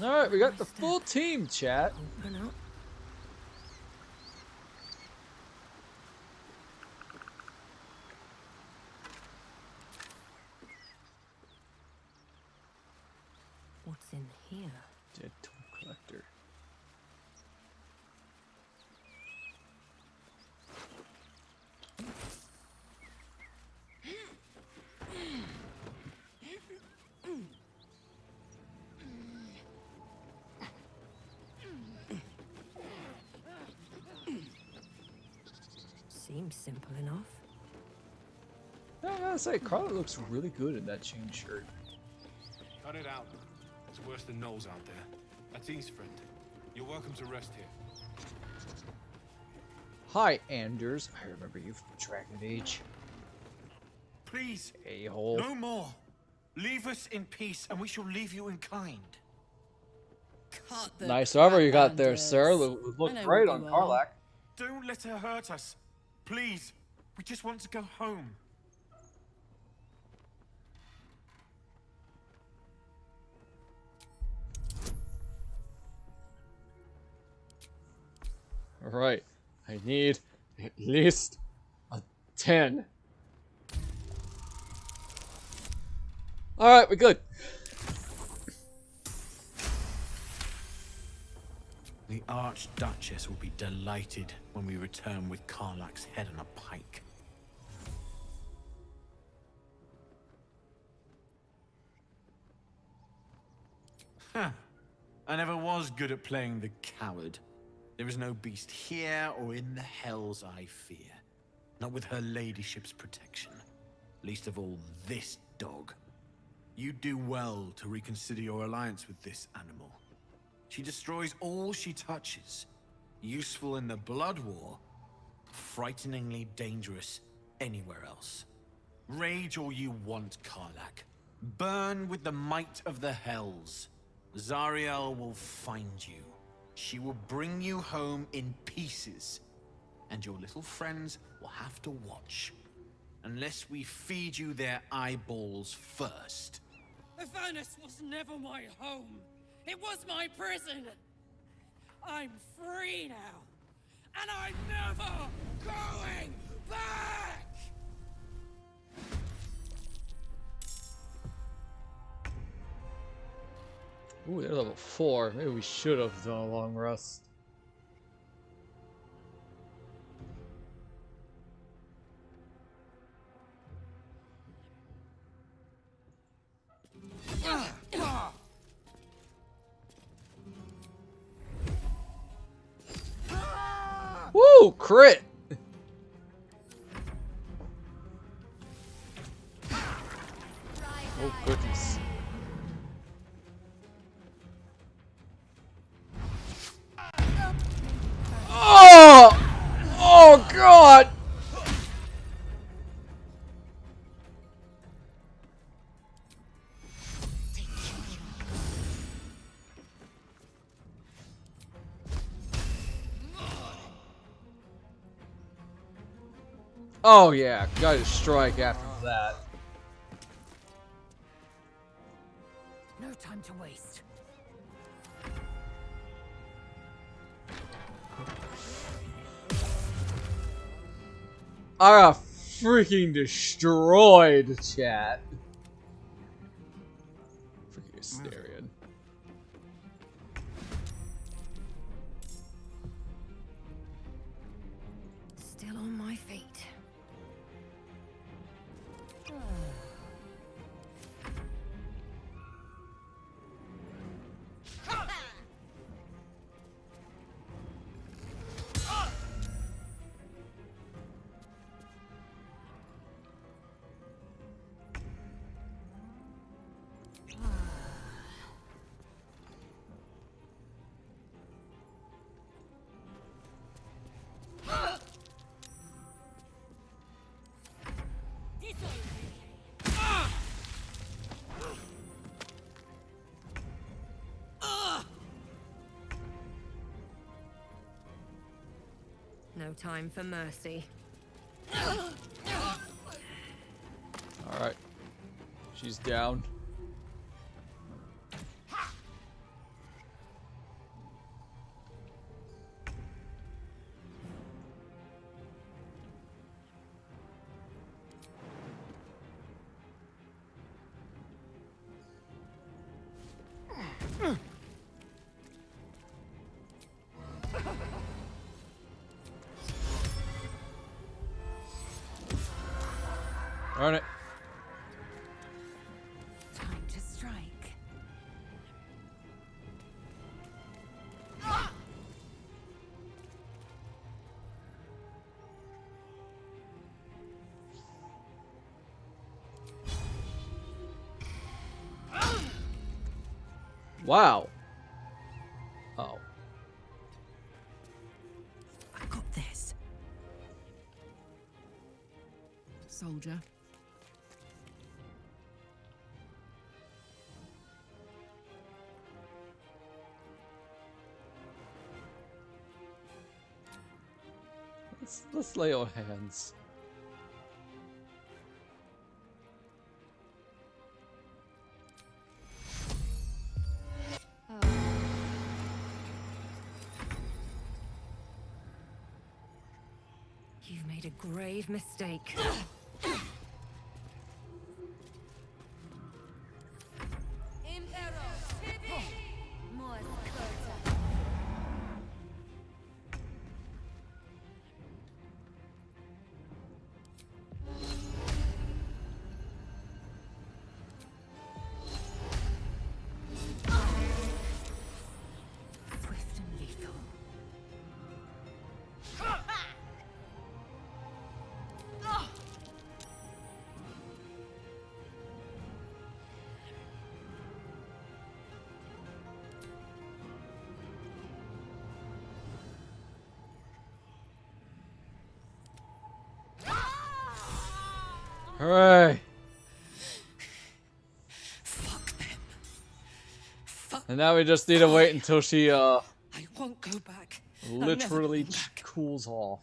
Alright, we got the full team, chat. Open up. What's in here? Dead tool collector. Seems simple enough. I gotta say, Carla looks really good in that chain shirt. Cut it out. It's worse than Knowles out there. That's East, friend. You're welcome to rest here. Hi, Anders. I remember you from Dragon Age. Please, A-hole. no more. Leave us in peace, and we shall leave you in kind. Nice armor you got there, sir. Look great on Karlach. Don't let her hurt us. Please, we just want to go home. Alright. I need at least a 10. Alright, we're good. The Archduchess will be delighted when we return with Karlach's head on a pike. Huh. I never was good at playing the coward. There is no beast here or in the hells I fear. Not with her ladyship's protection. Least of all this dog. You do well to reconsider your alliance with this animal. She destroys all she touches. Useful in the blood war, frighteningly dangerous anywhere else. Rage all you want, Karlach. Burn with the might of the hells. Zariel will find you. She will bring you home in pieces. And your little friends will have to watch. Unless we feed you their eyeballs first. Avernus was never my home. It was my prison. I'm free now. And I'm never going back! Ooh, they're level 4. Maybe we should have done a long rest. Woo! Crit! Oh, goodness. Oh! Oh, God! Oh yeah, gotta strike after that. No time to waste. I got freaking destroyed, chat. Freaking Astarion. Still on my feet. no time for mercy. Alright. She's down. Darn it. Time to strike. Wow. Oh. I got this. Soldier. Let's lay on hands. You've made a grave mistake. Swift and lethal. Hooray! Fuck them. Fuck. And now we just need to wait until she I won't go back. I'm never literally going back. cools off.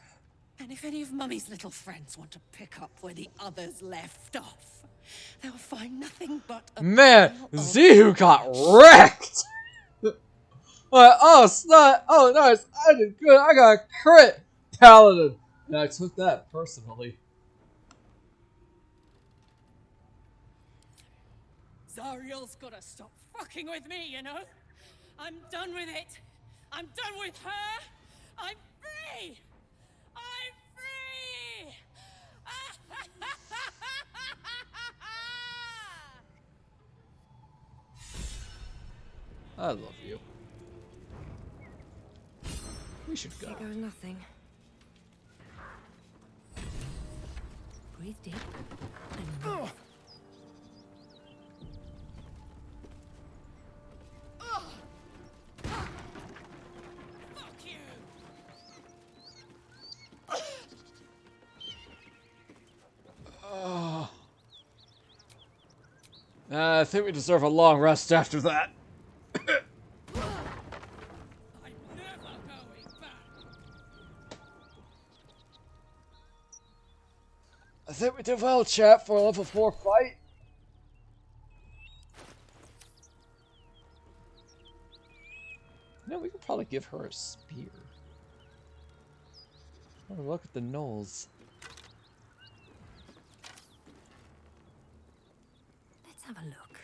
And if any of Mummy's little friends want to pick up where the others left off, they'll find nothing but a Man, pile of Zihu got wrecked! Like, oh snot! Oh nice! I did good! I got a crit! Paladin! And I took that personally. Zariel's gotta stop fucking with me, you know? I'm done with it. I'm done with her. I'm free. I'm free. I love you. We should go. Here goes nothing. Breathe deep and move. Fuck you. Oh. I think we deserve a long rest after that. I think we did well, chat, for a level 4 fight. No, we could probably give her a spear. Oh, look at the gnolls. Let's have a look.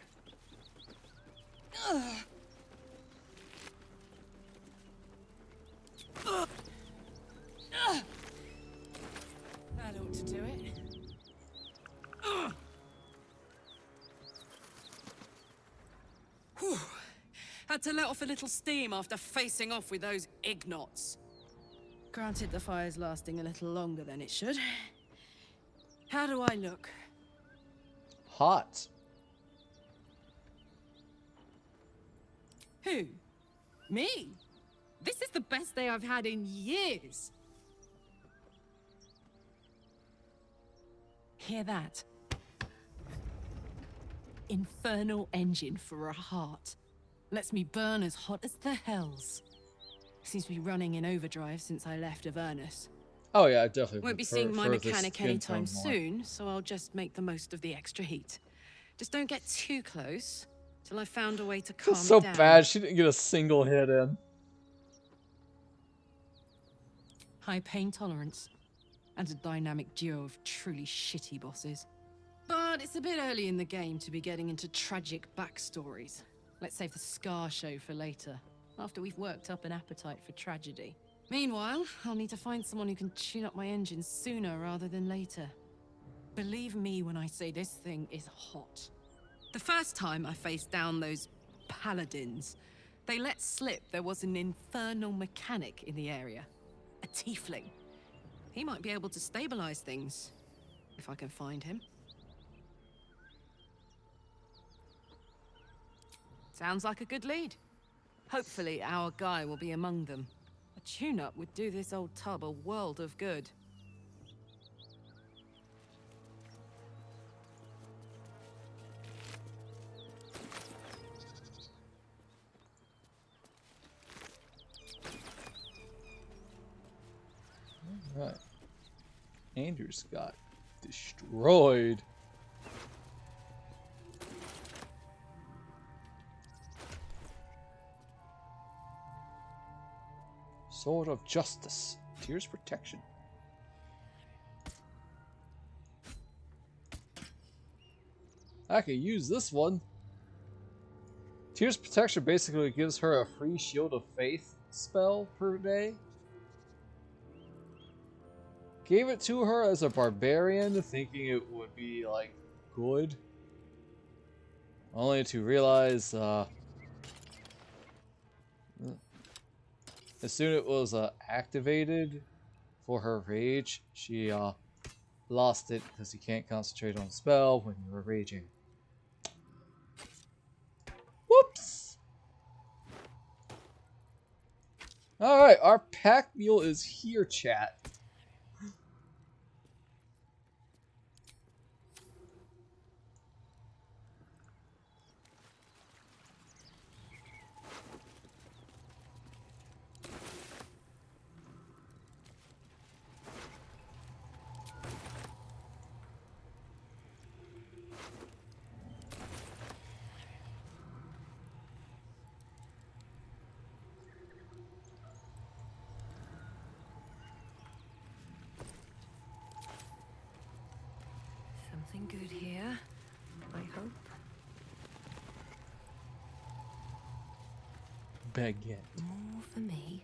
That ought to do it. Whew. Had to let off a little steam after facing off with those ignots. Granted, the fire's lasting a little longer than it should. How do I look? Hot. Who? Me? This is the best day I've had in years. Hear that? Infernal engine for a heart. Lets me burn as hot as the hells. Seems to be running in overdrive since I left Avernus. Oh yeah, I definitely Won't would be seeing my prefer this mechanic skin anytime tone more. soon, so I'll just make the most of the extra heat. Just don't get too close till I've found a way to calm It's so it down. bad she didn't get a single hit in. High pain tolerance, and a dynamic duo of truly shitty bosses. But it's a bit early in the game to be getting into tragic backstories. Let's save the scar show for later, after we've worked up an appetite for tragedy. Meanwhile, I'll need to find someone who can tune up my engine sooner rather than later. Believe me when I say this thing is hot. The first time I faced down those paladins, they let slip there was an infernal mechanic in the area. A tiefling. He might be able to stabilize things, if I can find him. Sounds like a good lead. Hopefully our guy will be among them. A tune-up would do this old tub a world of good. Alright. Andrews got destroyed. Sword of Justice. Tears Protection. I can use this one. Tears Protection basically gives her a free Shield of Faith spell per day. Gave it to her as a barbarian, thinking it would be, like, good. Only to realize, as soon as it was activated for her rage, she lost it because you can't concentrate on a spell when you're raging. Whoops! Alright, our pack mule is here, chat. Something good here, I hope. Baguette. More for me.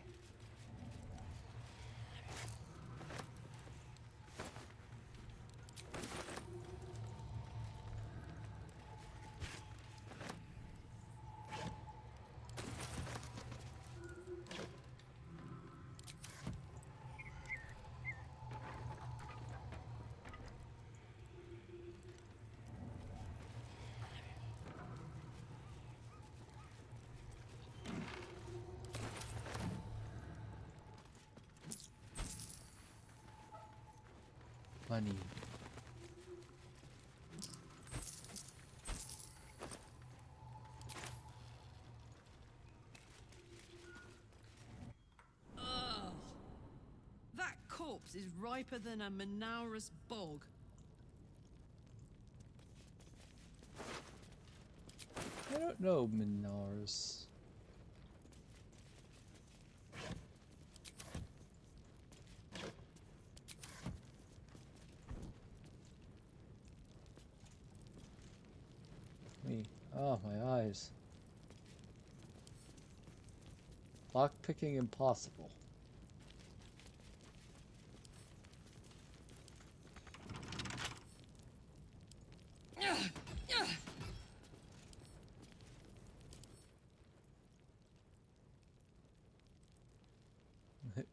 Money. Ugh. That corpse is riper than a Manaurus bog. I don't know, Minars. Me. Oh, my eyes. Lockpicking impossible.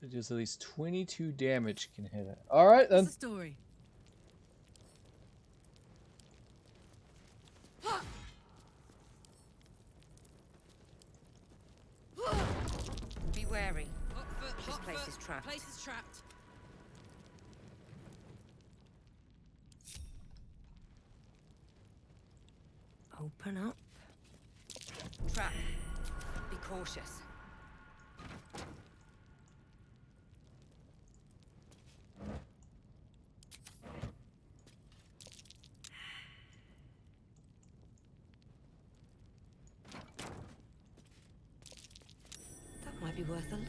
It does at least 22 damage can hit it. Alright then. What's the story? Be wary. Hot foot, This hot place foot. is trapped. Place is trapped. Open up. Trap. Be cautious. might be worth a look.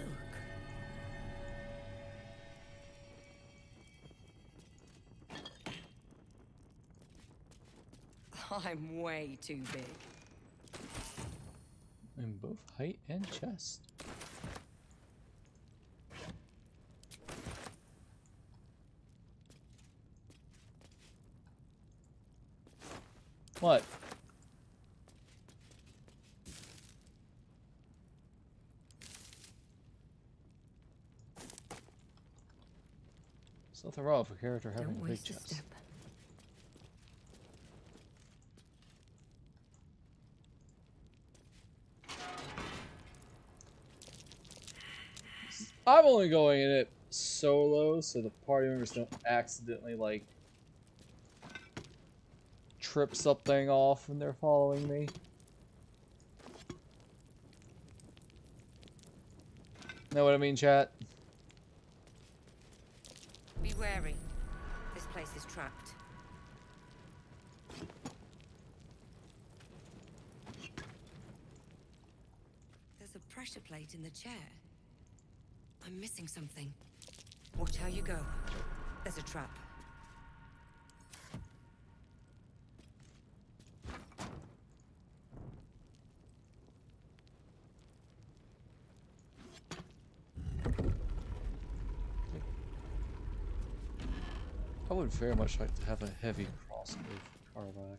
I'm way too big. In both height and chest. What? There's nothing wrong with a character having Don't a big waste a chest. step. I'm only going in it solo so the party members don't accidentally like trip something off when they're following me. Know what I mean, chat? Be wary. This place is trapped. There's a pressure plate in the chair. I'm missing something. Watch how you go. There's a trap. I would very much like to have a heavy crossbow for Karlak.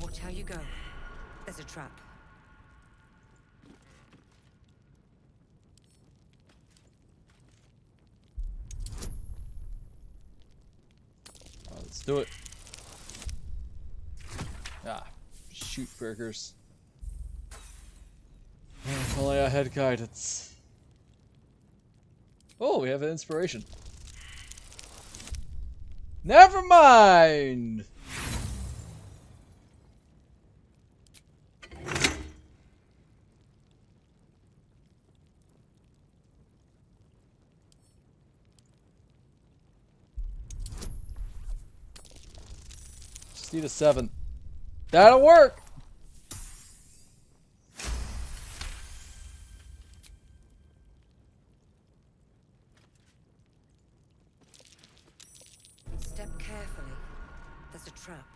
Watch how you go. There's a trap. Let's do it. Ah, shoot breakers. If only I had guidance. Oh, we have an inspiration. Never mind! Just need a 7. That'll work! Step carefully. There's a trap.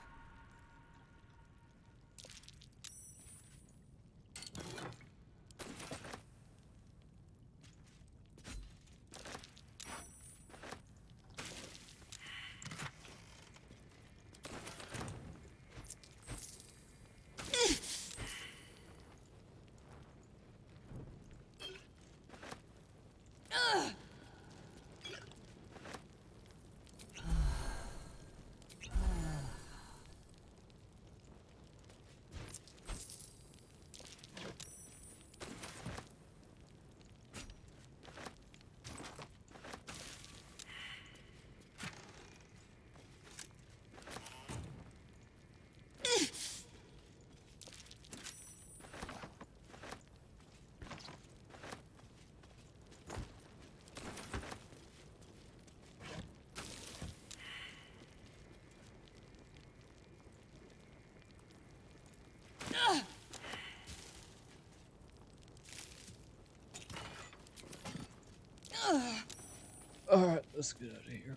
Alright, let's get out of here.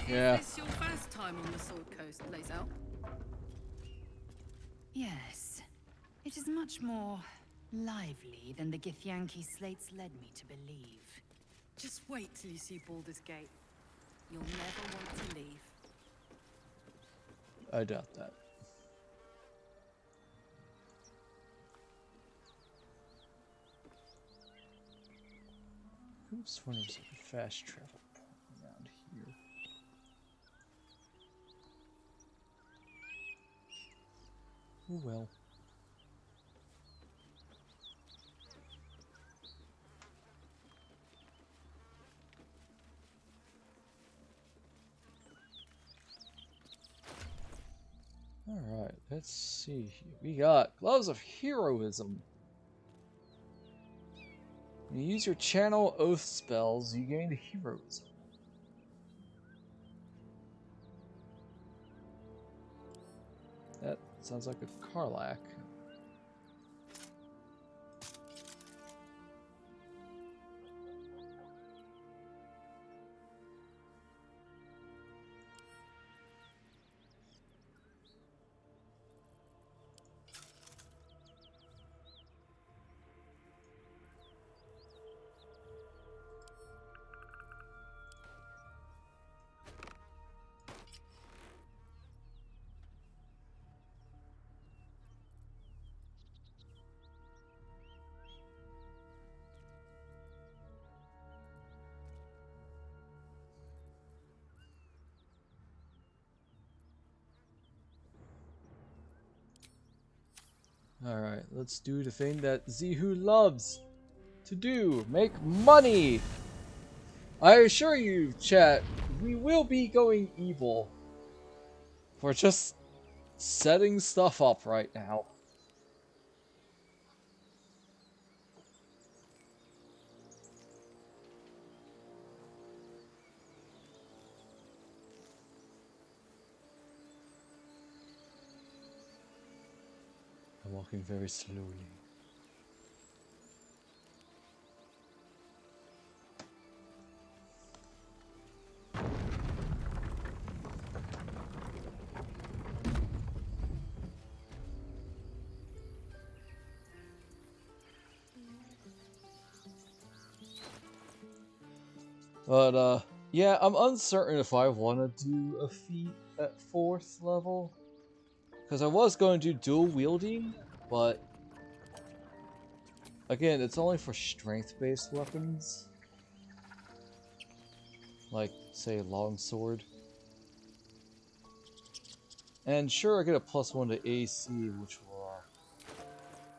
Yeah. Is this your first time on the Sword Coast, Lae'zel? Yes. It is much more lively than the Githyanki slates led me to believe. Just wait till you see Baldur's Gate. You'll never want to leave. I doubt that. Who Just wonder if there's a fast travel point around here. Oh well. Alright, let's see here. We got Gloves of Heroism. When you use your channel oath spells, you gain heroism. That sounds like a Karlach. Alright, let's do the thing that Zihu loves to do. Make money! I assure you, chat, we will be going evil for just setting stuff up right now. I'm walking very slowly. But, yeah, I'm uncertain if I want to do a feat at 4th level. Because I was going to do dual wielding, but again, it's only for strength-based weapons. Like, say, longsword. And sure, I get a +1 to AC, which will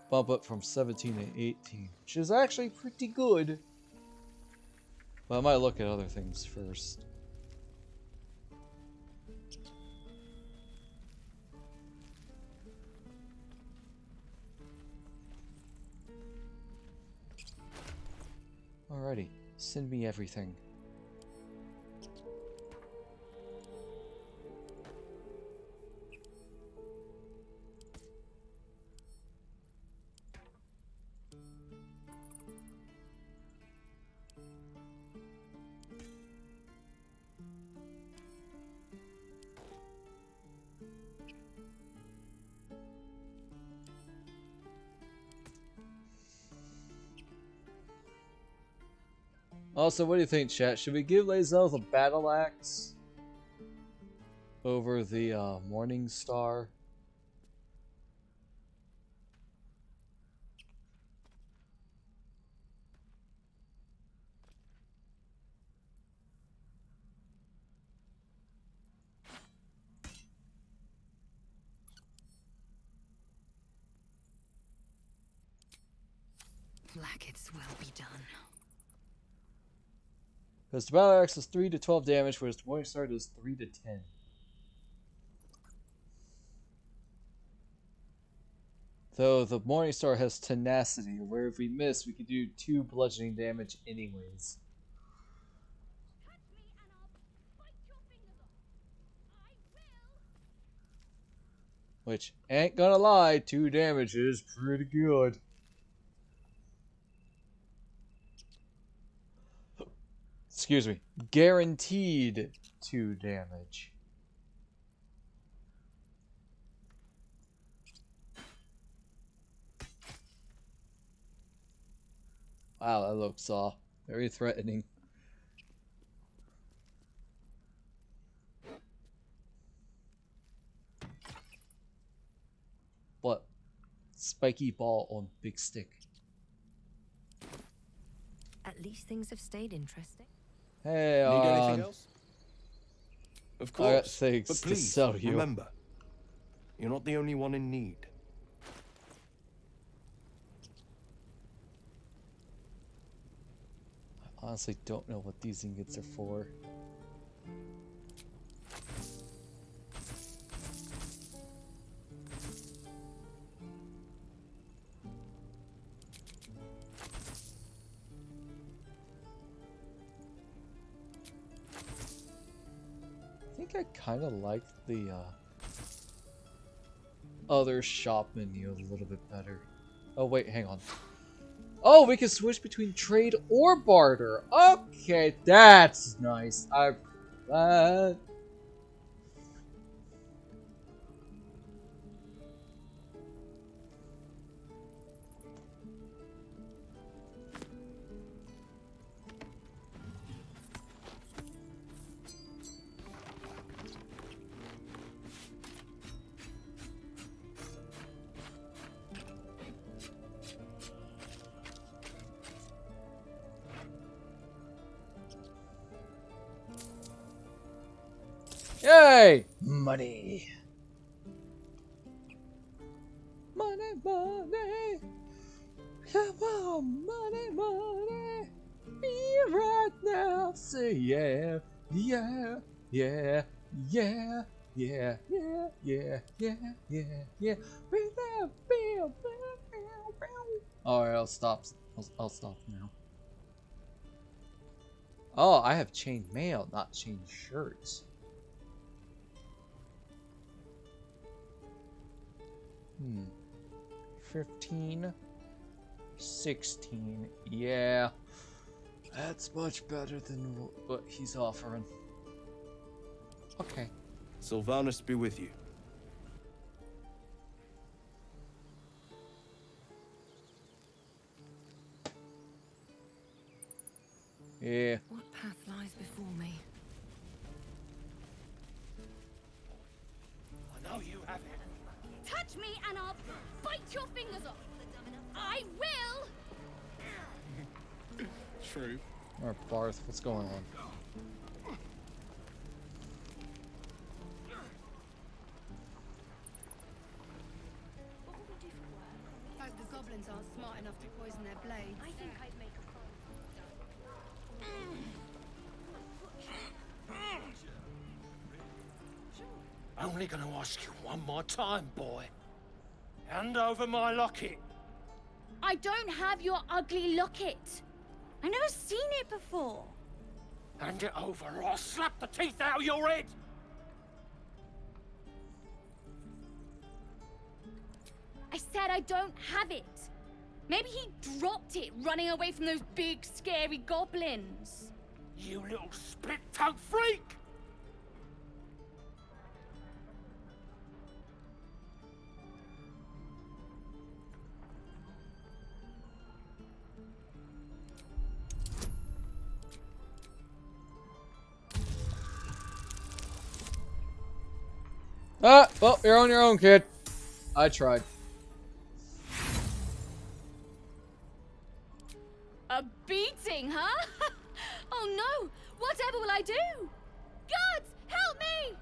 bump up from 17 to 18, which is actually pretty good. But I might look at other things first. Alrighty, send me everything. Also, what do you think, chat? Should we give Lae'zel the battle axe over the Morning Star? Blackets will be done. Because the battle axe does 3 to 12 damage, whereas the Morning Star does 3 to 10. Though the Morning Star has tenacity, where if we miss, we could do 2 bludgeoning damage anyways. Which, ain't gonna lie, 2 damage is pretty good. Excuse me. Guaranteed 2 damage. Wow, that looks very threatening. What? Spiky ball on big stick. At least things have stayed interesting. Hey, Need anything else? Of I got course. things But to please, sell you. remember, you're not the only one in need. I honestly don't know what these ingots are for. I think I kind of like the other shop menu a little bit better. Oh wait, hang on. Oh, we can switch between trade or barter. Okay, that's nice. Yay! Money. Money, money. Come on, money, money. Be right now. Say yeah, yeah, yeah, yeah, yeah, yeah, yeah, yeah, yeah, yeah. Alright, I'll stop. I'll stop now. Oh, I have chain mail, not chain shirts. 15, 16, yeah. That's much better than what he's offering. Okay. Sylvanus be with you. Yeah. What path lies before me? I know you have it. Touch me and I'll bite your fingers off. I will. True. Alright, Barth, what's going on? Hope the goblins aren't smart enough to poison their blades. I think I'd make a Only gonna ask you one more time, boy. Hand over my locket. I don't have your ugly locket. I've never seen it before. Hand it over or I'll slap the teeth out of your head. I said I don't have it. Maybe he dropped it running away from those big, scary goblins. You little split-tongued freak! Ah, well, you're on your own, kid. I tried. A beating, huh? Oh no! Whatever will I do? Gods, help me!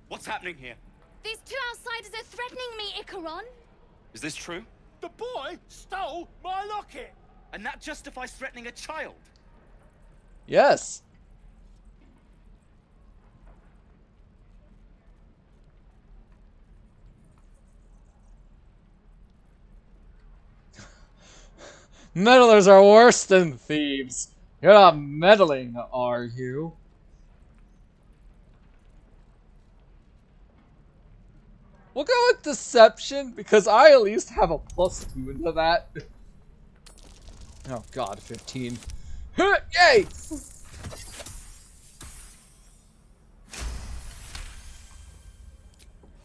What's happening here? These two outsiders are threatening me, Icaron. Is this true? The boy stole my locket! And that justifies threatening a child? Yes. Meddlers are worse than thieves. You're not meddling, are you? We'll go with deception, because I at least have a +2 into that. Oh god, 15. Yay!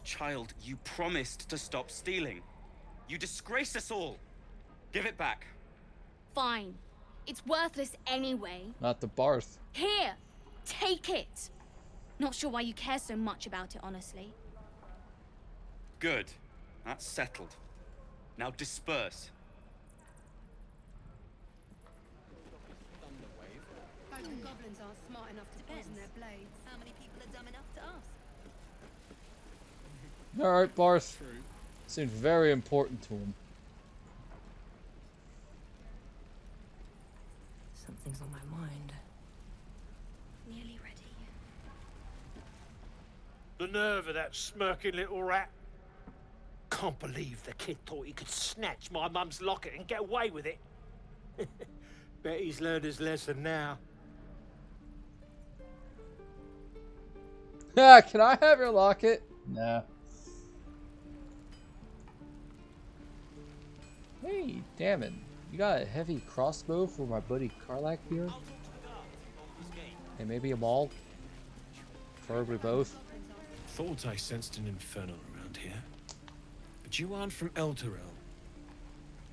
Child, you promised to stop stealing. You disgraced us all. Give it back. Fine. It's worthless anyway. Not the Barth. Here, take it. Not sure why you care so much about it, honestly. Good. That's settled. Now disperse. Folk and goblins aren't smart enough to poison their blades. How many people are dumb enough to ask? Alright, Barth. Seems very important to him. Something's on my mind. Nearly ready. The nerve of that smirking little rat. Can't believe the kid thought he could snatch my mum's locket and get away with it. Bet he's learned his lesson now. Can I have your locket? Nah. Hey, damn it. You got a heavy crossbow for my buddy Karlak here? Hey, maybe a maul? Preferably both. Thought I sensed an infernal around here. But you aren't from Elturel.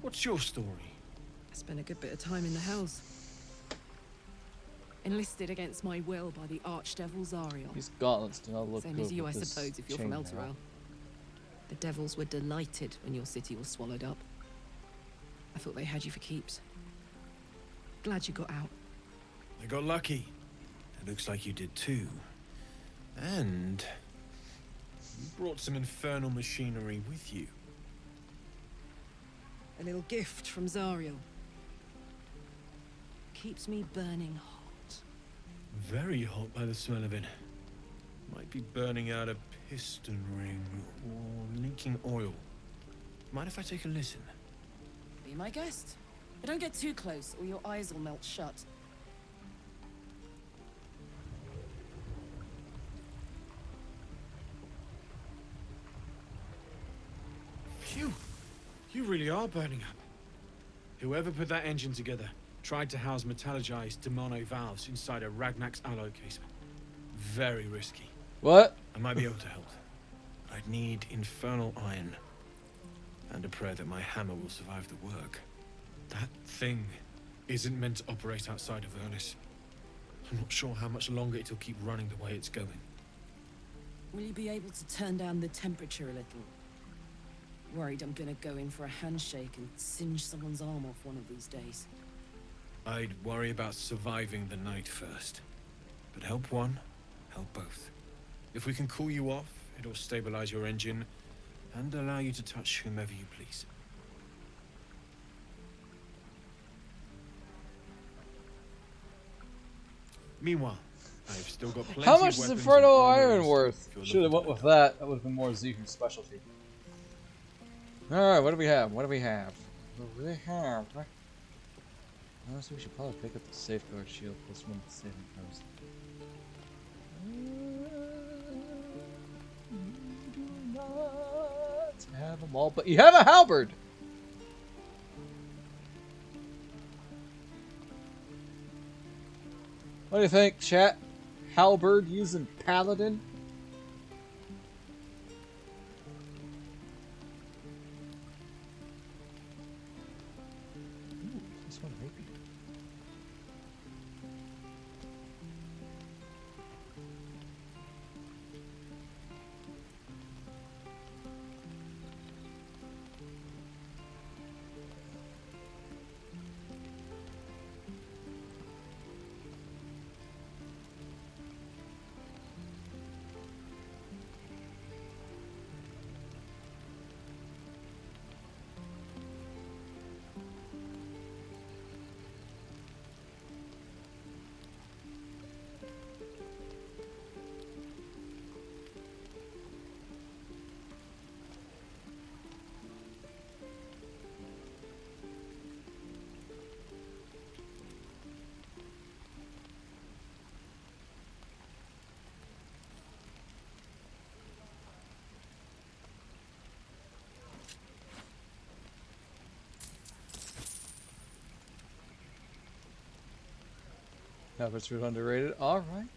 What's your story? I spent a good bit of time in the Hells. Enlisted against my will by the Archdevil Zariel. These gauntlets do not look Same good as you, I with this suppose, if you're from chainmail. Elturel. The devils were delighted when your city was swallowed up. I thought they had you for keeps. Glad you got out. I got lucky. It looks like you did too. And you brought some infernal machinery with you. A little gift from Zariel. Keeps me burning hot. Very hot by the smell of it. Might be burning out a piston ring or leaking oil. Mind if I take a listen? Be my guest. But don't get too close or your eyes will melt shut. Phew! You really are burning up. Whoever put that engine together tried to house metallurgized demono valves inside a Ragnak's alloy casement. Very risky. What? I might be able to help. I'd need infernal iron. And a prayer that my hammer will survive the work. That thing isn't meant to operate outside of Ernest. I'm not sure how much longer it'll keep running the way it's going. Will you be able to turn down the temperature a little? Worried I'm gonna go in for a handshake and singe someone's arm off one of these days. I'd worry about surviving the night first. But help one, help both. If we can cool you off, it'll stabilize your engine and allow you to touch whomever you please. Meanwhile, I've still got plenty How of much is weapons Inferno and armor Iron and worth? stuff if you're Should have looking went with that. That would have been more Zihu's specialty. Alright, what do we have? What do we have? What do we have? Honestly, we should probably pick up the safeguard shield plus one to saving throws. You do not have them all, but you have a halberd! What do you think, chat? Halberd using paladin? Ooh, this one might be. Halberds are underrated. Alright.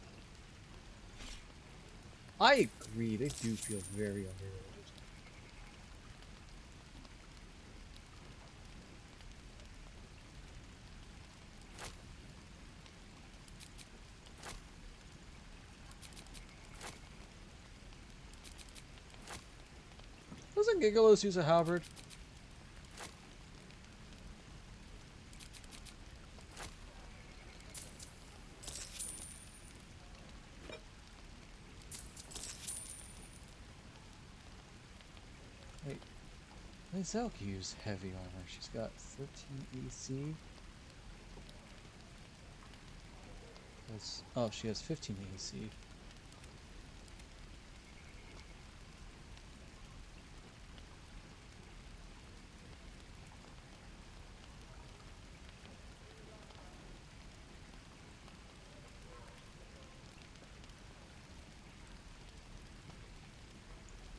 I agree, they do feel very underrated. Doesn't Gigalos use a halberd? Wait, Zelk use heavy armor. She's got 13 AC. Oh, she has 15 AC.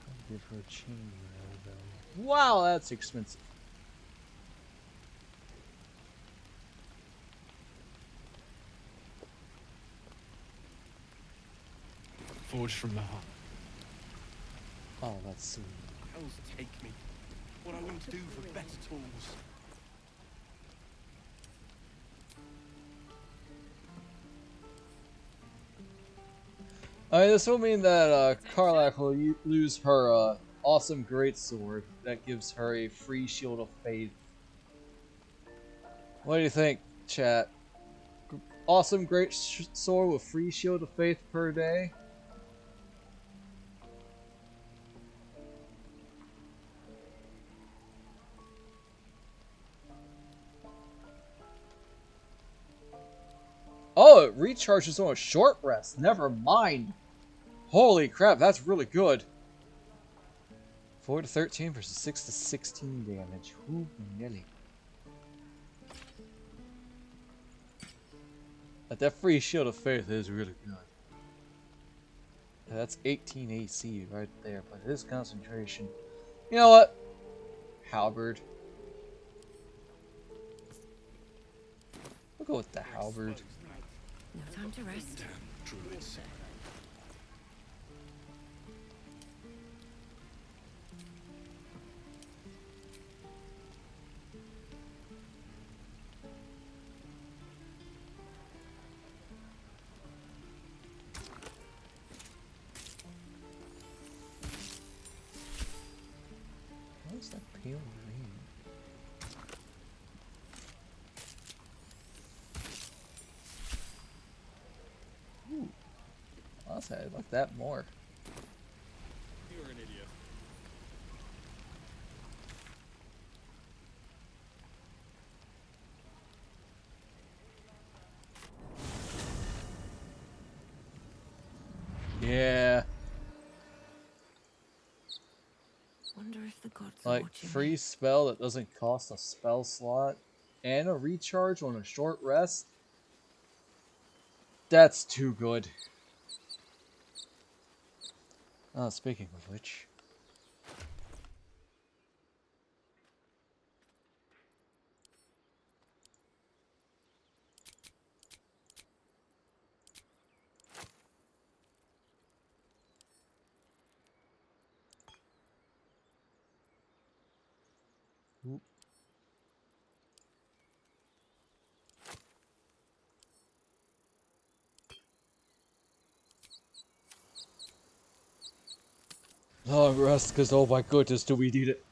I'll give her a chain though. Wow, that's expensive. Forged from the heart. Oh, that's sweet. Hells take me. What I wouldn't do for better tools. This will mean that Karlach will lose her awesome greatsword that gives her a free shield of faith. What do you think, chat? Awesome greatsword with free shield of faith per day? Oh, it recharges on a short rest. Never mind. Holy crap, that's really good. 4 to 13 versus 6 to 16 damage. Ooh, nearly. But that free shield of faith is really good. That's 18 AC right there, but his concentration. You know what? Halberd. We'll go with the halberd. No time to rest. Damn druids. What is that pale green? Ooh. Honestly, I like that more. You're an idiot. Yeah. Wonder if the gods are Like, watching free me. spell that doesn't cost a spell slot and a recharge on a short rest. That's too good. Oh, speaking of which. Oop. Long rest, because oh my goodness, do we need it.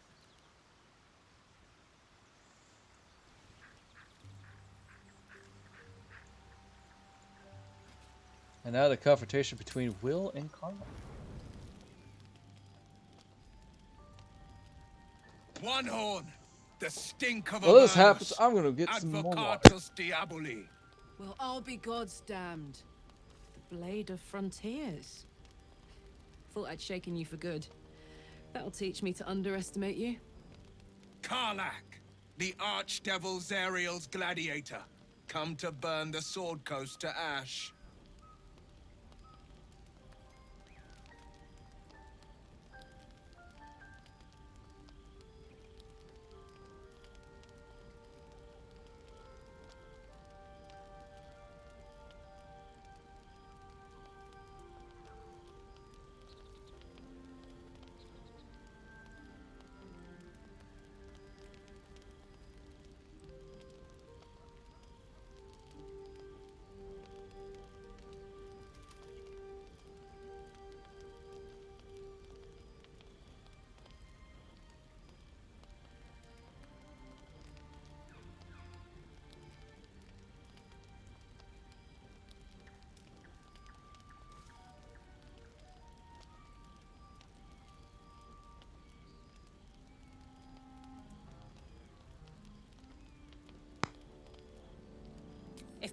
And now the confrontation between Will and Karma. One horn. The stink of Well, a this happens. Avernus. I'm gonna get some more water. Advocatus Diaboli. Well, I'll be God's damned. The Blade of Frontiers. Thought I'd shaken you for good. That'll teach me to underestimate you. Karlach, the Archdevil Zariel's gladiator, come to burn the Sword Coast to ash.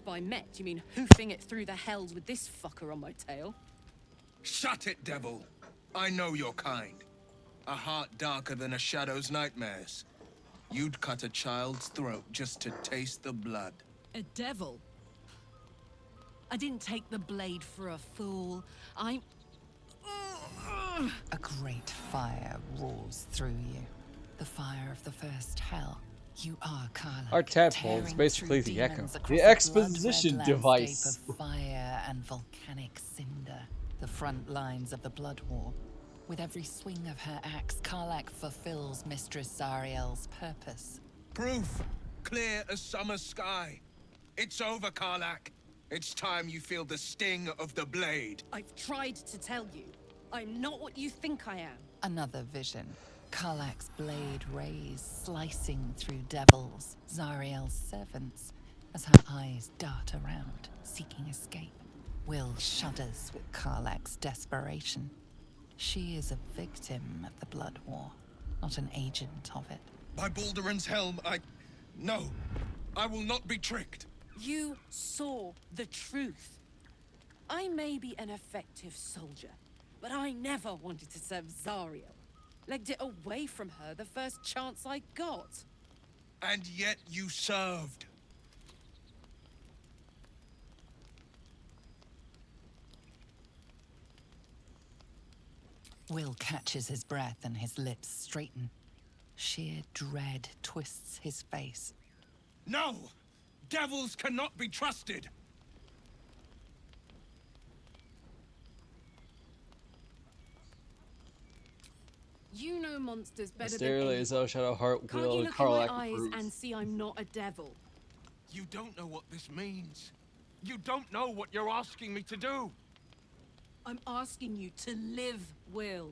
by met, you mean hoofing it through the hells with this fucker on my tail? Shut it, devil. I know your kind. A heart darker than a shadow's nightmares. You'd cut a child's throat just to taste the blood. A devil? I didn't take the blade for a fool. I'm... A great fire roars through you. The fire of the first hell. You are Karlach. Our tadpole is basically the Echo. The exposition device. Of fire and volcanic cinder. The front lines of the Blood War. With every swing of her axe, Karlach fulfills Mistress Zariel's purpose. Proof. Clear as summer sky. It's over, Karlach. It's time you feel the sting of the blade. I've tried to tell you. I'm not what you think I am. Another vision. Karlach's blade rays slicing through devils, Zariel's servants, as her eyes dart around, seeking escape. Will shudders with Karlach's desperation. She is a victim of the Blood War, not an agent of it. By Balduran's helm, No, I will not be tricked. You saw the truth. I may be an effective soldier, but I never wanted to serve Zariel. Legged it away from her the first chance I got. And yet you served. Will catches his breath and his lips straighten. Sheer dread twists his face. No! Devils cannot be trusted! You know monsters better Mysteriously, than Izo, Shadowheart, Can't Will, you and look in my Karlach eyes approve. and see I'm not a devil? You don't know what this means. You don't know what you're asking me to do. I'm asking you to live, Will.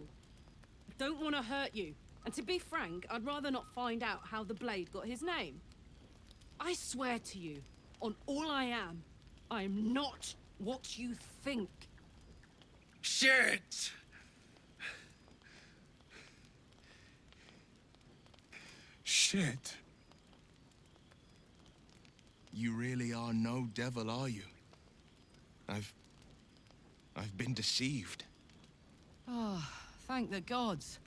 I don't want to hurt you. And to be frank, I'd rather not find out how the blade got his name. I swear to you, on all I am not what you think. Shit! Shit. You really are no devil, are you? I've been deceived. Oh, thank the gods.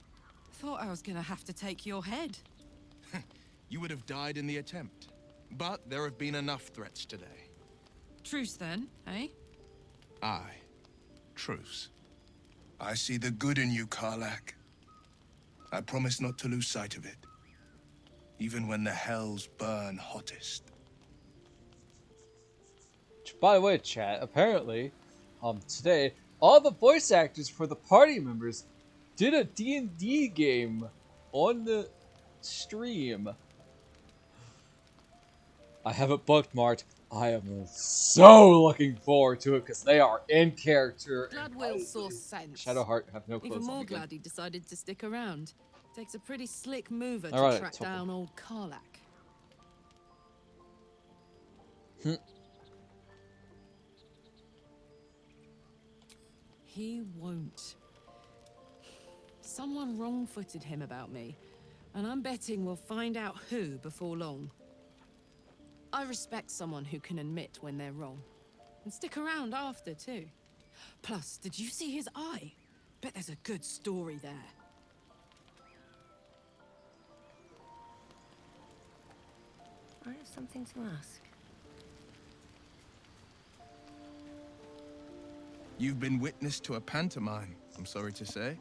Thought I was gonna have to take your head. You would have died in the attempt. But there have been enough threats today. Truce then, eh? Aye. Truce. I see the good in you, Karlach. I promise not to lose sight of it. Even when the hells burn hottest. By the way, chat, apparently, today, all the voice actors for the party members did a D&D game on the stream. I have it bookmarked. I am so looking forward to it because they are in character. Glad Will saw sense. Shadowheart have no clue. Even more glad he decided to stick around. Takes a pretty slick mover All right, to track down old Karlach. He won't. Someone wrong-footed him about me, and I'm betting we'll find out who before long. I respect someone who can admit when they're wrong, and stick around after, too. Plus, did you see his eye? Bet there's a good story there. I have something to ask. You've been witness to a pantomime, I'm sorry to say.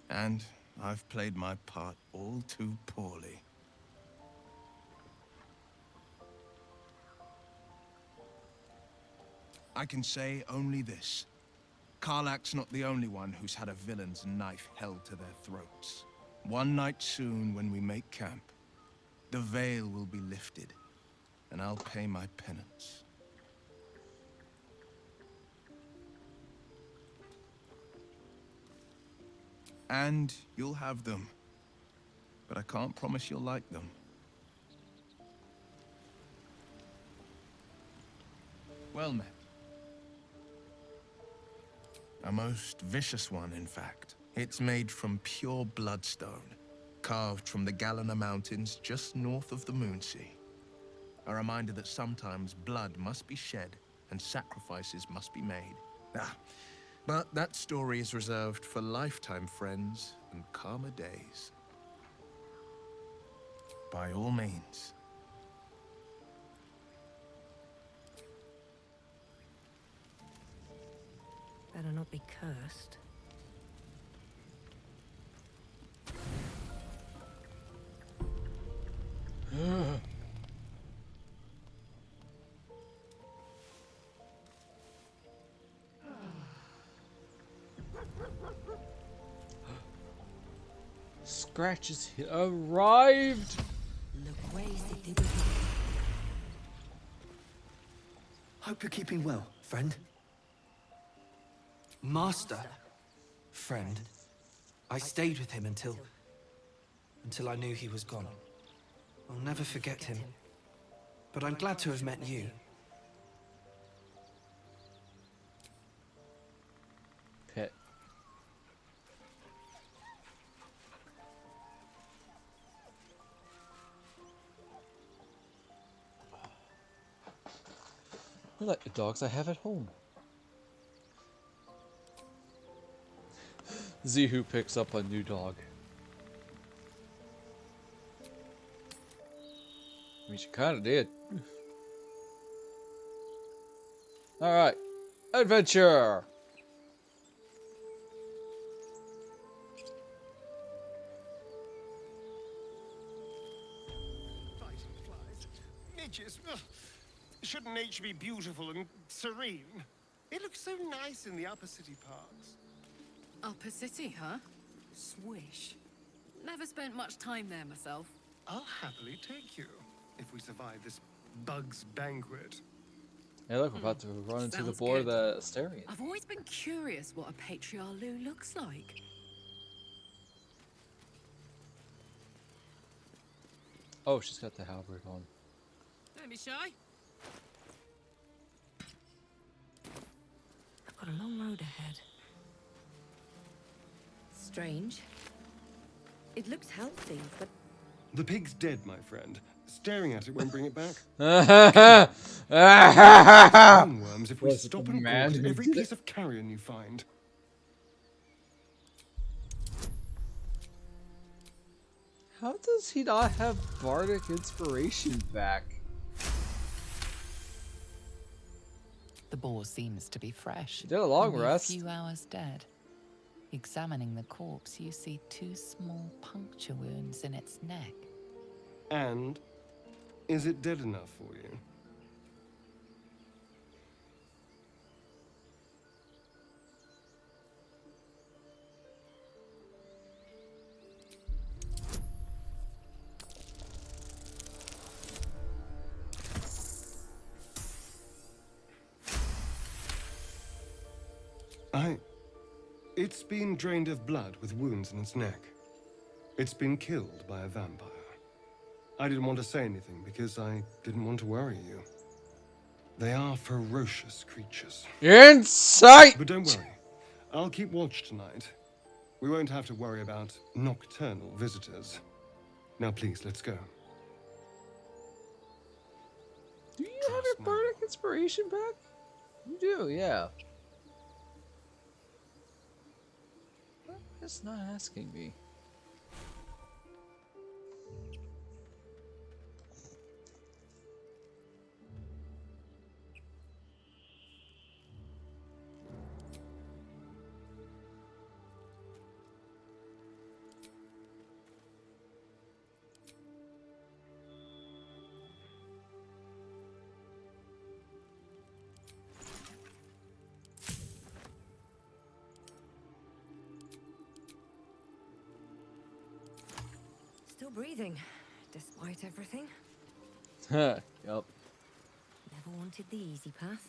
And I've played my part all too poorly. I can say only this. Karlach's not the only one who's had a villain's knife held to their throats. One night soon, when we make camp, the veil will be lifted, and I'll pay my penance. And you'll have them. But I can't promise you'll like them. Well met. A most vicious one, in fact. It's made from pure bloodstone, carved from the Galena Mountains just north of the Moonsea. A reminder that sometimes blood must be shed and sacrifices must be made. But that story is reserved for lifetime friends and calmer days. By all means. Better not be cursed. Scratches arrived. Hope you're keeping well, friend. Master. Friend. I stayed with him until I knew he was gone. I'll never forget him. But I'm glad to have met you. Pet. I like the dogs I have at home. Zihu picks up a new dog. I mean, she kind of did. Alright. Adventure! Midges. Ugh. Shouldn't nature be beautiful and serene? It looks so nice in the upper city parks. Upper City, huh? Swish. Never spent much time there myself. I'll happily take you, if we survive this bug's banquet. Hey look, we're about to run into the Sounds boar of good. the Asterian. I've always been curious what a patriarch looks like. Oh, she's got the halberd on. Don't be shy. I've got a long road ahead. Strange. It looks healthy, but... The pig's dead, my friend. Staring at it won't bring it back. Worms if we stop and gawk at every piece of carrion you find. How does he not have bardic inspiration back? The boar seems to be fresh. Did a long only rest. A few hours dead. Examining the corpse, you see 2 small puncture wounds in its neck. And is it dead enough for you? It's been drained of blood with wounds in its neck. It's been killed by a vampire. I didn't want to say anything because I didn't want to worry you. They are ferocious creatures. Insight! But don't worry. I'll keep watch tonight. We won't have to worry about nocturnal visitors. Now please, let's go. Do you have your bardic inspiration back? You do, yeah. It's not asking me. Still breathing, despite everything. Yup. Never wanted the easy path.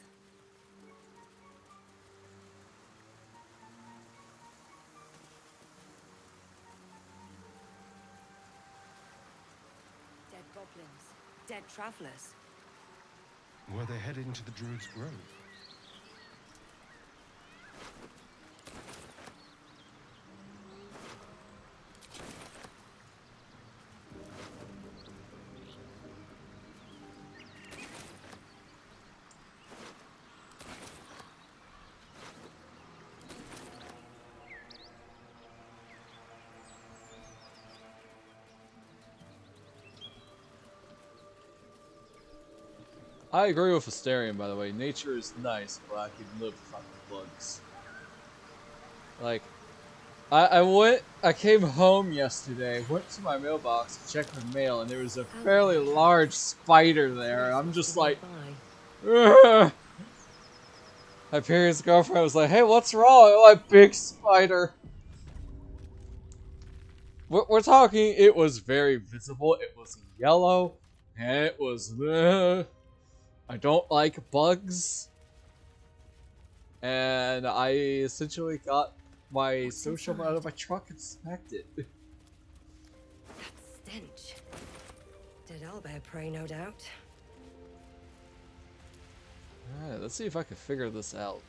Dead goblins. Dead travelers. Were they headed into the Druid's Grove? I agree with Asterion, by the way. Nature is nice, but I can live without the bugs. Like, I came home yesterday, went to my mailbox to check my mail, and there was a fairly large spider there. I'm just like, ugh. My parents' girlfriend was like, "Hey, what's wrong?" I'm like, big spider. We're talking, it was very visible, it was yellow, and it was, I don't like bugs. And I essentially got my social out of my truck and smacked it. That stench. Did Owlbear pray, no doubt? Alright, let's see if I can figure this out.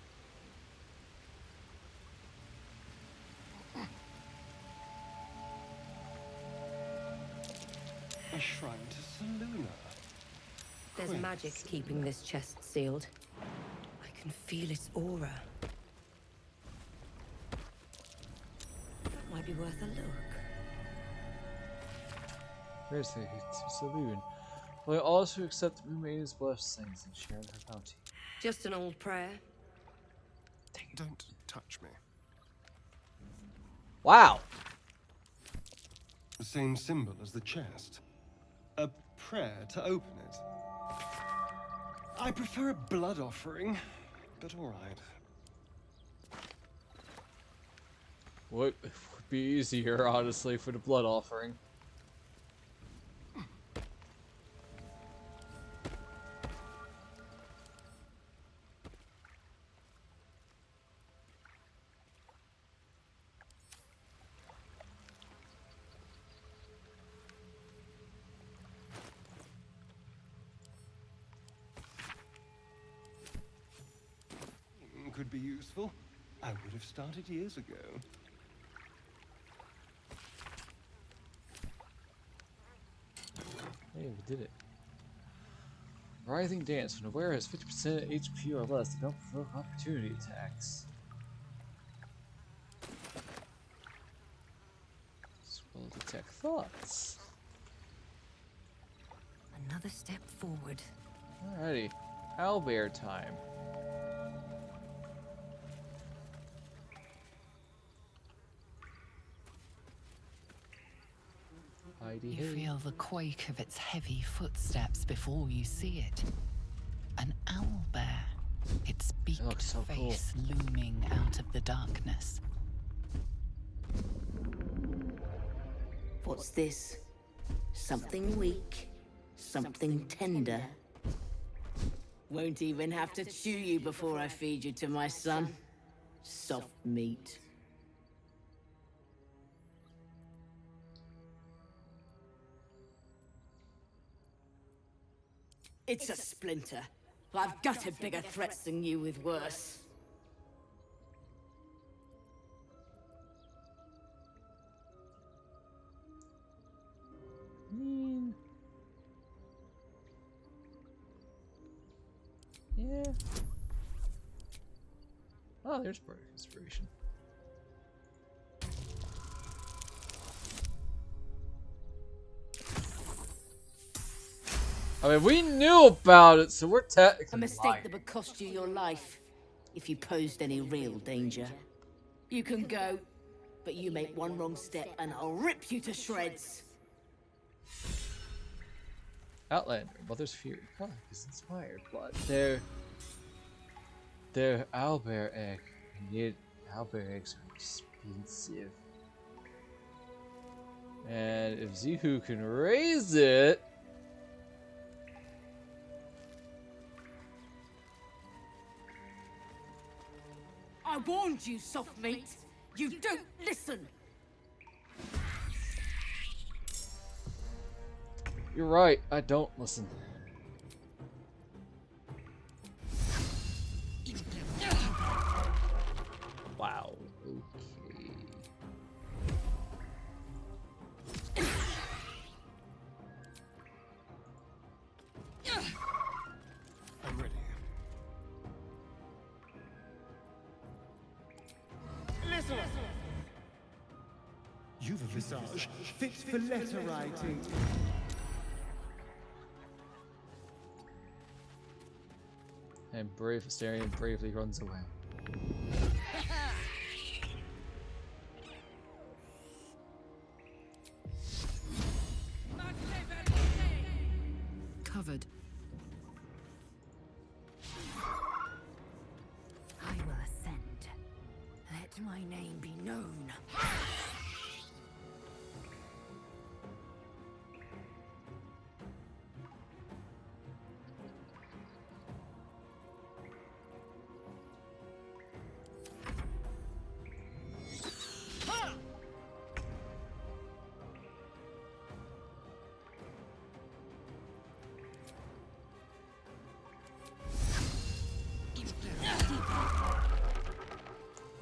A shrine to Seluna. There's magic keeping this chest sealed. I can feel its aura. That might be worth a look. Where's the saloon? Will I also accept Rumain's blessings and share her bounty? Just an old prayer. Don't touch me. Wow! The same symbol as the chest. A prayer to open it. I prefer a blood offering, but alright. What would be easier, honestly, for the blood offering? Could be useful. I would have started years ago. Hey, we did it. Writhing dance. When a wearer has 50% HP or less, they don't provoke opportunity attacks. This will detect thoughts. Another step forward. Alrighty. Owlbear time. You feel the quake of its heavy footsteps before you see it. An owlbear, its beaked face looming out of the darkness. What's this? Something weak, something tender. Won't even have to chew you before I feed you to my son. Soft meat. It's a splinter. I've gutted bigger threats than you with worse. Yeah. Oh, there's part of inspiration. I mean, we knew about it, so we're technically A mistake that would cost you your life, if you posed any real danger. You can go, but you make one wrong step and I'll rip you to shreds. Outlander, Mother's Fury. Product is inspired, but they're owlbear egg, and yet owlbear eggs are expensive. And if Zihu can raise it, I warned you, soft meat. You don't listen. you're right, I don't listen. Wow, okay. I'm ready. Listen! You've a visage fit for letter writing. And brave Asterion bravely runs away. Covered. I will ascend. Let my name be known.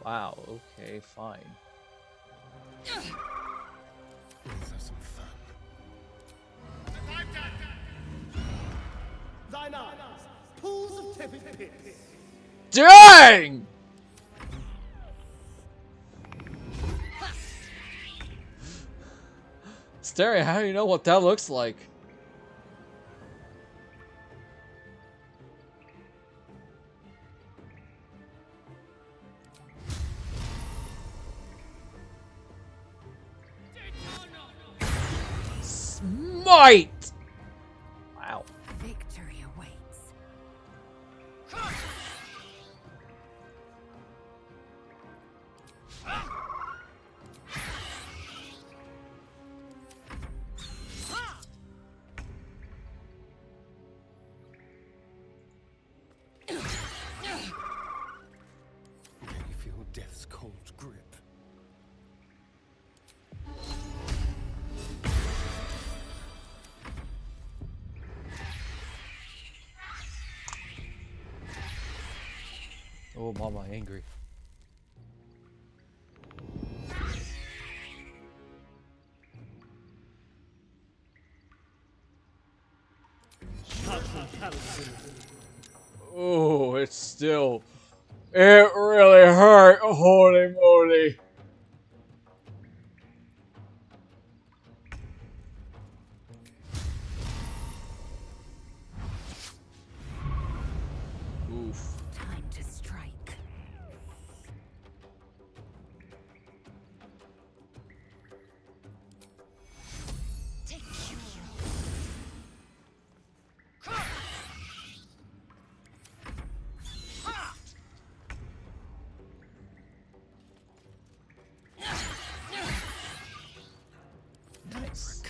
Wow, okay, fine. Let's have some fun. Thine eyes, pools of tepid pits. Dang! Asterion, how do you know what that looks like? Smite! Wow. Victory awaits. Can you feel death's cold grip? Oh, mama, angry. Oh, it's still. It really hurt. Holy moly. Oof. Time to strike. Take Nice.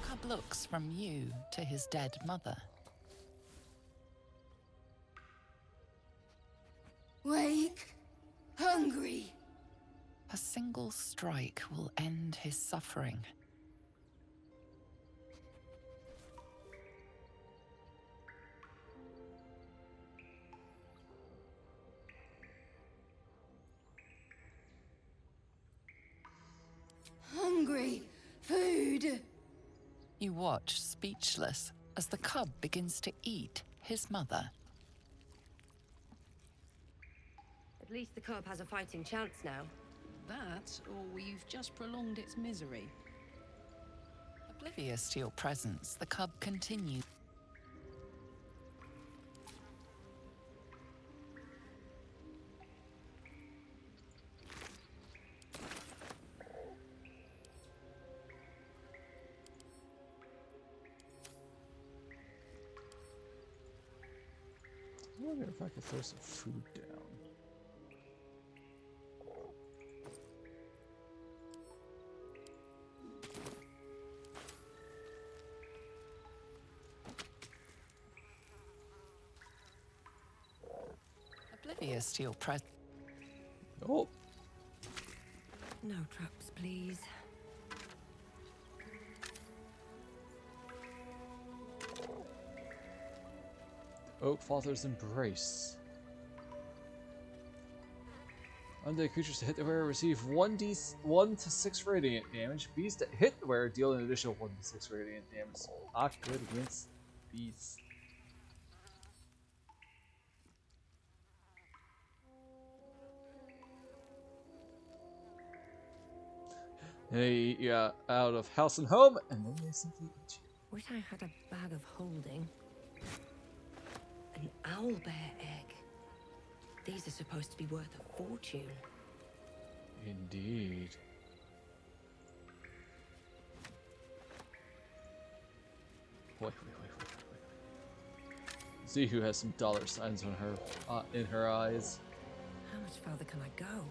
Cub looks from you to his dead mother. Wake. Hungry. A single strike will end his suffering. Hungry. Food. You watch, speechless, as the cub begins to eat his mother. At least the cub has a fighting chance now. That, or we've just prolonged its misery. Oblivious to your presence, the cub continues. I wonder if I could throw some food down. Oblivious to your presence. Oh. No traps, please. Oak Father's Embrace. Undead creatures that hit the wearer receive 1 to 6 radiant damage. Beasts that hit the wearer deal an additional 1 to 6 radiant damage. Not good against beasts. They out of house and home, and then they simply eat you. Wish I had a bag of holding. An owlbear egg. These are supposed to be worth a fortune. Indeed. Wait. Zihu has some dollar signs on her, in her eyes. How much further can I go?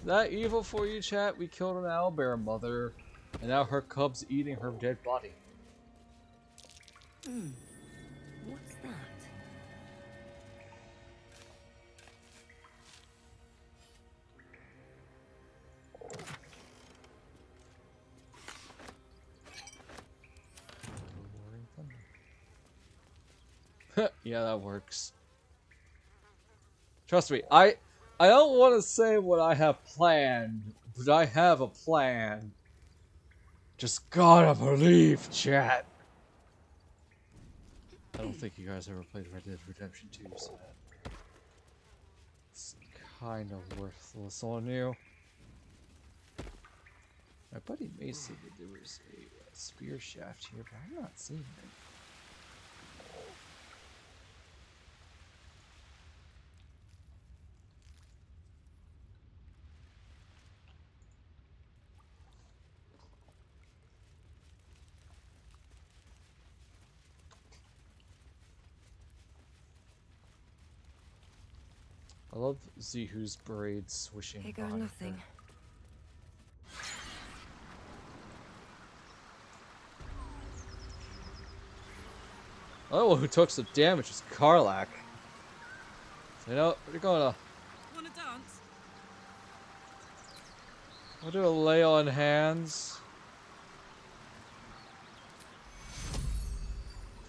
Is that evil for you, chat? We killed an owlbear mother, and now her cub's eating her dead body. What's that? Yeah, that works. Trust me, I don't want to say what I have planned, but I have a plan. Just gotta believe, chat. I don't think you guys ever played Red Dead Redemption 2, so it's kind of worthless on you. My buddy Mace said that there was a spear shaft here, but I'm not seeing it. I love Zihu's braids swishing. Here goes behind nothing. her. Oh, who took some damage is Karlak. So, you know, we're gonna. Wanna dance? We'll do a lay on hands.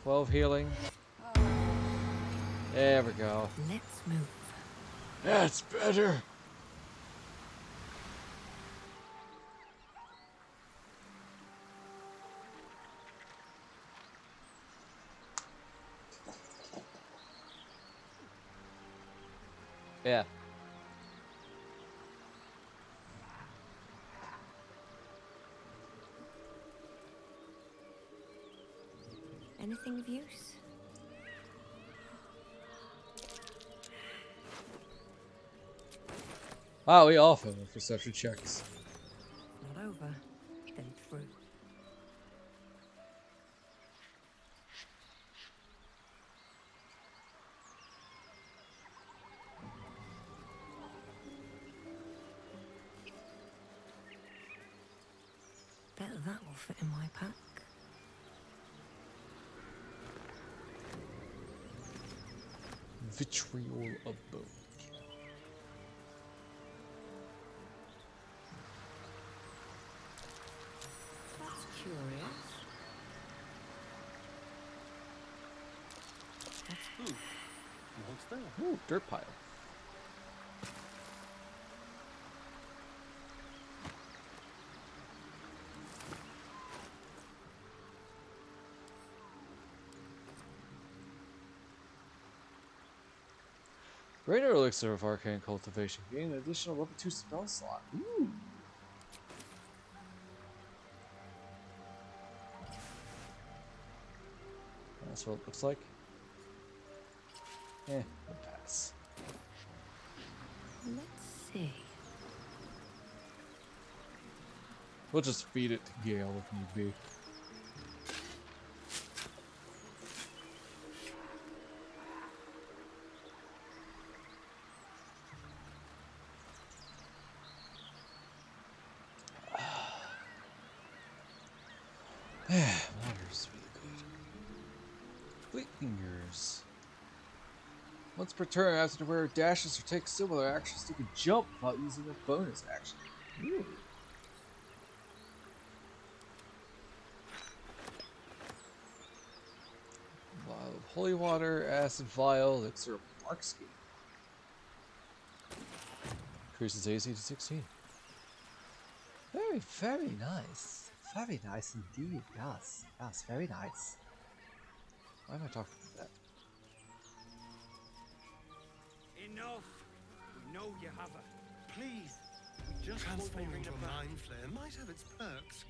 12 healing. There we go. Let's move. That's better. Yeah. Anything of use? Wow, we all failed perception checks. Not over, then through. Bet that will fit in my pack. Vitriol of bone. That's curious. What's there? Ooh, dirt pile. Greater elixir of arcane cultivation. Gain an additional level 2 spell slot. Ooh. That's what it looks like. We'll pass. Let's see. We'll just feed it to Gale if need be. Water's really good. Fleet fingers. Once per turn, after the wearer dashes or takes similar actions, you can jump without using a bonus action. Ooh. Holy water, acid vial, elixir, bark skin. Increases AC to 16. Very, very nice. Very nice indeed. Yes, yes, very nice. Why am I talking about that? Enough! We know you have her. Please, we just Transforming into a mind flare might have its perks.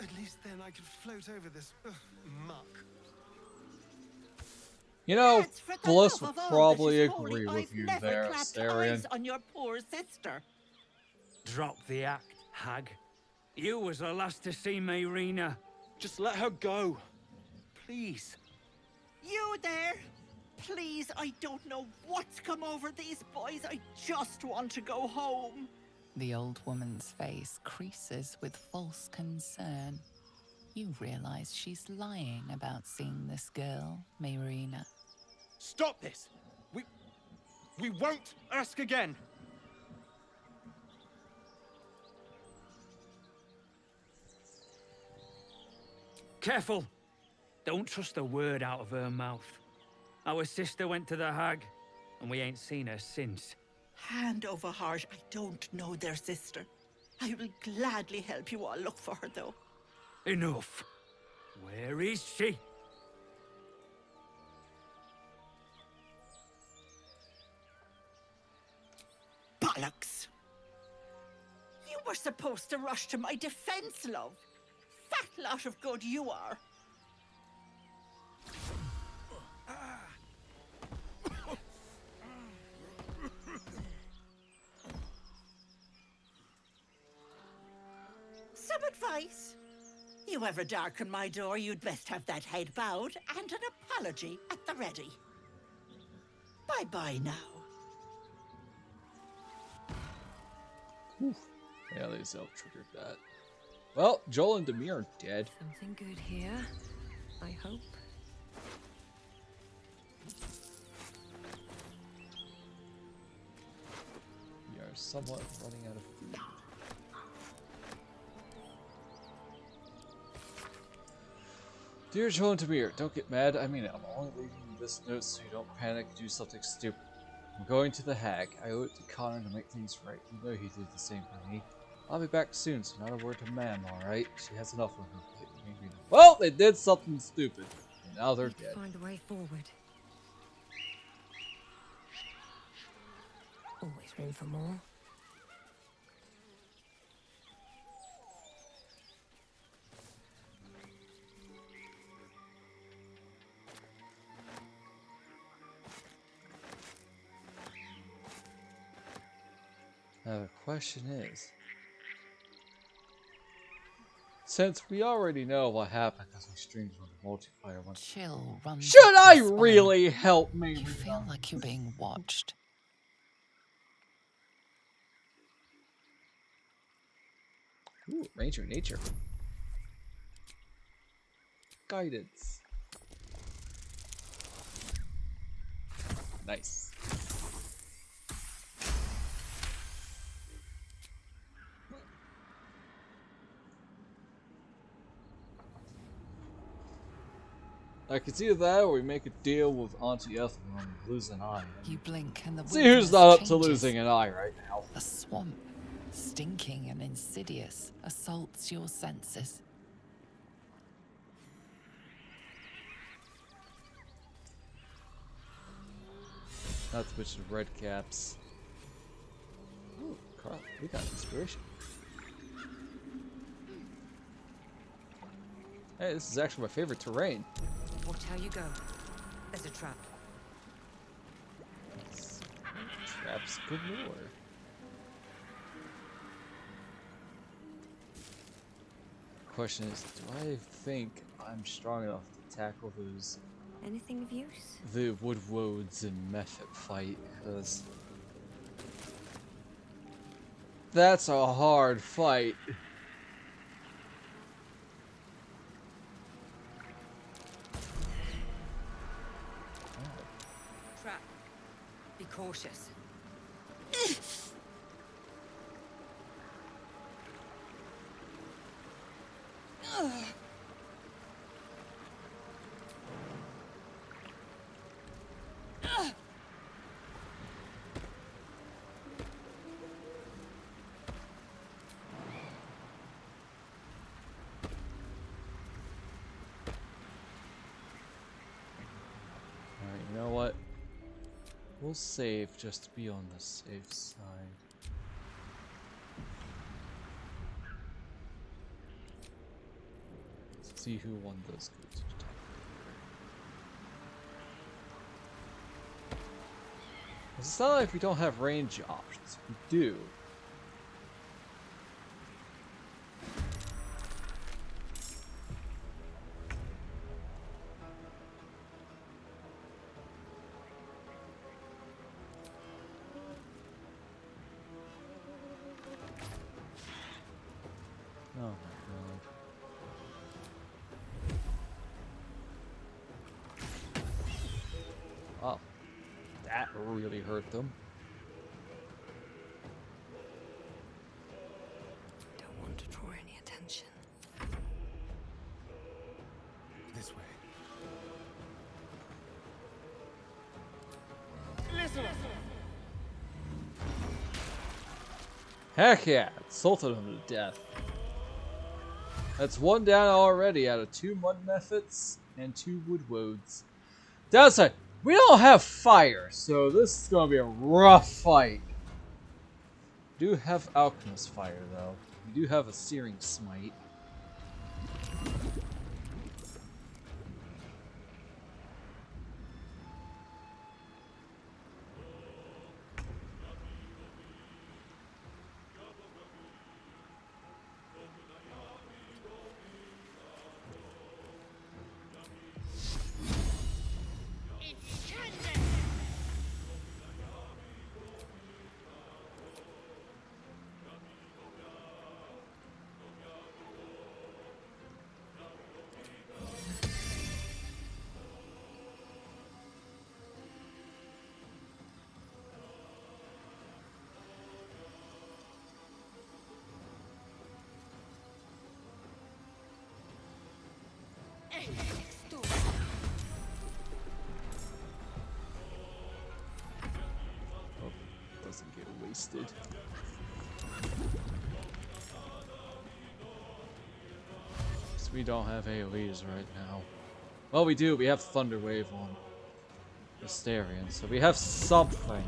At least then I could float over this muck. You know, Lads, for the Bliss love would of all that probably is holy, agree with I've you never there, clapped Astarion. eyes on your poor sister. Drop the act, hag. You was the last to see Mayrina. Just let her go. Please. You there? Please, I don't know what's come over these boys. I just want to go home. The old woman's face creases with false concern. You realize she's lying about seeing this girl, Mayrina. Stop this! We won't ask again! Careful! Don't trust a word out of her mouth. Our sister went to the hag, and we ain't seen her since. Hand over heart, I don't know their sister. I will gladly help you all look for her, though. Enough! Where is she? Bollocks! You were supposed to rush to my defense, love. Fat lot of good you are. Some advice? You ever darken my door, you'd best have that head bowed and an apology at the ready. Bye-bye now. Yeah, they self-triggered that. Well, Joel and Demir are dead. Something good here, I hope. We are somewhat running out of food. Dear Joel and Demir, don't get mad. I mean, I'm only leaving this note so you don't panic and do something stupid. I'm going to the hag. I owe it to Connor to make things right. You know he did the same for me. I'll be back soon, so not a word to Ma'am, alright? She has enough of her. Well, they did something stupid. And now they're dead. Find a way forward. Always room for more. Now the question is, since we already know what happened as we streamed on the multiplayer one, Chill runs should up I your spine. really help me? You feel like you're being watched. Ooh, Ranger Nature. Guidance. Nice. I could see that, or we make a deal with Auntie Ethel and lose an eye. You blink and the See who's not up to changes. losing an eye right now. A swamp, stinking and insidious, assaults your senses. Not to mention red caps. Ooh, crap, we got inspiration. Hey, this is actually my favorite terrain. Watch how you go. There's a trap. Traps galore. Question is, do I think I'm strong enough to tackle those Anything of use? the wood woads in Mephit fight? Because that's a hard fight. Trap. Be cautious. We'll save just to be on the safe side. Let's see who won those goods. It's not like we don't have range options. We do. Oh my god. Oh, that really hurt them. Don't want to draw any attention. This way. Listen! Heck yeah, insulted him to death. That's one down already out of 2 mud methods and 2 wood woads. Downside, we don't have fire, so this is gonna be a rough fight. We do have alchemist fire though. We do have a searing smite. Oh, doesn't get wasted. So we don't have AoEs right now. Well, we do. We have Thunder Wave on Astarion, so we have something.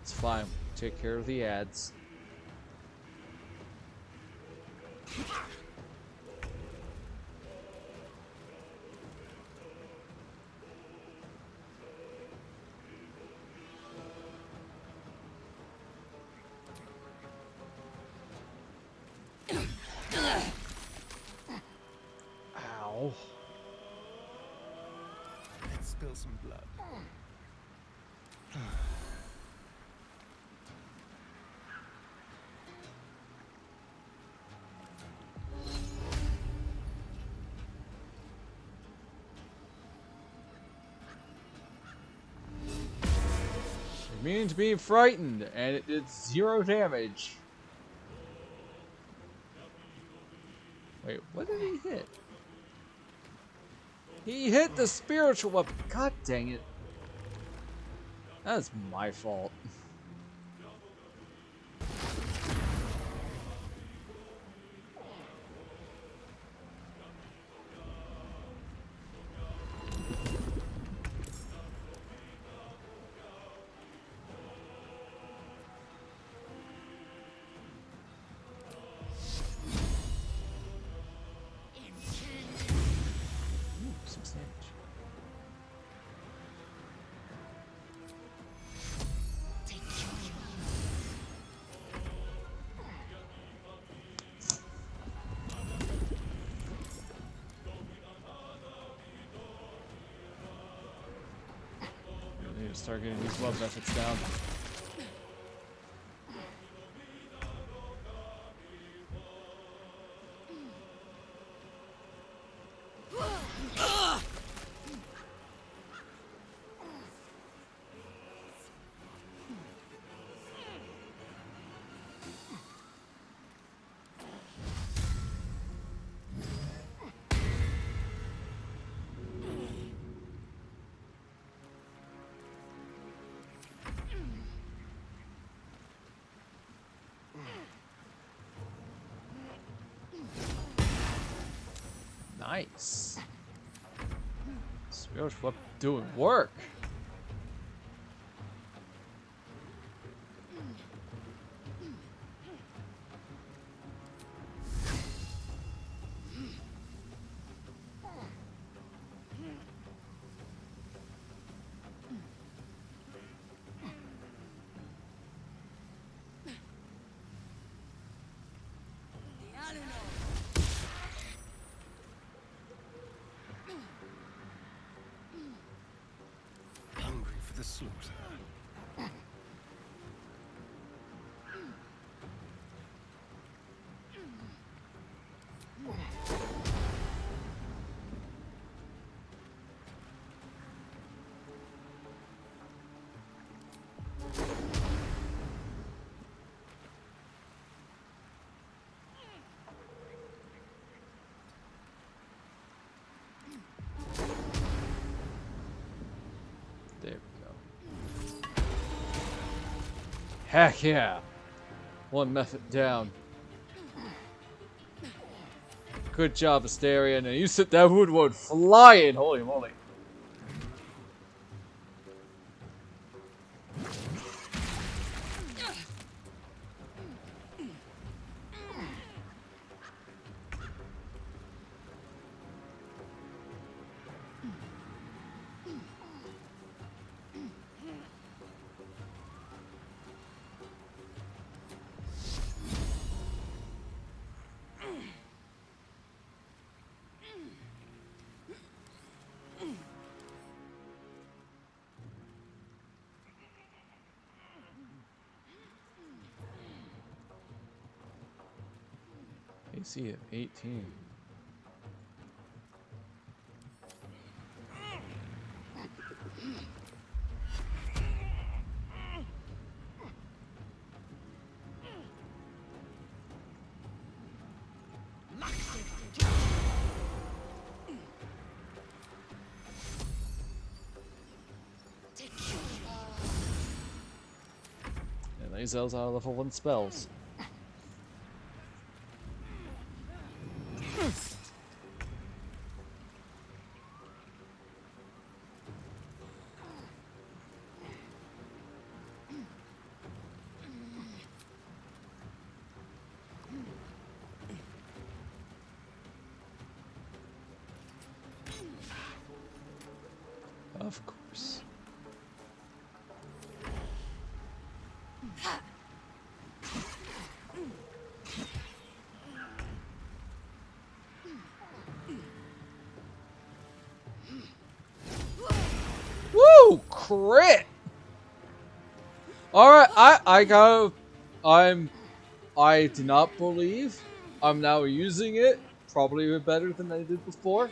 It's fine. Take care of the ads. Ow. Let's spill some blood. Immune to being frightened, and it did 0 damage. Wait, what did he hit? He hit the spiritual weapon. God dang it. That's my fault. Some damage. We need to start getting these love methods down. Nice. Spiritual weapon doing work. Hungry for the slaughter. There we go. Heck yeah. One method down. Good job, Asterion. And you set that woodward flying. Holy moly. AC of 18. And these elves are level 1 spells. Of course. Woo! Crit! Alright, I do not believe I'm now using it. Probably even better than I did before.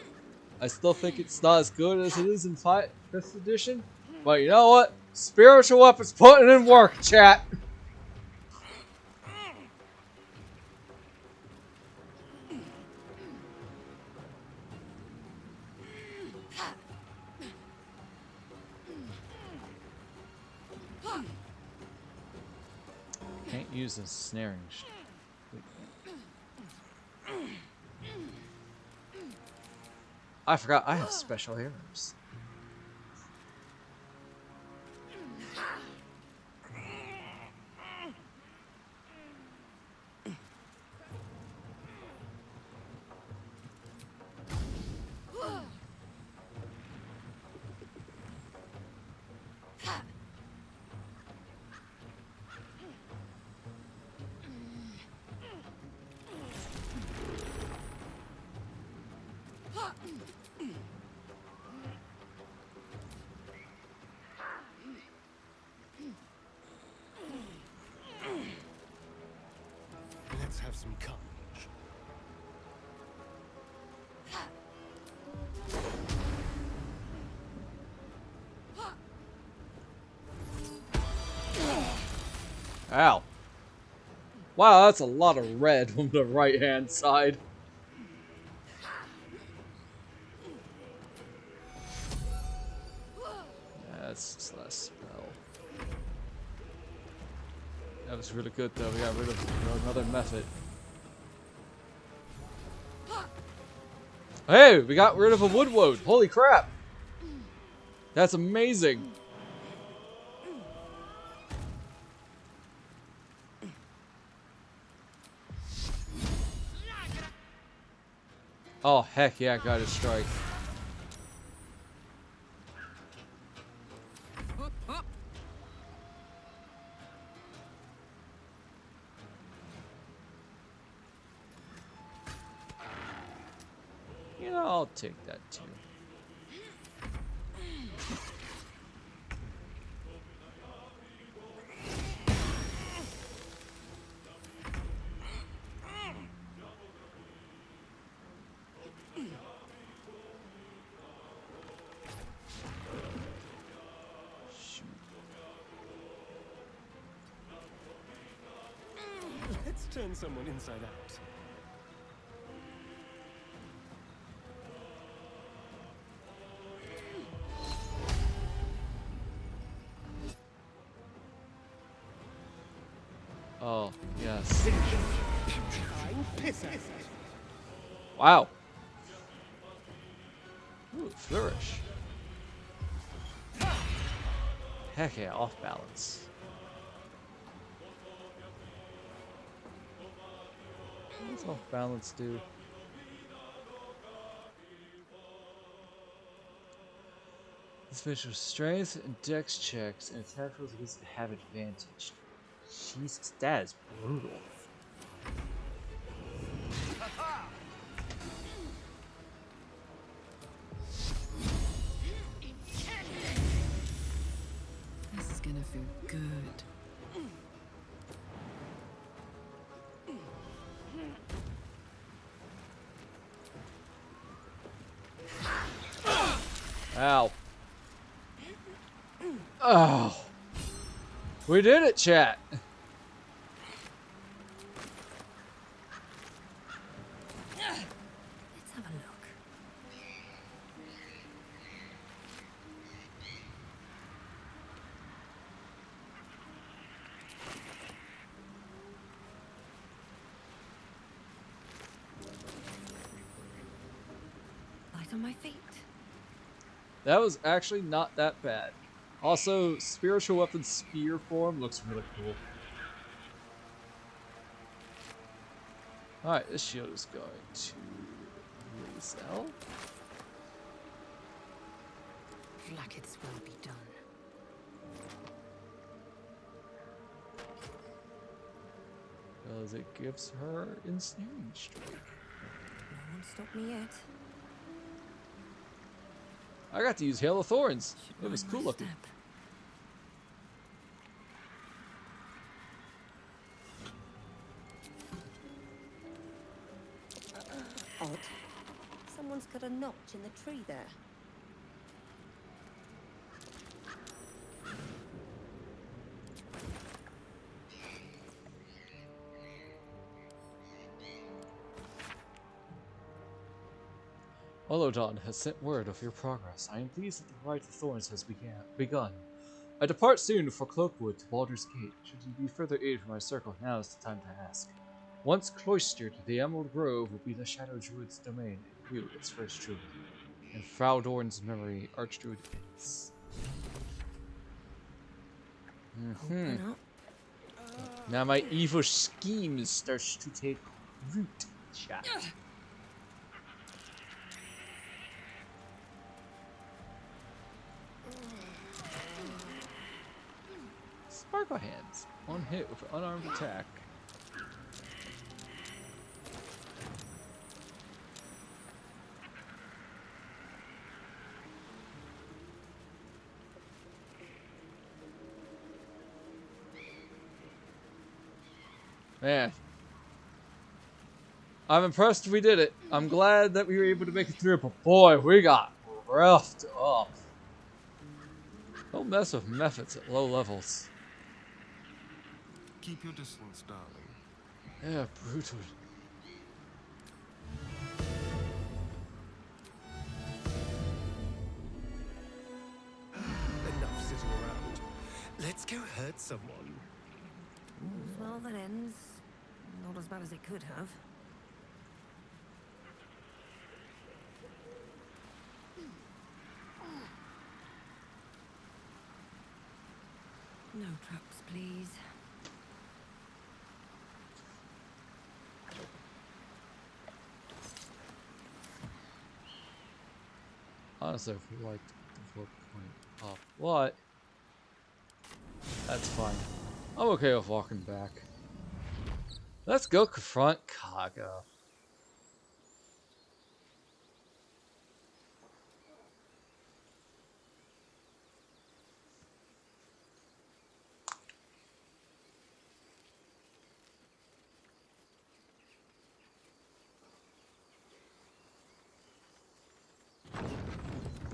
I still think it's not as good as it is in 5th edition. But you know what? Spiritual weapons putting in work, chat. Can't use a snaring. I forgot I have special arrows. Let's have some courage. Ow. Wow, that's a lot of red on the right hand side. That's just less spell. That was really good though, we got rid of another method. Hey, we got rid of a woodwoad. Holy crap. That's amazing. Oh, heck yeah, got a strike. You know, I'll take that too. Let's turn someone inside out. Oh, yes. Pisser. Wow. Ooh, flourish. Heck yeah, off balance. What's off balance do? This fish with strength and dex checks and attack rolls against have advantage. Jesus, that is brutal. This is gonna feel good. Ow. Oh. We did it, chat. Let's have a look. Light on my feet. That was actually not that bad. Also, spiritual weapon spear form looks really cool. Alright, this shield is going to resell. Like it's will be done. Because it gives her ensnaring strike. No one stopped me yet. I got to use Hail of Thorns. It was cool looking. Odd. Someone's got a notch in the tree there. Olodon has sent word of your progress. I am pleased that the Rite of Thorns has begun. I depart soon for Cloakwood to Baldur's Gate. Should you need further aid from my circle, now is the time to ask. Once cloistered, the Emerald Grove will be the Shadow Druid's domain, and you, its first druid. In Fraudorn's memory, Archdruid ends. Now my evil scheme starts to take root, chat. Sparkle Hands. On hit with unarmed attack. Man. I'm impressed we did it. I'm glad that we were able to make it through, but boy, we got roughed up. Don't mess with methods at low levels. Keep your distance, darling. Yeah, brutal. Enough sitting around. Let's go hurt someone. Well, that ends not as bad as it could have. No traps, please. Honestly, if we like the 4 point up, what? That's fine. I'm okay with walking back. Let's go confront Kaga.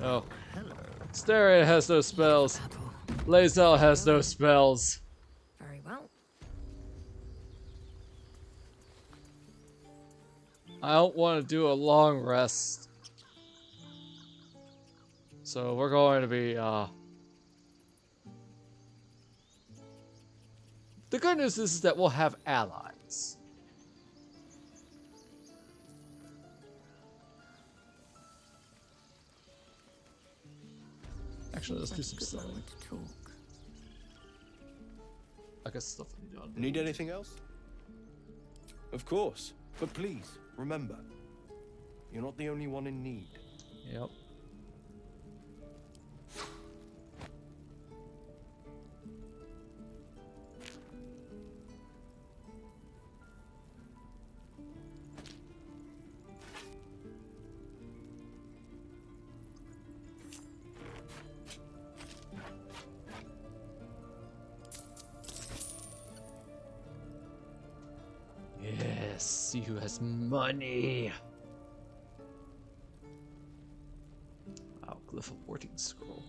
Oh. Stereo has no spells. Lazel has no spells. Very well. I don't want to do a long rest. So we're going to be, the good news is that we'll have allies. Actually, let's do some selling. I guess stuff we need to Need anything else? Of course. But please, remember, you're not the only one in need. Yep. Yes, see who has money. Wow, glyph of warding scroll.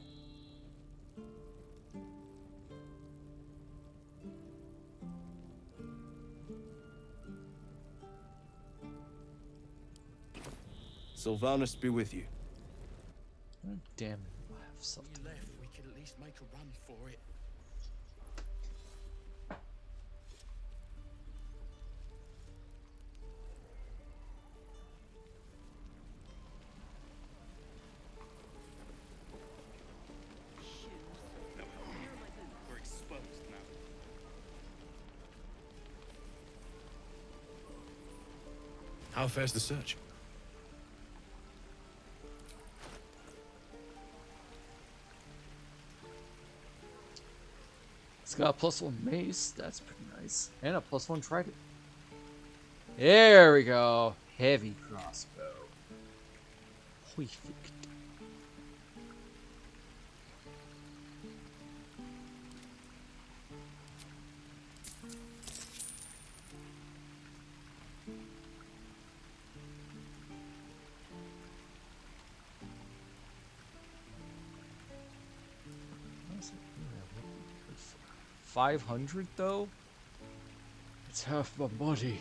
Sylvanus be with you. Oh, damn it, I have something. If left, we could at least make a run for it. We're exposed now. How fares the search? It's got a +1 mace, that's pretty nice. And a +1 trident. There we go. Heavy crossbow. Perfect. What is it? 500 though? It's half my body.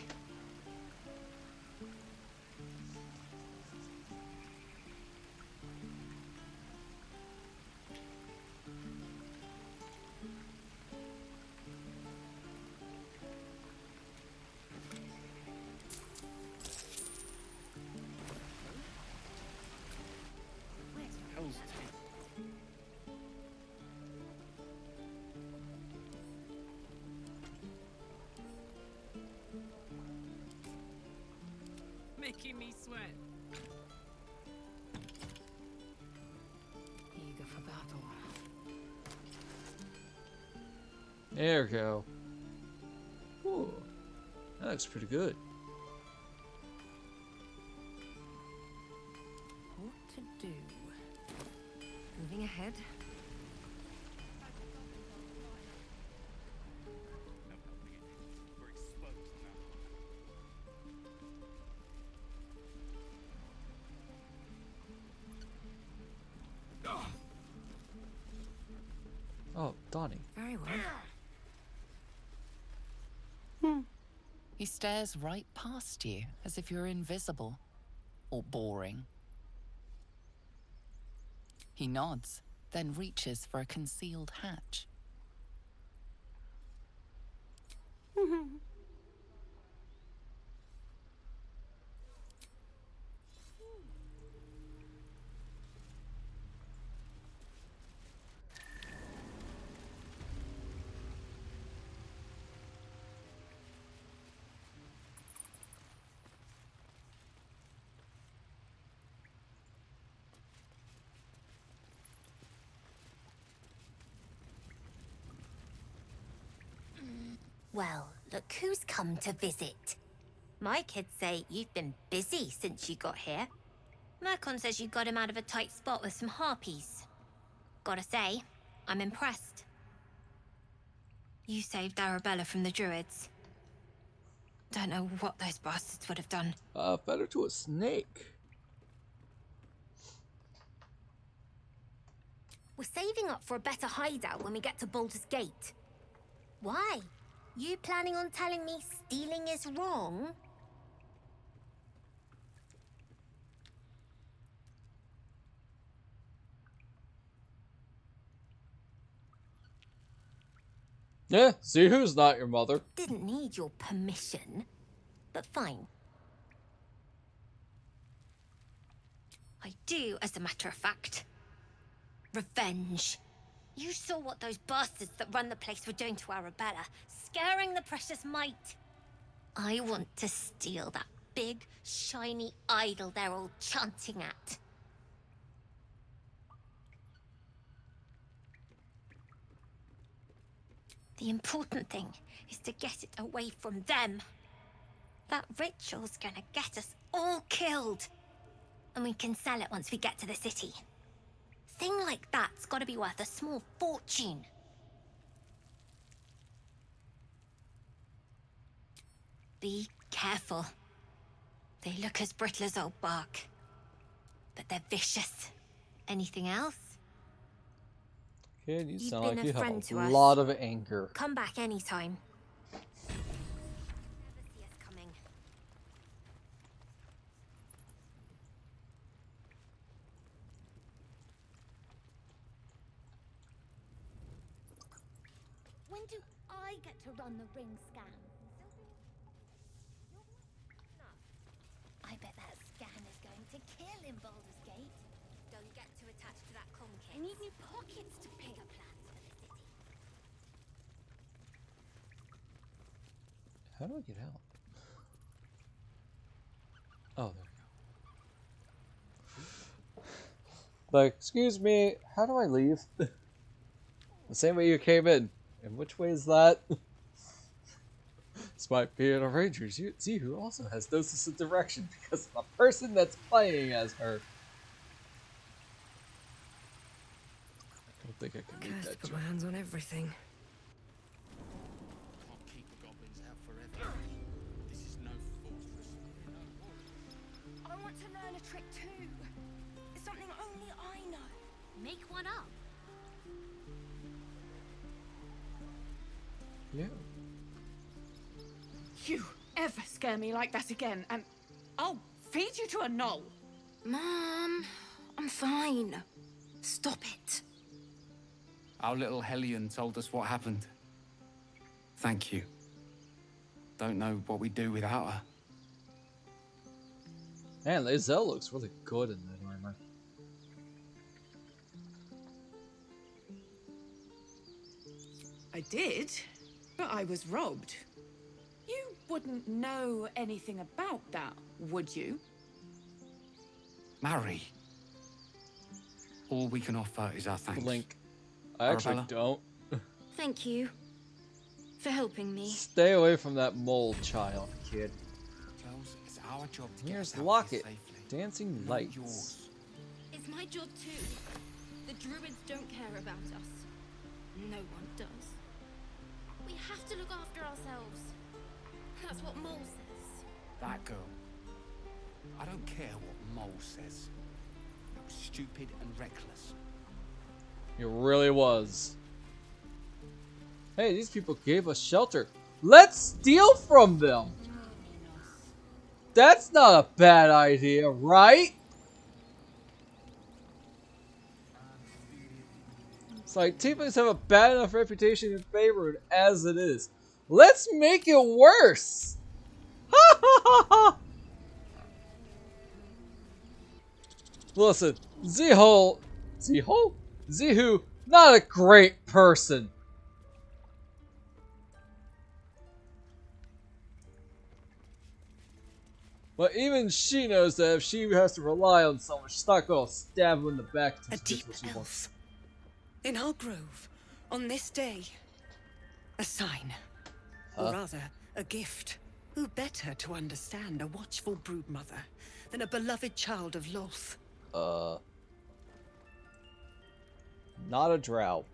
Hell's Making me sweat. Eager for battle. There we go. Ooh, that looks pretty good. What to do? Moving ahead. We're exposed now. Oh, Donnie. Very well. He stares right past you, as if you're invisible. Or boring. He nods, then reaches for a concealed hatch. Well, look who's come to visit. My kids say you've been busy since you got here. Mercon says you got him out of a tight spot with some harpies. Gotta say, I'm impressed. You saved Arabella from the druids. Don't know what those bastards would have done. Better to a snake. We're saving up for a better hideout when we get to Baldur's Gate. Why? You planning on telling me stealing is wrong? Yeah, see who's not your mother. Didn't need your permission, but fine. I do, as a matter of fact. Revenge. You saw what those bastards that run the place were doing to Arabella, scaring the precious mite. I want to steal that big, shiny idol they're all chanting at. The important thing is to get it away from them. That ritual's gonna get us all killed. And we can sell it once we get to the city. Thing like that's gotta be worth a small fortune. Be careful. They look as brittle as old bark, but they're vicious. Anything else? Kid, you You've sound been like a you friend have to a us. lot of anger. Come back anytime. Never see us coming. When do I get to run the ring scan? I bet that scan is going to kill in Baldur's Gate. Don't get too attached to that conch. I need new pockets to pick up plans for the city. How do I get out? Oh, there we go. Like, excuse me, how do I leave? The same way you came in. And which way is that? Despite being a ranger, Zihu also has gnosis of direction because of the person that's playing as her. I don't think I can read Cursed that to put joke. my hands on everything. Can't keep the goblins out forever. This is no fortress. I want to learn a trick too. It's something only I know. Make one up. Yeah. You ever scare me like that again, and I'll feed you to a knoll. Mom, I'm fine. Stop it. Our little Hellion told us what happened. Thank you. Don't know what we'd do without her. Man, Lae'zel looks really good in that armor. I did, but I was robbed. You wouldn't know anything about that, would you? Marry. All we can offer is our thanks. Blink. I actually Arabella? don't. Thank you for helping me. Stay away from that mole child, kid. Girls, it's our job to get Here's us out Locket. here safely. Dancing Not lights. yours. It's my job too. The druids don't care about us. No one does. We have to look after ourselves. That's what Mole says. That girl. I don't care what Mole says. That was stupid and reckless. It really was. Hey, these people gave us shelter. Let's steal from them! That's not a bad idea, right? It's like, tieflings have a bad enough reputation in Faerun as it is. Let's make it worse! Ha ha ha ha! Listen, Zihu, not a great person. But even she knows that if she has to rely on someone, she's not gonna stab him in the back. A deep elf. In our grove, on this day. A sign. Or rather, a gift. Who better to understand a watchful broodmother than a beloved child of Loth? Not a drow.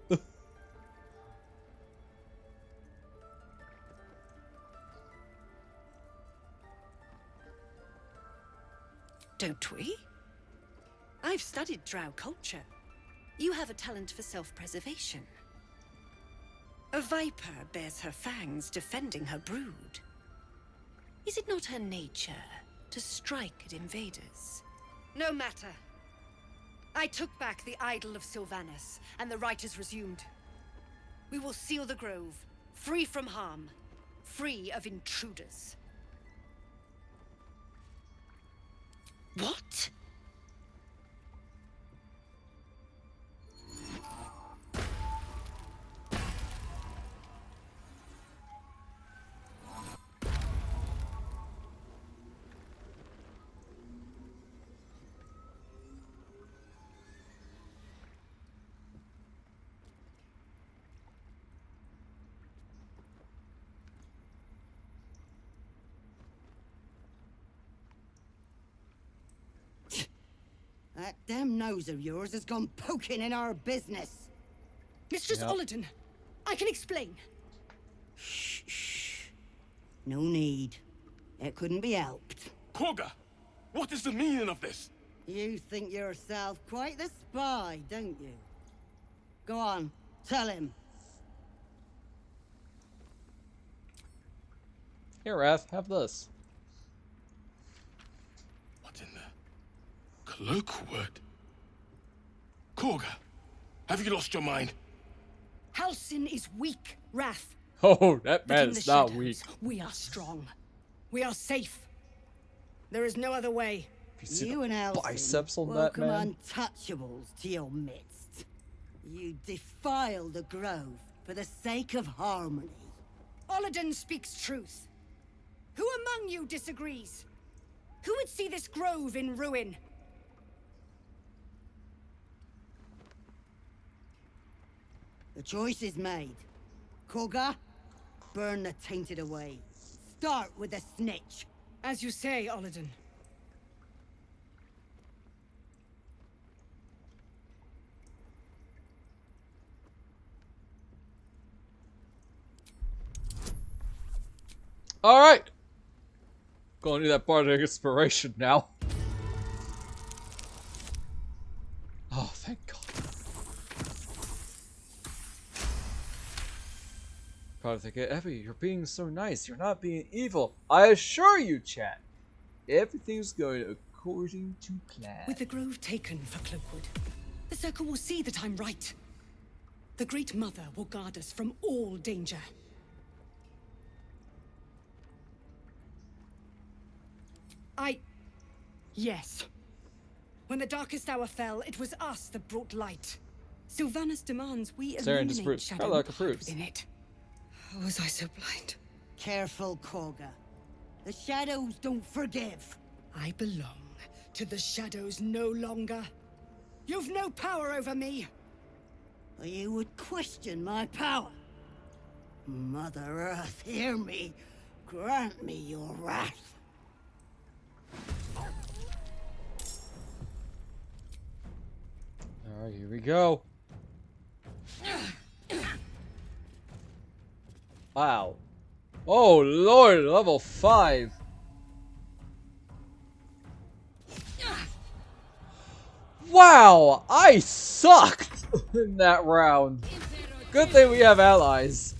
Don't we? I've studied drow culture. You have a talent for self-preservation. A viper bears her fangs defending her brood. Is it not her nature to strike at invaders? No matter. I took back the idol of Sylvanas, and the rite is resumed. We will seal the grove, free from harm, free of intruders. What? That damn nose of yours has gone poking in our business. Mistress Olladin, I can explain. Shh. No need. It couldn't be helped. Koga! What is the meaning of this? You think yourself quite the spy, don't you? Go on, tell him. Here, Raph, have this. What in the cloakwood? Koga, have you lost your mind? Halsin is weak, Wrath. Oh, that But in man's the not shadows, weak. We are strong. We are safe. There is no other way. You and Halsin biceps on that welcome man. untouchables to your midst. You defile the grove for the sake of harmony. Olladin speaks truth. Who among you disagrees? Who would see this grove in ruin? The choice is made. Koga, burn the tainted away. Start with the snitch. As you say, Olladin. Alright! Going to do that bardic inspiration now. Oh, thank God. Probably thinking, Evie, you're being so nice. You're not being evil. I assure you, chat. Everything's going according to plan. With the grove taken for Cloakwood, the Circle will see that I'm right. The Great Mother will guard us from all danger. Yes. When the darkest hour fell, it was us that brought light. Sylvanas demands we eliminate shadow within it. How was I so blind? Careful, Koga. The shadows don't forgive. I belong to the shadows no longer. You've no power over me. You would question my power. Mother Earth, hear me. Grant me your wrath. Alright, here we go. Wow. Oh Lord, level 5. Wow, I sucked in that round. Good thing we have allies.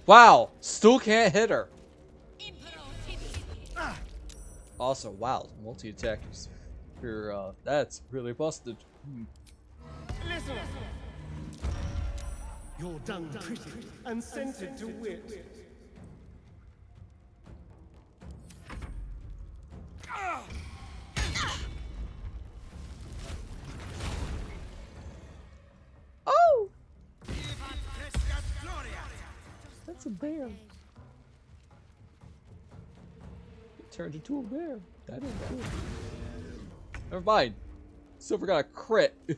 Wow, still can't hit her. Also, wow, multi-attack is that's really busted. Listen. You're done pretty and scented to wit. Oh! That's a bear. It turned into a bear. That ain't cool. Never mind. Silver got a crit. It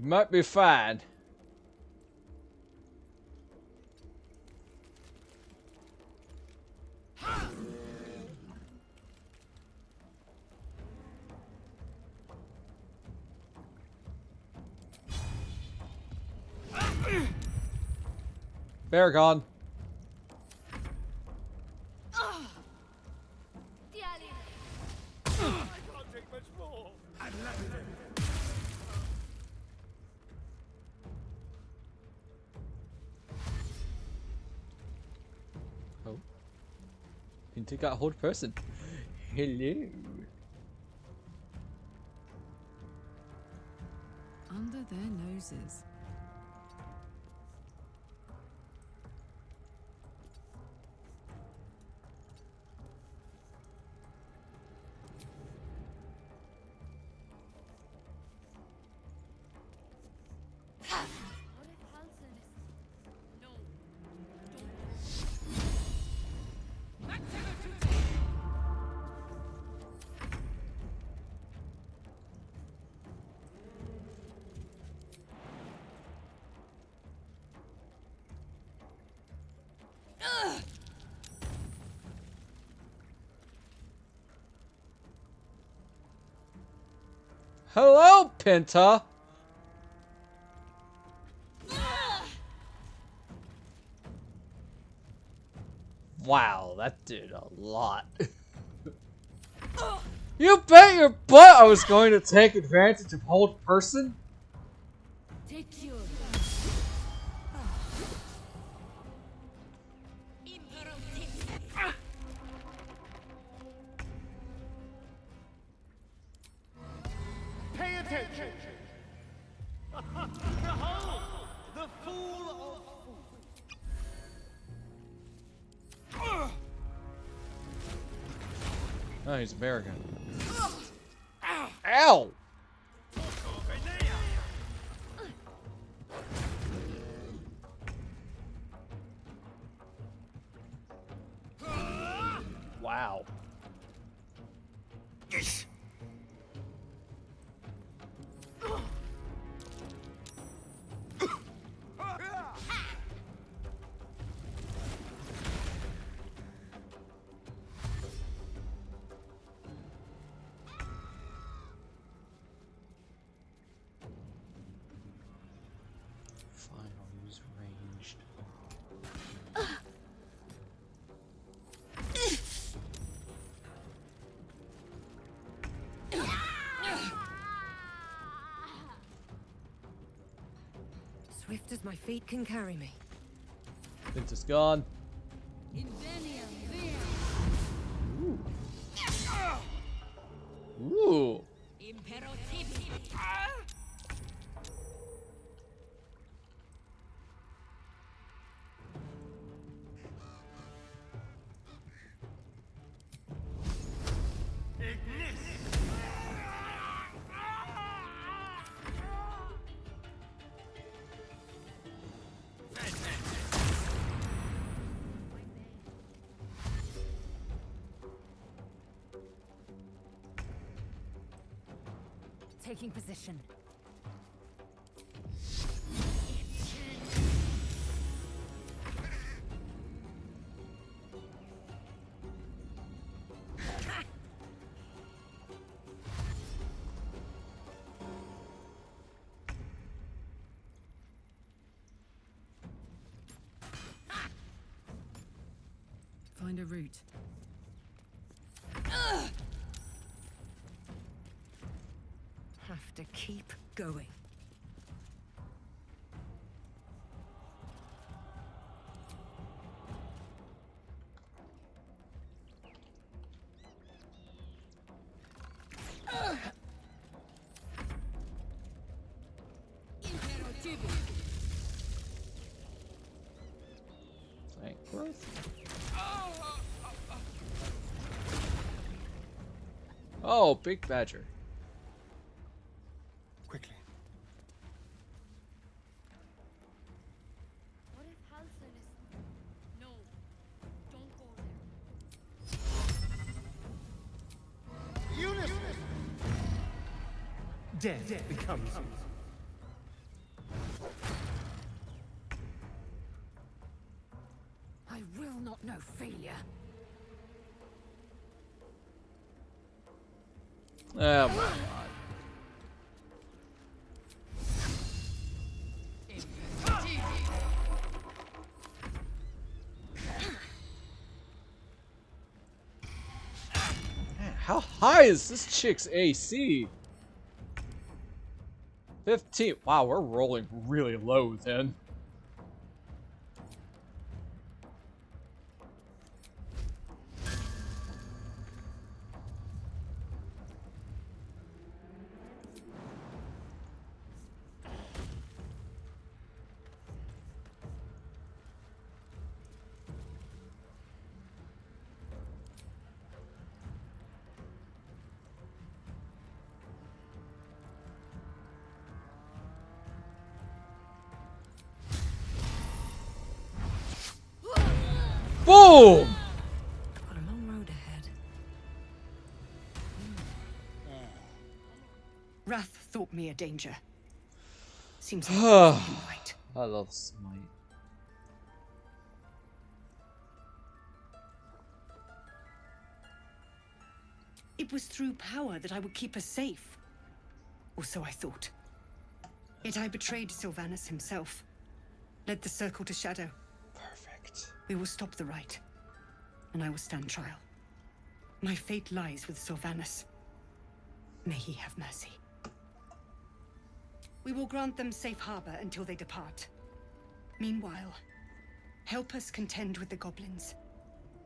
might be fine. Baragon. Oh. Can take out a whole person. Hello. Under their noses. Hello, Penta. Wow, that did a lot. You bet your butt I was going to take advantage of hold person. Take your Pay attention! Behold, the fool of fools! Oh, he's American. Ow! Wow. Fine, I'll use ranged. Swift as my feet can carry me. Penta's gone. Ooh. Taking position. Find a route. Have to keep going. Thank growth. Oh, big badger. Quickly. What if Halson is... No, don't go there. Eunice! death becomes you. I will not know failure. Oh my god. Man, how high is this chick's AC? 15. Wow, we're rolling really low then. Boom! Got a long road ahead. Wrath thought me a danger. Seems like proving him right. I love Smite. It was through power that I would keep us safe. Or so I thought. Yet I betrayed Sylvanus himself. Led the circle to shadow. Perfect. We will stop the right. And I will stand trial. My fate lies with Sylvanus. May he have mercy. We will grant them safe harbor until they depart. Meanwhile, help us contend with the goblins.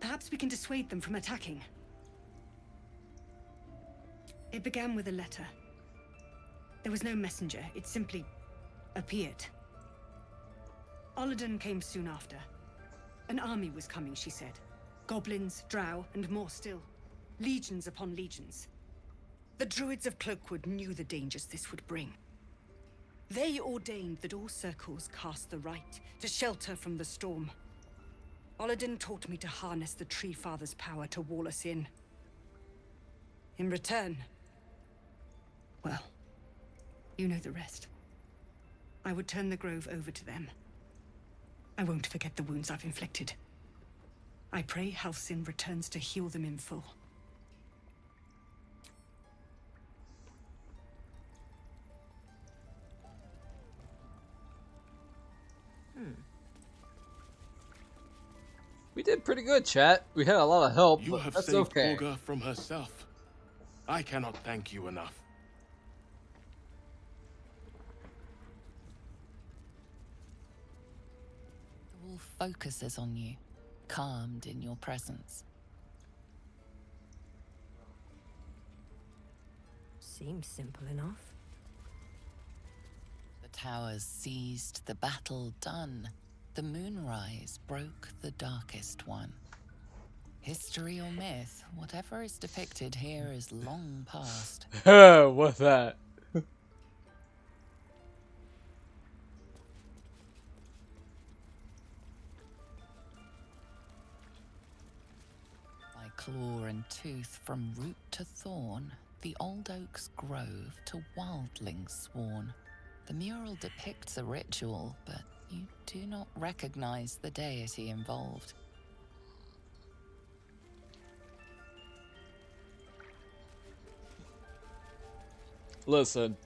Perhaps we can dissuade them from attacking. It began with a letter. There was no messenger, it simply appeared. Olladin came soon after. An army was coming, she said. Goblins, drow, and more still. Legions upon legions. The druids of Cloakwood knew the dangers this would bring. They ordained that all circles cast the right to shelter from the storm. Olladin taught me to harness the Tree Father's power to wall us in. In return, well, you know the rest. I would turn the grove over to them. I won't forget the wounds I've inflicted. I pray Halcyon returns to heal them in full. We did pretty good, chat. We had a lot of help, You but have that's saved okay. Olga from herself. I cannot thank you enough. The wolf focuses on you, calmed in your presence. Seems simple enough. The towers seized, the battle done. The moonrise broke the darkest one. History or myth, whatever is depicted here is long past. What's that? By claw and tooth, from root to thorn, the old oak's grove to wildlings sworn. The mural depicts a ritual, but you do not recognize the deity involved. Listen.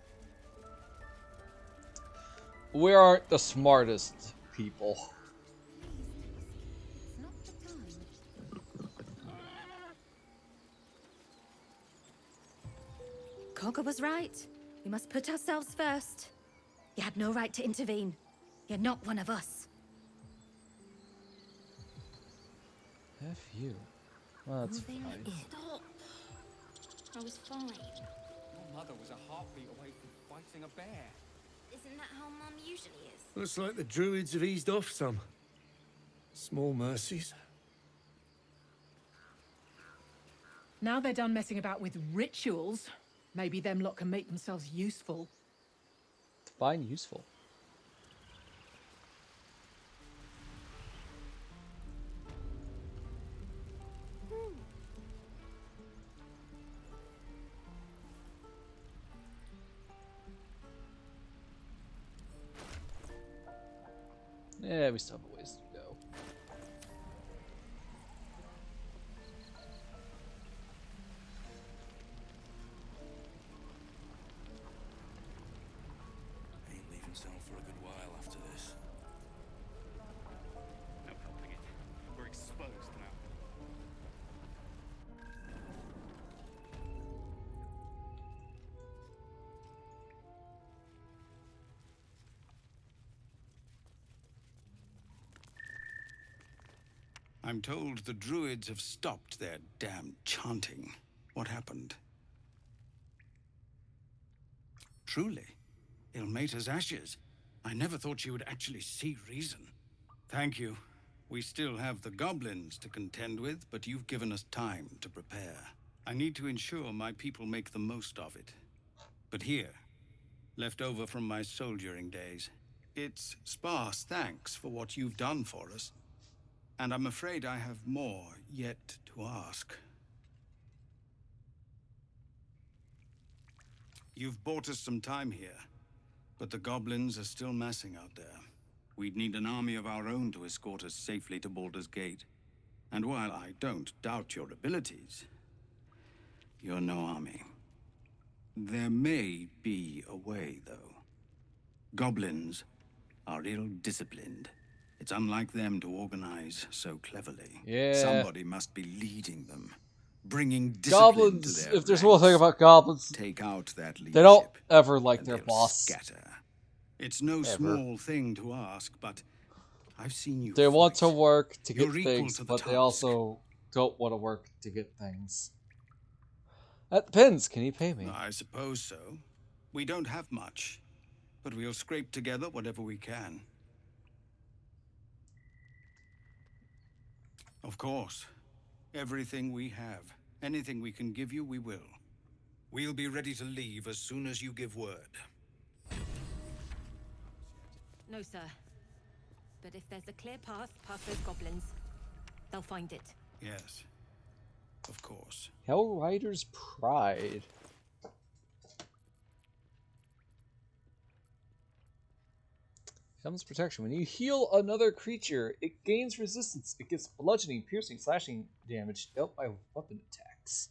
We aren't the smartest people. Cogger was right. We must put ourselves first. You had no right to intervene. You're not one of us. F you. Well, that's Moving fine. Stop. I was fine. Your mother was a heartbeat away from fighting a bear. Isn't that how Mum usually is? Looks like the druids have eased off some. Small mercies. Now they're done messing about with rituals, maybe them lot can make themselves useful. Fine, useful. we still have a ways to go. I ain't leaving town for a good while after this. No helping it. We're exposed now. I'm told the druids have stopped their damn chanting. What happened? Truly, Ilmater's ashes. I never thought she would actually see reason. Thank you. We still have the goblins to contend with, but you've given us time to prepare. I need to ensure my people make the most of it. But here, left over from my soldiering days, it's sparse thanks for what you've done for us. And I'm afraid I have more yet to ask. You've bought us some time here, but the goblins are still massing out there. We'd need an army of our own to escort us safely to Baldur's Gate. And while I don't doubt your abilities, you're no army. There may be a way, though. Goblins are ill-disciplined. It's unlike them to organize so cleverly. Yeah. Somebody must be leading them, bringing discipline Goblins, to their if there's one thing ranks. about goblins, Take out that leadership, they don't ever like and their they'll boss. scatter. It's no Ever. small thing to ask, but I've seen you They want to work to get You're equal things, to the but they task. also don't want to work to get things. That depends. Can you pay me? I suppose so. We don't have much, but we'll scrape together whatever we can. Of course. Everything we have. Anything we can give you, we will. We'll be ready to leave as soon as you give word. No, sir. But if there's a clear path past those goblins, they'll find it. Yes. Of course. Hellrider's Pride. Comes protection. When you heal another creature, it gains resistance. It gets bludgeoning, piercing, slashing damage dealt by weapon attacks.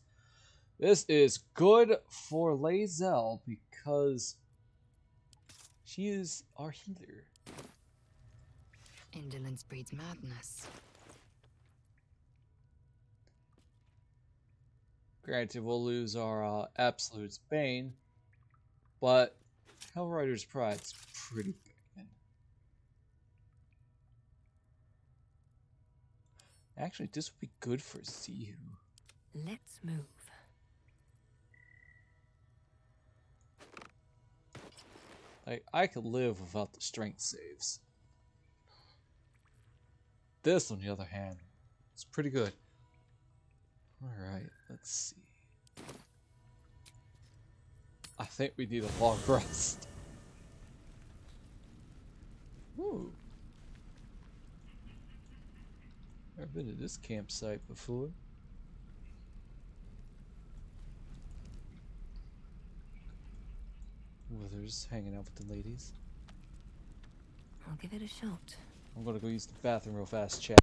This is good for Lae'zel because she is our healer. Indolence breeds madness. Granted, we'll lose our Absolute's Bane, but Hellrider's Pride's pretty good. Actually, this would be good for Zihu. Let's move. Like, I could live without the strength saves. This, on the other hand, is pretty good. Alright, let's see. I think we need a long rest. Ooh. Never been to this campsite before. Withers hanging out with the ladies. I'll give it a shot. I'm gonna go use the bathroom real fast, chat.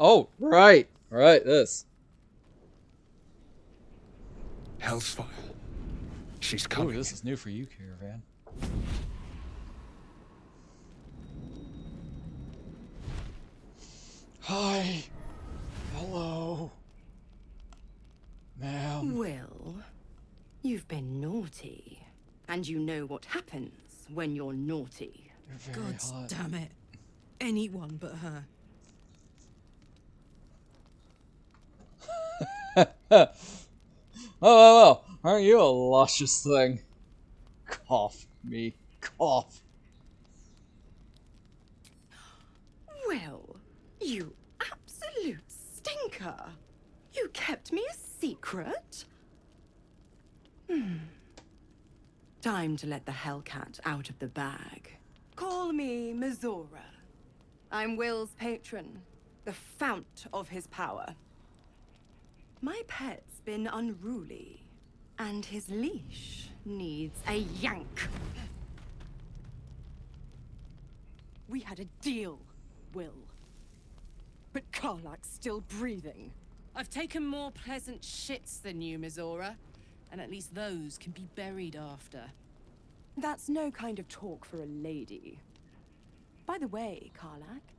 Oh, right. Right, this. Hellsfire. She's Ooh, coming. this is new for you, Caravan. Hi. Hello. Ma'am. Will, you've been naughty. And you know what happens when you're naughty. You're very God hot. damn it. Anyone but her. Oh, aren't you a luscious thing? Cough me. Cough. Will, you absolute stinker. You kept me a secret? Time to let the Hellcat out of the bag. Call me Mizora. I'm Will's patron, the fount of his power. My pet's been unruly, and his leash needs a yank. We had a deal, Will. But Karlak's still breathing. I've taken more pleasant shits than you, Mizora. And at least those can be buried after. That's no kind of talk for a lady. By the way, Karlak,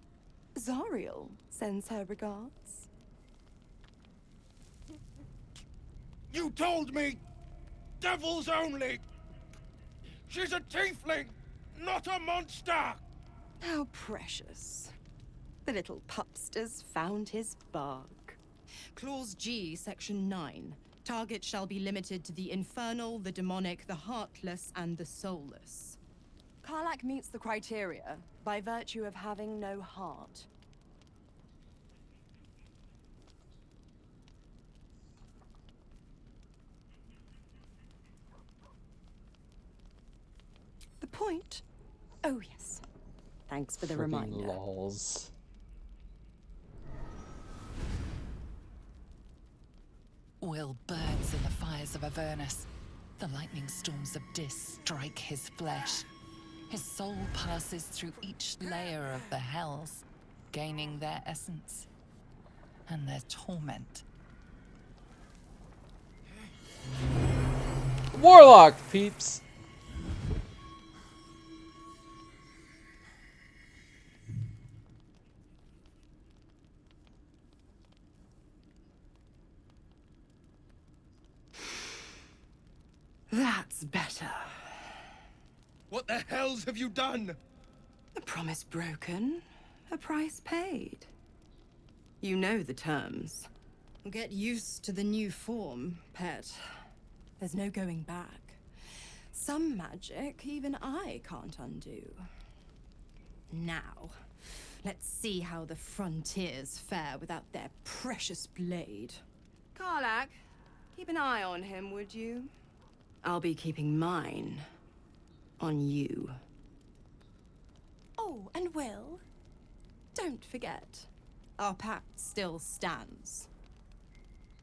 Zariel sends her regards. You told me! Devils only! She's a tiefling, not a monster! How precious. The little pupster's found his bark. Clause G, Section 9. Target shall be limited to the infernal, the demonic, the heartless, and the soulless. Karlak meets the criteria by virtue of having no heart. The point? Oh, yes. Thanks for the Freaking reminder. lols. Will burns in the fires of Avernus. The lightning storms of Dis strike his flesh. His soul passes through each layer of the hells, gaining their essence and their torment. Warlock, peeps! That's better. What the hells have you done? A promise broken, a price paid. You know the terms. Get used to the new form, pet. There's no going back. Some magic even I can't undo. Now, let's see how the frontiers fare without their precious blade. Karlak, keep an eye on him, would you? I'll be keeping mine on you. Oh, and Will, don't forget, our pact still stands.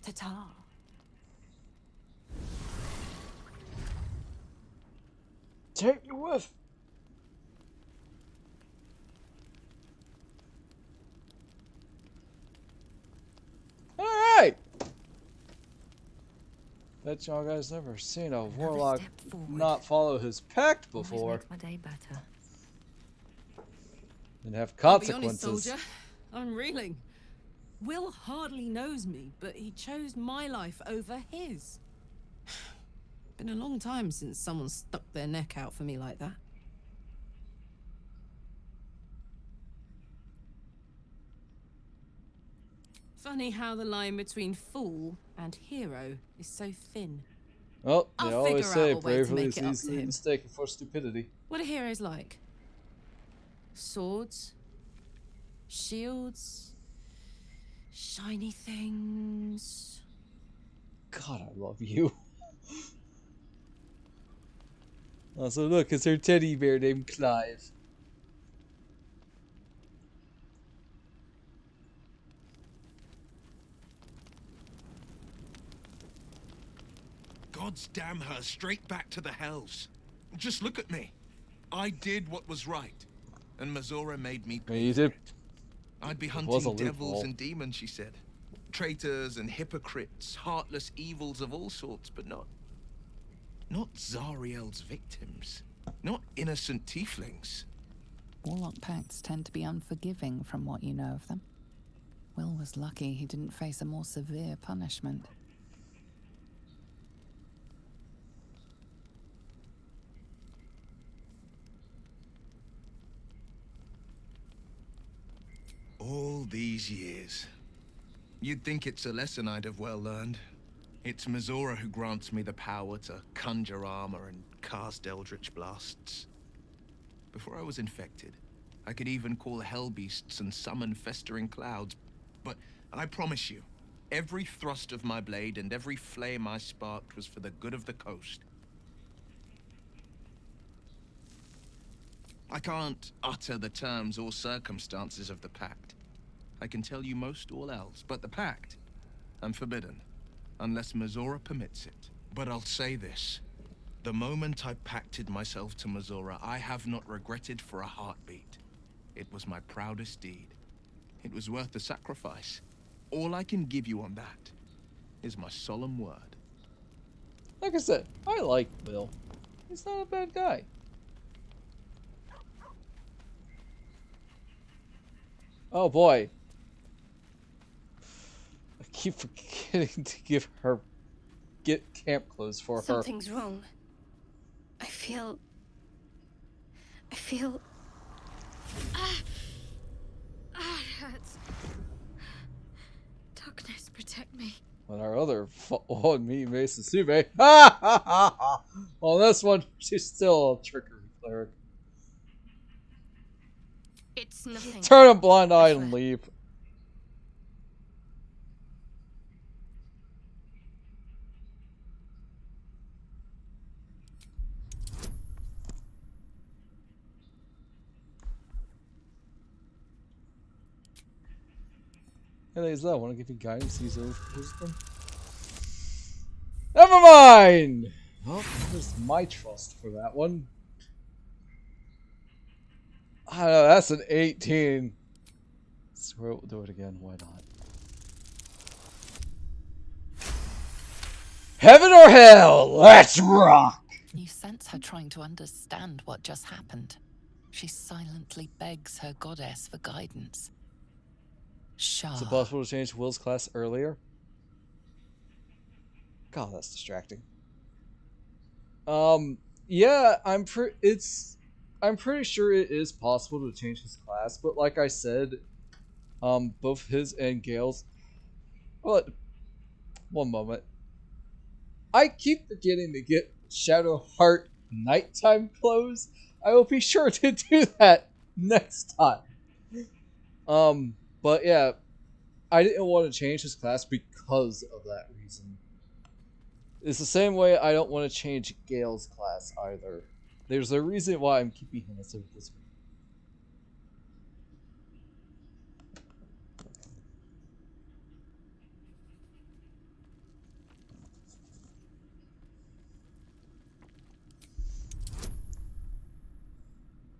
Ta-ta. Take you with. Alright! Bet y'all guys never seen a warlock not follow his pact before. Makes my day better. And have I'll be honest, consequences. soldier. I'm reeling. Will hardly knows me, but he chose my life over his. Been a long time since someone stuck their neck out for me like that. Funny how the line between fool and hero is so thin. Well, they I'll always figure say out a way to bravery make is it up to easily him. mistaken for stupidity. What are heroes like? Swords? Shields? Shiny things? God, I love you. Also, look, it's her teddy bear named Clive. God's damn her straight back to the hells. Just look at me. I did what was right, and Mizora made me You did. I'd be It was a hunting devils loophole. and demons, she said. Traitors and hypocrites, heartless evils of all sorts, but not Zariel's victims. Not innocent tieflings. Warlock pacts tend to be unforgiving from what you know of them. Will was lucky he didn't face a more severe punishment. All these years. You'd think it's a lesson I'd have well learned. It's Mizora who grants me the power to conjure armor and cast eldritch blasts. Before I was infected, I could even call hell beasts and summon festering clouds. But I promise you, every thrust of my blade and every flame I sparked was for the good of the coast. I can't utter the terms or circumstances of the pact. I can tell you most all else, but the pact, I'm forbidden, unless Mizora permits it. But I'll say this. The moment I pacted myself to Mizora, I have not regretted for a heartbeat. It was my proudest deed. It was worth the sacrifice. All I can give you on that is my solemn word. Like I said, I like Will. He's not a bad guy. Oh boy. I keep forgetting to get camp clothes for her. Something's wrong. I feel... it hurts. Darkness, protect me. On our other on me, Mason Sube. Ha ha ha ha! On this one, she's still a trickery cleric. It's nothing. Turn a blind eye and leave. Hey, ladies, I want to give you guidance. Use wisdom. Never mind! Well, there's my trust for that one. I don't know, that's an 18. Swear we'll do it again, why not? Heaven or hell, let's rock! You sense her trying to understand what just happened. She silently begs her goddess for guidance. Is it possible to change Will's class earlier? God, that's distracting. Yeah, I'm pretty sure it is possible to change his class, but like I said, both his and Gale's. Well, one moment. I keep forgetting to get Shadowheart nighttime clothes. I will be sure to do that next time. But yeah, I didn't want to change his class because of that reason. It's the same way I don't want to change Gale's class either. There's a reason why I'm keeping him instead of this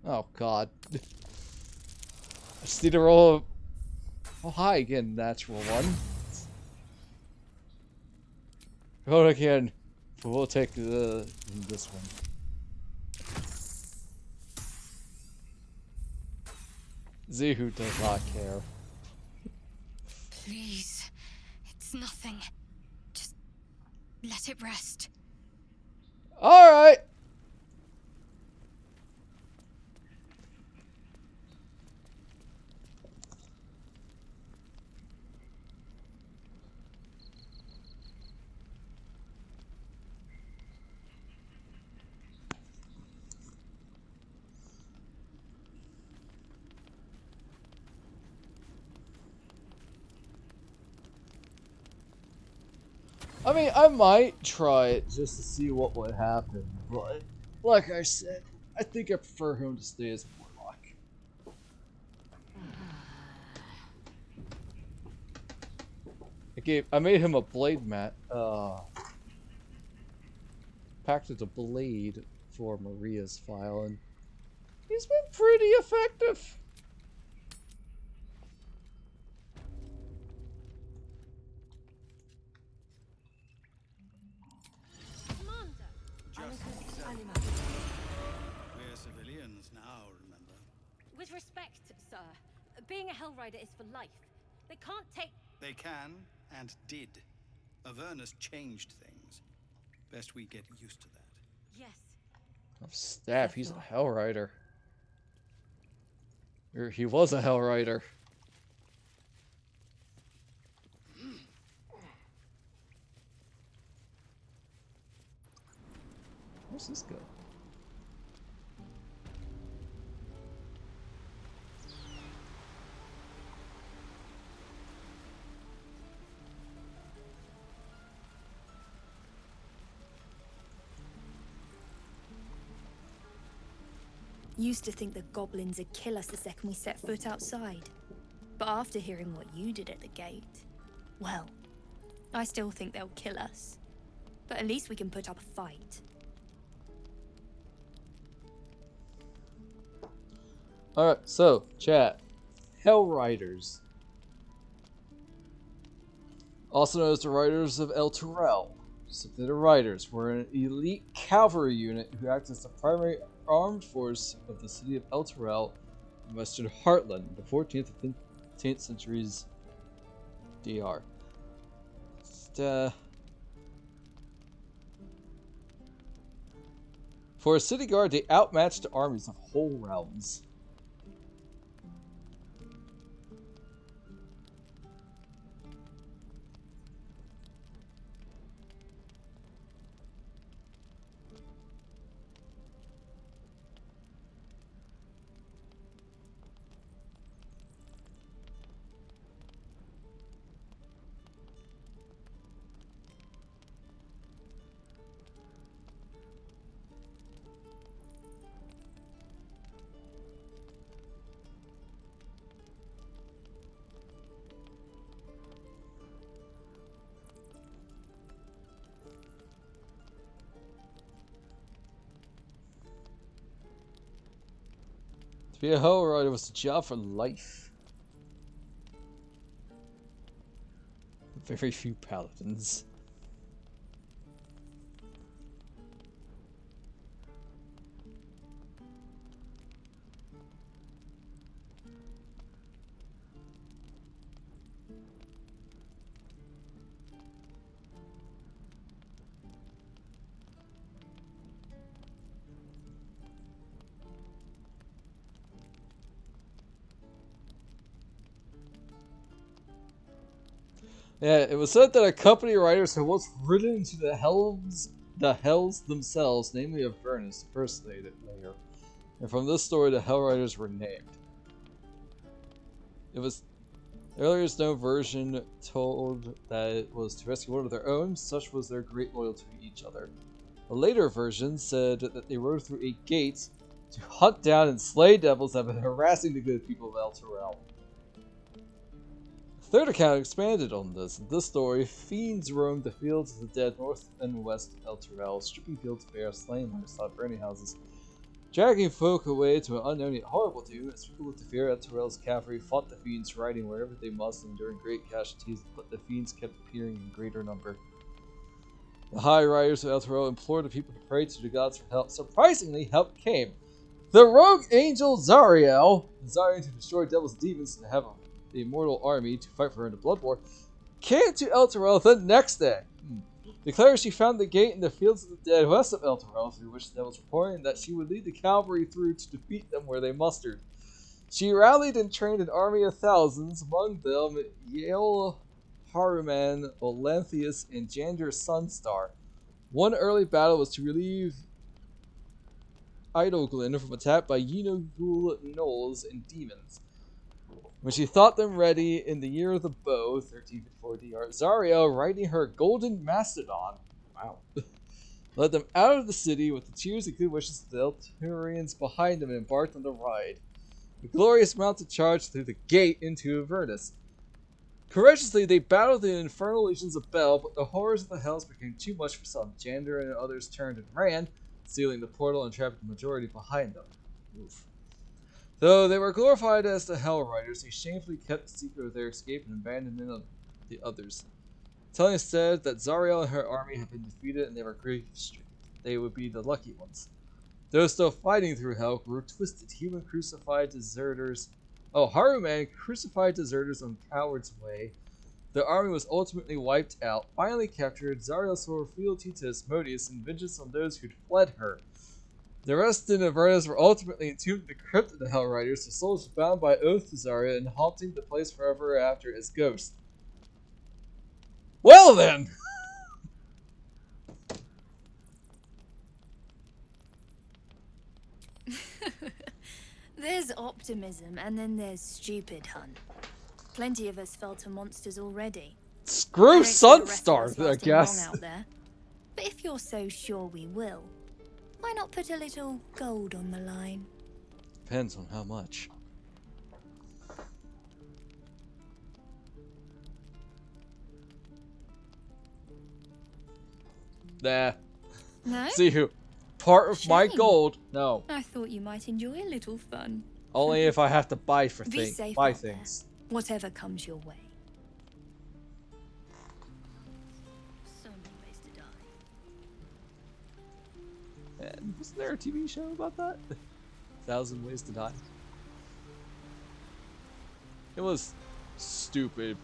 one. Oh god. I just need to roll a... Oh hi again, natural one. Roll again. But we'll take this one. Zihu does not care. Please. It's nothing. Just let it rest. Alright! I mean, I might try it just to see what would happen, but like I said, I think I prefer him to stay as Warlock. I made him a blade mat, packed a blade for Maria's file, and he's been pretty effective. respect, sir. Being a Hell Rider is for life. They can't take... They can, and did. Avernus changed things. Best we get used to that. Yes. Oh, snap, he's a Hell Rider. Or he was a Hell Rider. Where's this go? Used to think the goblins would kill us the second we set foot outside. But after hearing what you did at the gate, well, I still think they'll kill us. But at least we can put up a fight. Alright, so, chat. Hell Riders. Also known as the Riders of El Turel. Simply the Riders were an elite cavalry unit who acted as the primary armed force of the city of El Turel in Western Heartland in the 14th and 15th centuries DR. For a city guard, they outmatched the armies of whole realms. To be a Hell Rider was a job for life. Very few paladins. Yeah, it was said that a company of riders had once ridden into the hells themselves, namely Avernus, to personate it later. And from this story, the Hell Riders were named. It was the earliest known version told that it was to rescue one of their own, such was their great loyalty to each other. A later version said that they rode through a gate to hunt down and slay devils that have been harassing the good people of El Turel. Third account expanded on this. In this story, fiends roamed the fields of the dead north and west of El Turel, stripping fields bare, slaying livestock, burning houses, dragging folk away to an unknown yet horrible doom. As people with the fear, El Turel's cavalry fought the fiends, riding wherever they must, enduring great casualties, but the fiends kept appearing in greater number. The high riders of El Turel implored the people to pray to the gods for help. Surprisingly, help came. The rogue angel Zariel, desiring to destroy devils and demons and have the immortal army to fight for her in the Blood War, came to El Turel the next day. Declared she found the gate in the fields of the dead west of El Turel, through which the devils were pouring, and that she would lead the cavalry through to defeat them where they mustered. She rallied and trained an army of thousands, among them Yael, Haruman, Olanthius, and Jander Sunstar. One early battle was to relieve Idleglyn from attack by Yinogul gnolls and demons. When she thought them ready in the year of the bow, 1354 DR, Zariel, riding her golden mastodon, wow, led them out of the city with the cheers and good wishes of the Elturians behind them and embarked on the ride. The glorious mounted charge through the gate into Avernus. Courageously, they battled the infernal legions of Bel, but the horrors of the hells became too much for some. Jander and others turned and ran, sealing the portal and trapping the majority behind them. Oof. Though they were glorified as the Hell Riders, they shamefully kept the secret of their escape and abandonment of the others, telling instead that Zariel and her army had been defeated and they were grief-stricken. They would be the lucky ones. Though still fighting through hell, grew twisted. Human crucified deserters. Oh, Haruman crucified deserters on Coward's Way. The army was ultimately wiped out. Finally captured, Zariel swore fealty to Asmodeus and vengeance on those who'd fled her. The rest in Avernus were ultimately entombed in the crypt of the Hellriders, their souls bound by oath to Zarya and haunting the place forever after as ghosts. Well then! There's optimism, and then there's stupid, hun. Plenty of us fell to monsters already. Screw Sunstar, I guess. Out there. But if you're so sure we will, why not put a little gold on the line? Depends on how much. Nah. No? Zihu, part of my Shame. gold. No. I thought you might enjoy a little fun. Only if I have to buy for Be things. safe Buy out there. things. Whatever comes your way. So many ways to die. And wasn't there a TV show about that? 1,000 Ways to Die. It was stupid.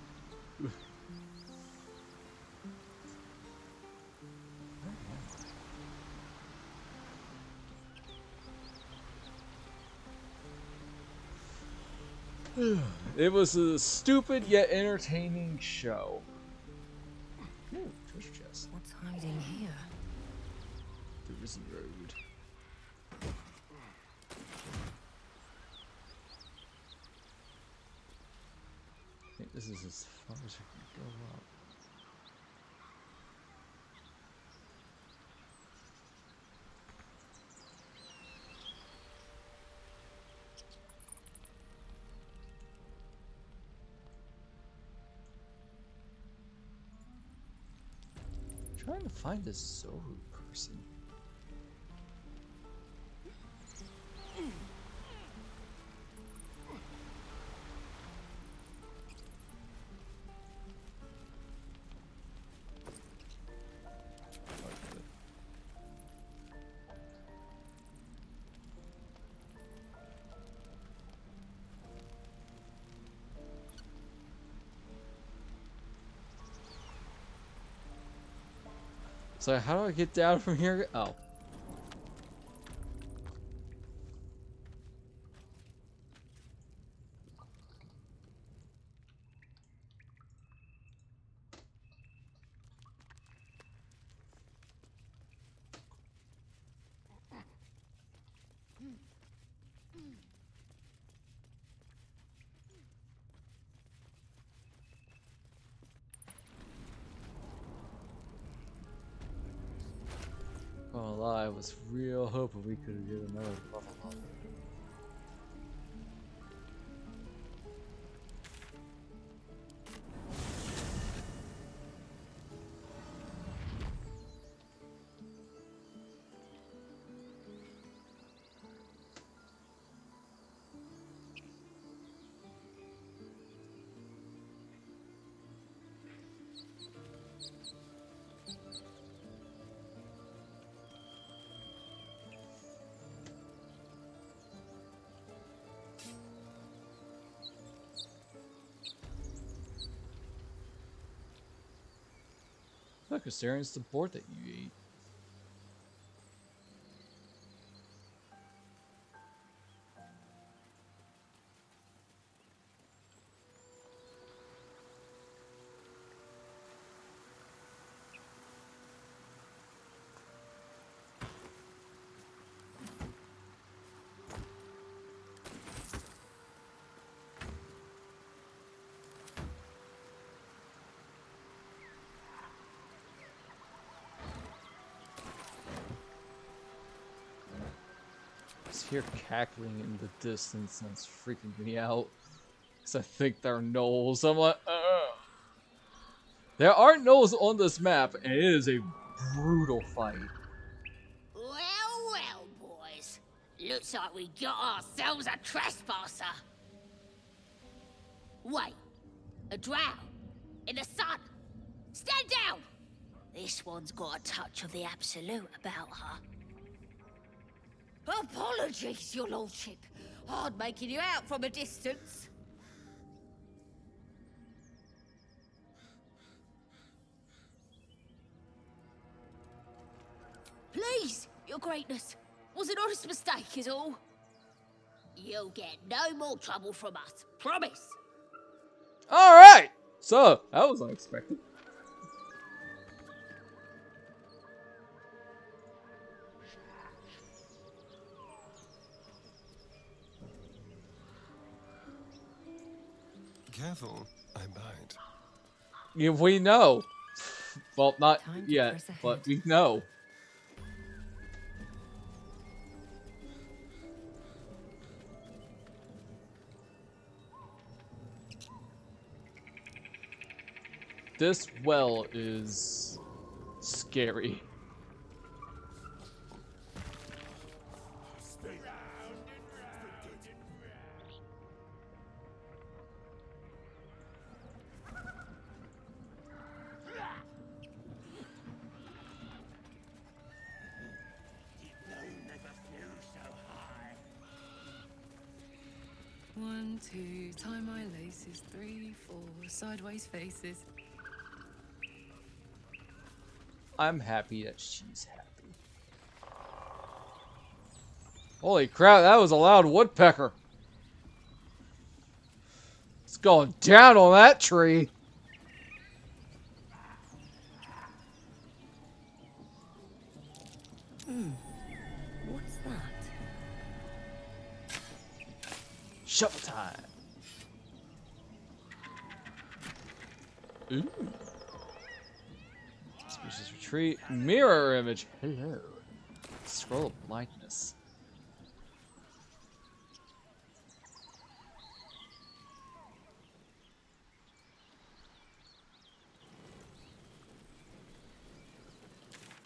It was a stupid yet entertaining show. Ooh, treasure chest. What's hiding here? The Risen Road. I think this is as far as I can go up. Trying to find a Zoru person. So how do I get down from here? Oh. Oh, I was real hoping we could get another level up. Look, Asterian's the board that you eat. I hear cackling in the distance and it's freaking me out. Because I think they're gnolls. I'm like, ugh. There are gnolls on this map and it is a brutal fight. Well, boys. Looks like we got ourselves a trespasser. Wait. A drow? In the sun? Stand down! This one's got a touch of the absolute about her. Apologies, your lordship. Hard making you out from a distance. Please, your greatness. Was an honest mistake is all. You'll get no more trouble from us. Promise. Alright! So, that was unexpected. Careful, I bite. Yeah, we know. Well, not Time to yet, press ahead. but we know. This well is scary. One, two, tie my laces. 3, 4, sideways faces. I'm happy that she's happy. Holy crap, that was a loud woodpecker. It's going down on that tree. What's that? Shovel time. Ooh. Species retreat. Mirror image. Hello. Scroll of blindness.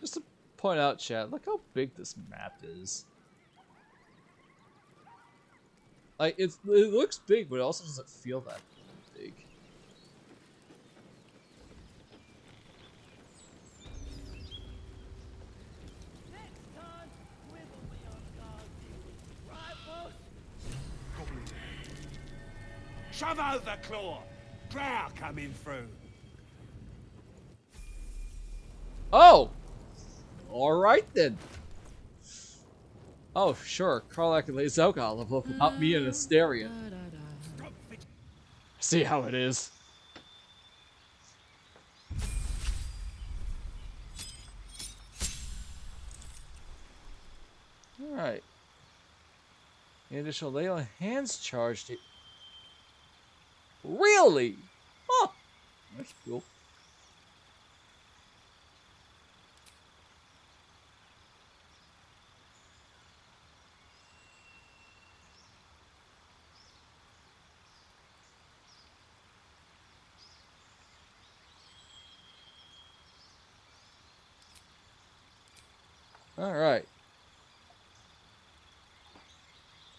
Just to point out, chat, look how big this map is. Like, it looks big, but it also doesn't feel that big. Shove over, Claw! Drow coming through. Oh! Alright then. Oh, sure. Karlach and Lazoka level up without me and Asterion. See how it is. Alright. The additional lay on hands charged it. Really? Huh. That's cool. Alright.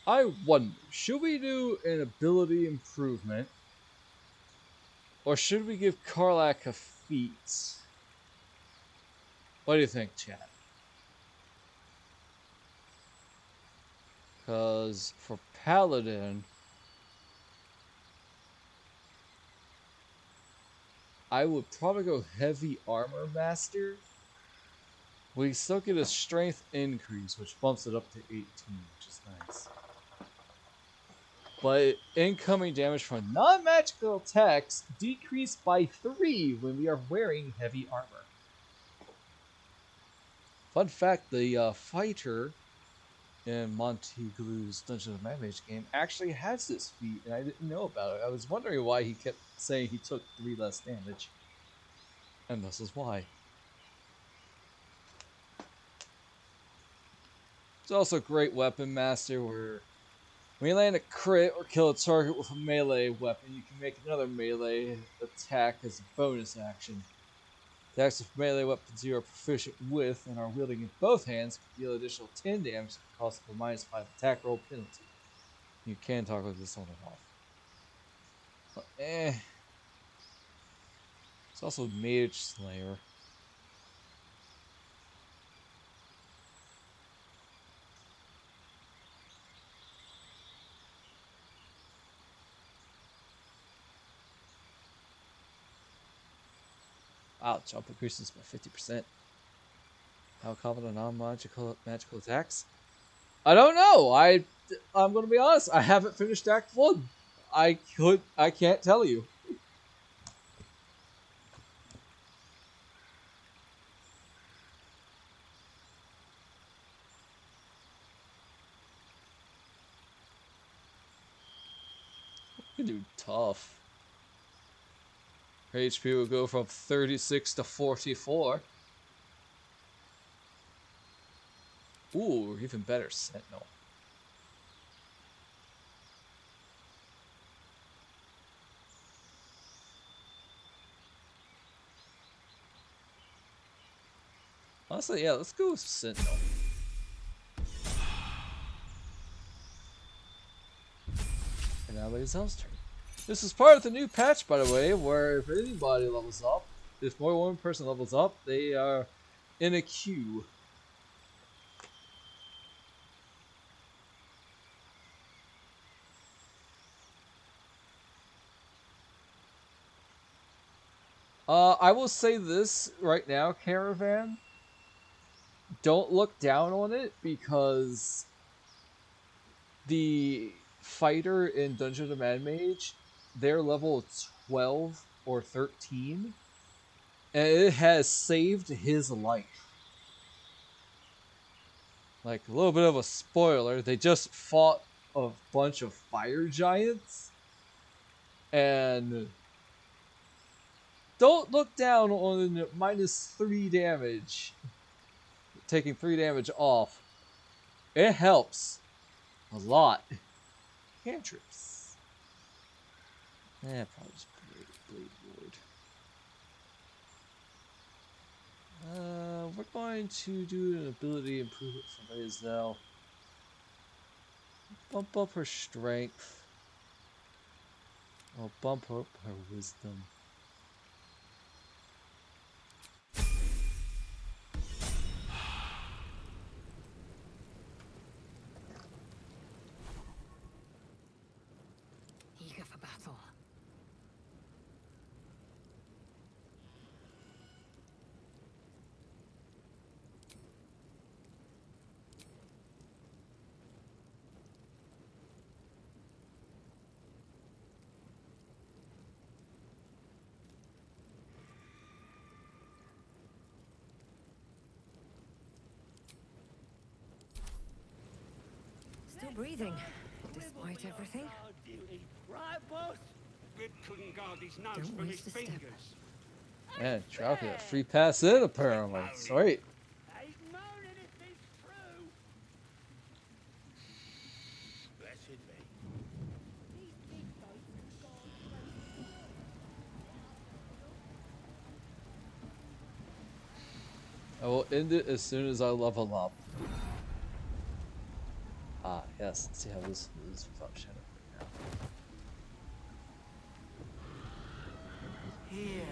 I wonder, should we do an ability improvement? Or should we give Karlach a feat? What do you think, chat? Because for Paladin, I would probably go Heavy Armor Master. We still get a strength increase, which bumps it up to 18, which is nice. But incoming damage from non-magical attacks decreased by 3 when we are wearing heavy armor. Fun fact, the fighter in Monteglu's Dungeon of Mage game actually has this feat, and I didn't know about it. I was wondering why he kept saying he took 3 less damage. And this is why. It's also a great weapon master where when you land a crit or kill a target with a melee weapon, you can make another melee attack as a bonus action. Attacks with melee weapons you are proficient with and are wielding in both hands can deal additional 10 damage at the cost of a -5 attack roll penalty. You can toggle this on and off. But, It's also Mage Slayer. Wow, jump increases by 50%. How common are non-magical magical attacks? I don't know. I'm gonna be honest. I haven't finished Act 1. I can't tell you. You can do tough. Her HP will go from 36 to 44. Ooh, even better, Sentinel. Honestly, yeah, let's go with Sentinel. And now it's Elle's turn. This is part of the new patch, by the way, where if anybody levels up, if more than one person levels up, they are in a queue. I will say this right now, Caravan. Don't look down on it because the fighter in Dungeon of Mad Mage, they're level 12 or 13, and it has saved his life. Like, a little bit of a spoiler, they just fought a bunch of fire giants, and don't look down on -3 damage, taking 3 damage off. It helps a lot. Cantrips. Probably just Blade Ward. We're going to do an ability improvement for Lae'zel. Bump up her strength. I'll bump up her wisdom. Eager for battle. Still breathing, despite everything. Right, boss? Bib couldn't guard his nose Don't from his waste a step. fingers. Man, Trout got a free pass in apparently. Sweet. Ain't moaning if it's true. Blessed me. I will end it as soon as I level up. Ah, yes. Let's see how this is without Shadow right now. Hear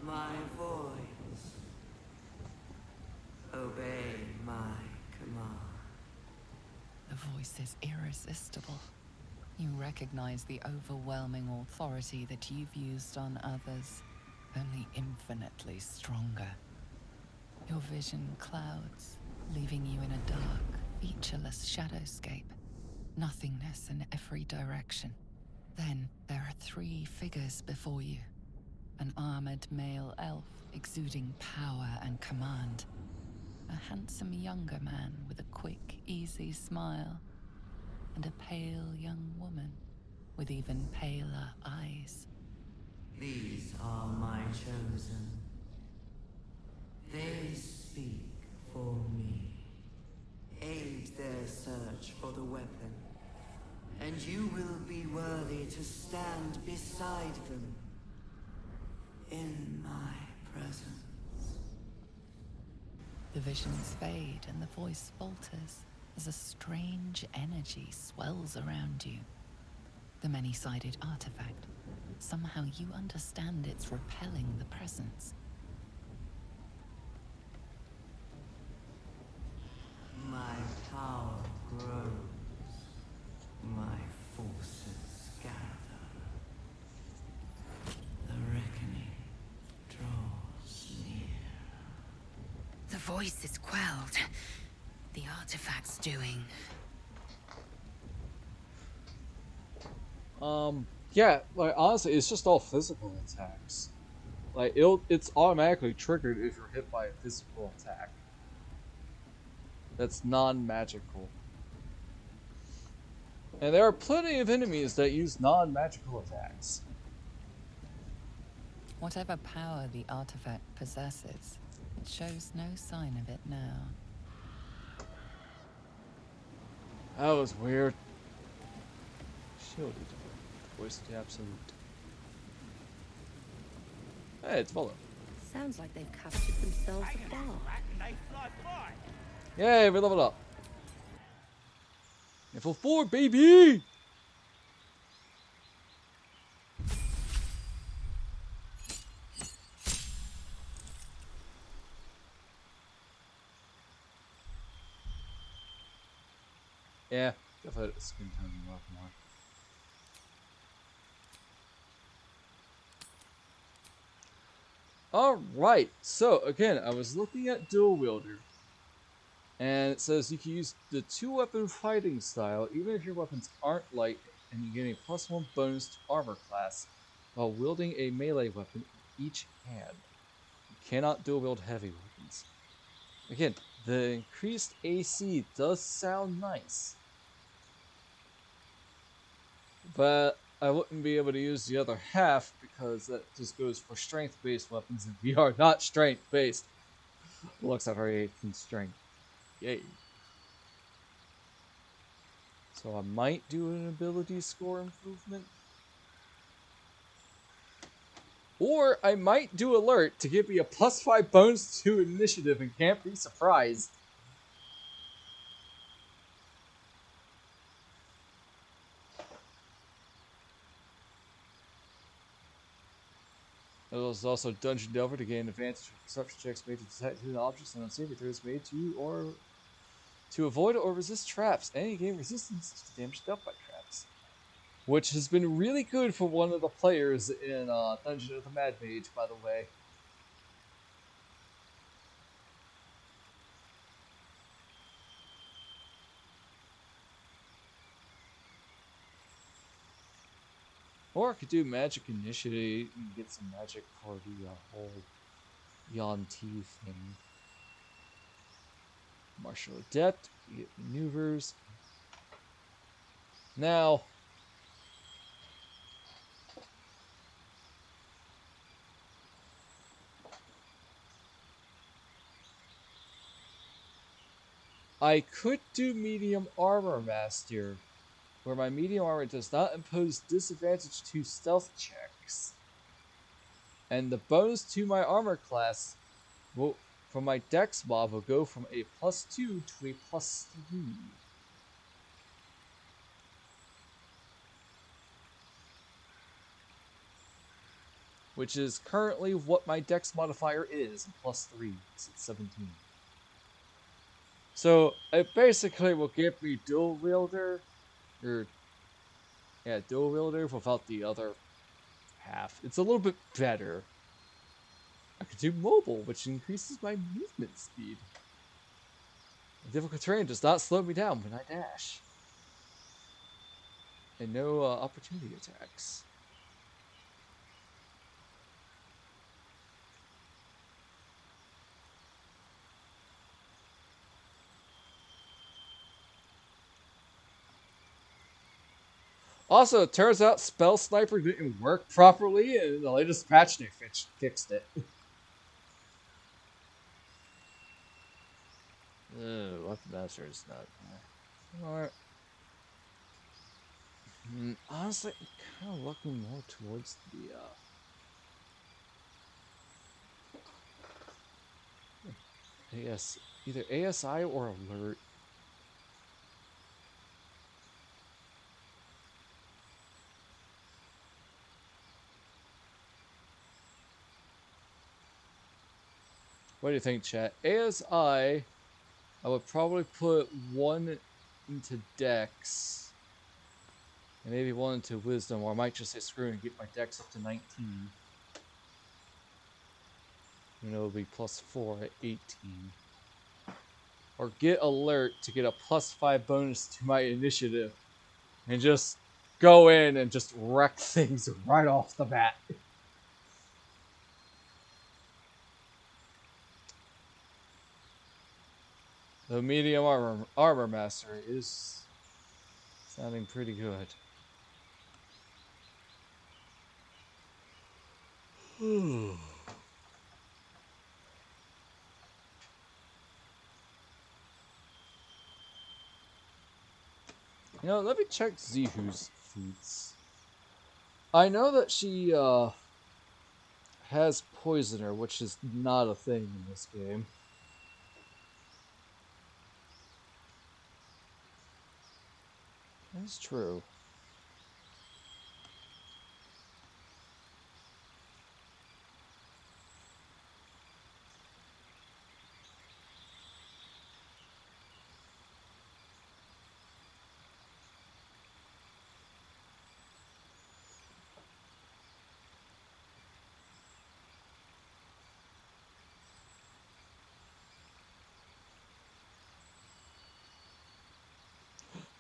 my voice. Obey my command. The voice is irresistible. You recognize the overwhelming authority that you've used on others, only infinitely stronger. Your vision clouds, leaving you in a dark, featureless shadowscape. Nothingness in every direction. Then there are 3 figures before you. An armored male elf exuding power and command. A handsome younger man with a quick, easy smile. And a pale young woman with even paler eyes. These are my chosen. They speak for me. Aid their search for the weapon, and you will be worthy to stand beside them in my presence. The visions fade and the voice falters as a strange energy swells around you. The many-sided artifact. Somehow you understand it's repelling the presence. My power grows. My forces gather. The reckoning draws voice is quelled. The artifact's doing. Yeah, like honestly, it's just all physical attacks. Like it's automatically triggered if you're hit by a physical attack. That's non-magical. And there are plenty of enemies that use non-magical attacks. Whatever power the artifact possesses, it shows no sign of it now. That was weird. Shielded. Voice to absolute. Hey, it's Baldur. Sounds like they've captured themselves a bar. Yay, we leveled up. Level 4, baby! Yeah, definitely skin tone a lot more. Alright, so again, I was looking at Dual Wielder. And it says you can use the 2-weapon fighting style even if your weapons aren't light, and you get a +1 bonus to armor class while wielding a melee weapon in each hand. You cannot dual wield heavy weapons. Again, the increased AC does sound nice, but I wouldn't be able to use the other half because that just goes for strength-based weapons, and we are not strength-based. Looks like very 8th in strength. Yay. So I might do an ability score improvement. Or I might do alert to give me a +5 bonus to initiative and can't be surprised. There was also Dungeon Delver to gain advantage of perception checks made to detect hidden objects and unsavory threats made to or to avoid or resist traps. Any gain resistance to damage dealt by traps. Which has been really good for one of the players in Dungeon of the Mad Mage, by the way. Or I could do Magic Initiative and get some magic for the whole Yuan-ti thing. Martial Adept, you get maneuvers. Now, I could do Medium Armor Master, where my medium armor does not impose disadvantage to stealth checks. And the bonus to my armor class will, from my dex mod, will go from a +2 to a +3. Which is currently what my dex modifier is, +3. It's at 17. So it basically will give me dual wielder, or yeah, dual wielder without the other half. It's a little bit better. I could do mobile, which increases my movement speed. The difficult terrain does not slow me down when I dash. And no opportunity attacks. Also, it turns out Spell Sniper didn't work properly, and in the latest patch they fixed it. Weapon Master is not. Alright. Honestly, I'm kind of looking more towards the. AS, either ASI or Alert. What do you think, chat? ASI, I would probably put 1 into Dex, and maybe 1 into Wisdom, or I might just say screw and get my Dex up to 19. And it'll be +4 at 18. or get alert to get a +5 bonus to my initiative and just go in and just wreck things right off the bat. The medium armor mastery is sounding pretty good. You know, let me check Zihu's feats. I know that she has Poisoner, which is not a thing in this game. That's true.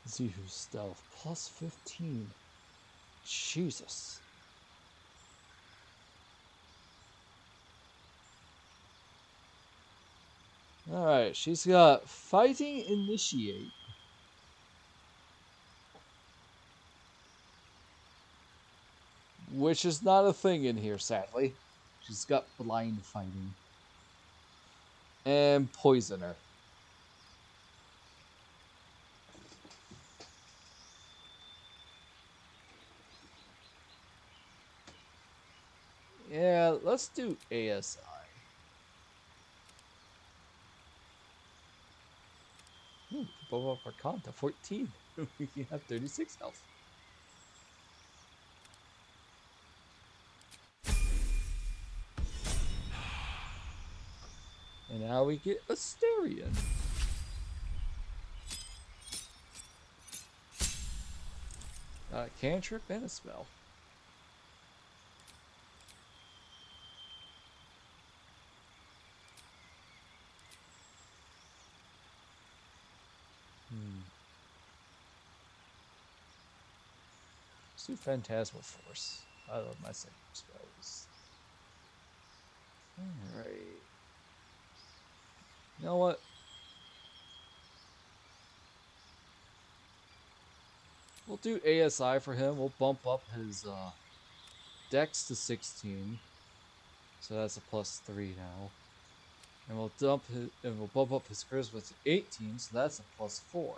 Zihu's stealth +15. Jesus. Alright, she's got Fighting Initiate. Which is not a thing in here, sadly. She's got Blind Fighting. And Poisoner. Yeah, let's do ASI. Bump up our con to 14. We can have 36 health. And now we get Asterion. Cantrip and a spell. Let's do Phantasmal Force. I love my second spells. Alright. You know what? We'll do ASI for him. We'll bump up his Dex to 16. So that's a +3 now. And we'll bump up his Charisma to 18, so that's a +4.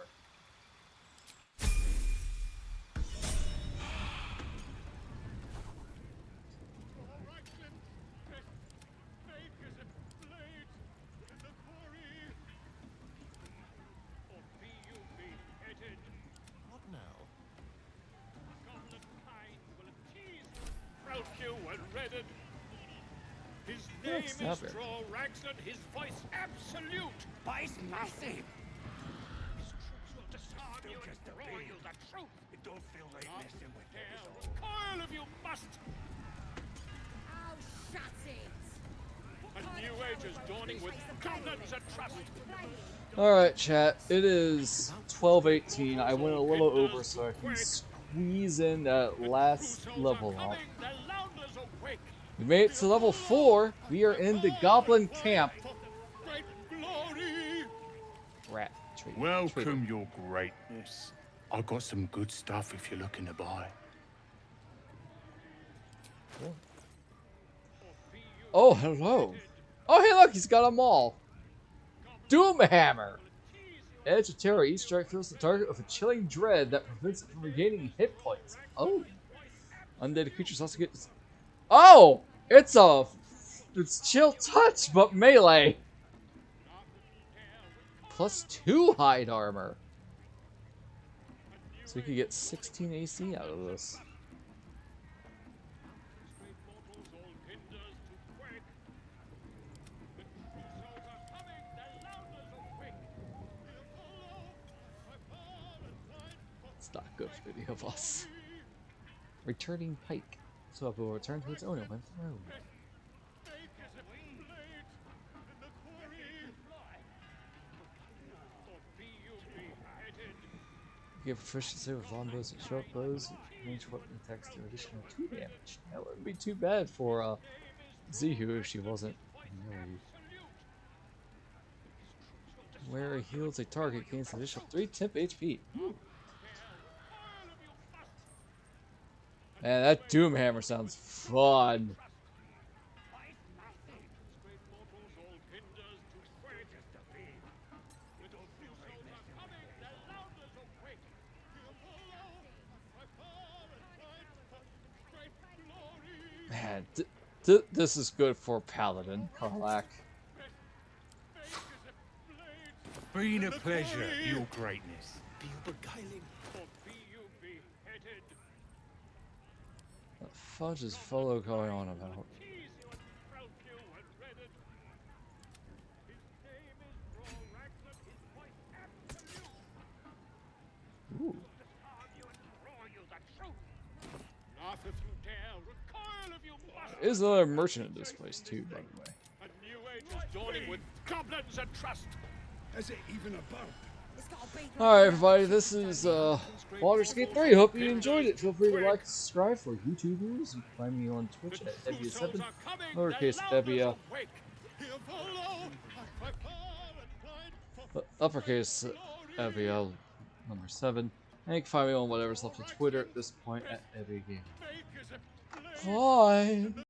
His Yeah, name it's is not very Straw Rags and his voice absolute, but he's massive. His troops will disarm you and throw you the truth. It don't feel like messing with him. Recoil if you must. Oh, shut it! A new age is dawning with governance and trust. Alright, chat. It is 12:18. I went a little over so I can squeeze in that last level up. We made it to level 4. We are in the Goblin Camp. Rat. Traitor. Welcome, your greatness. I've got some good stuff if you're looking to buy. Cool. Oh, hello. Oh, hey, look, he's got them all. Doomhammer. Edge of Terror. Each strike fills the target with a chilling dread that prevents it from regaining hit points. Oh. Undead creatures also get... Oh! It's Chill Touch, but melee. +2 hide armor. So we could get 16 AC out of this. It's not good for any of us. Returning Pike. So it will return to its owner when thrown. Get proficiency with longbows and short bows. Range weapon attacks do additional 2 damage. That wouldn't be too bad for Zihu if she wasn't married. Where it heals a target gains an additional 3 temp HP. Man, that Doomhammer sounds fun. Man, this is good for Paladin, Karlak. Been a pleasure, your greatness. Be you beguiling, or be you beheaded. What fudge is Folo going on about? Ooh. There's another merchant in this place too, by the way. A new age is dawning with goblins and trust. Has it even a bump? Alright everybody, this is Baldur's Gate 3. Hope you enjoyed it. Feel free to like and subscribe for YouTube news. You can find me on Twitch at W7, lowercase W, uppercase W, number 7. And you can find me on whatever's left on Twitter at this point at every game. Bye!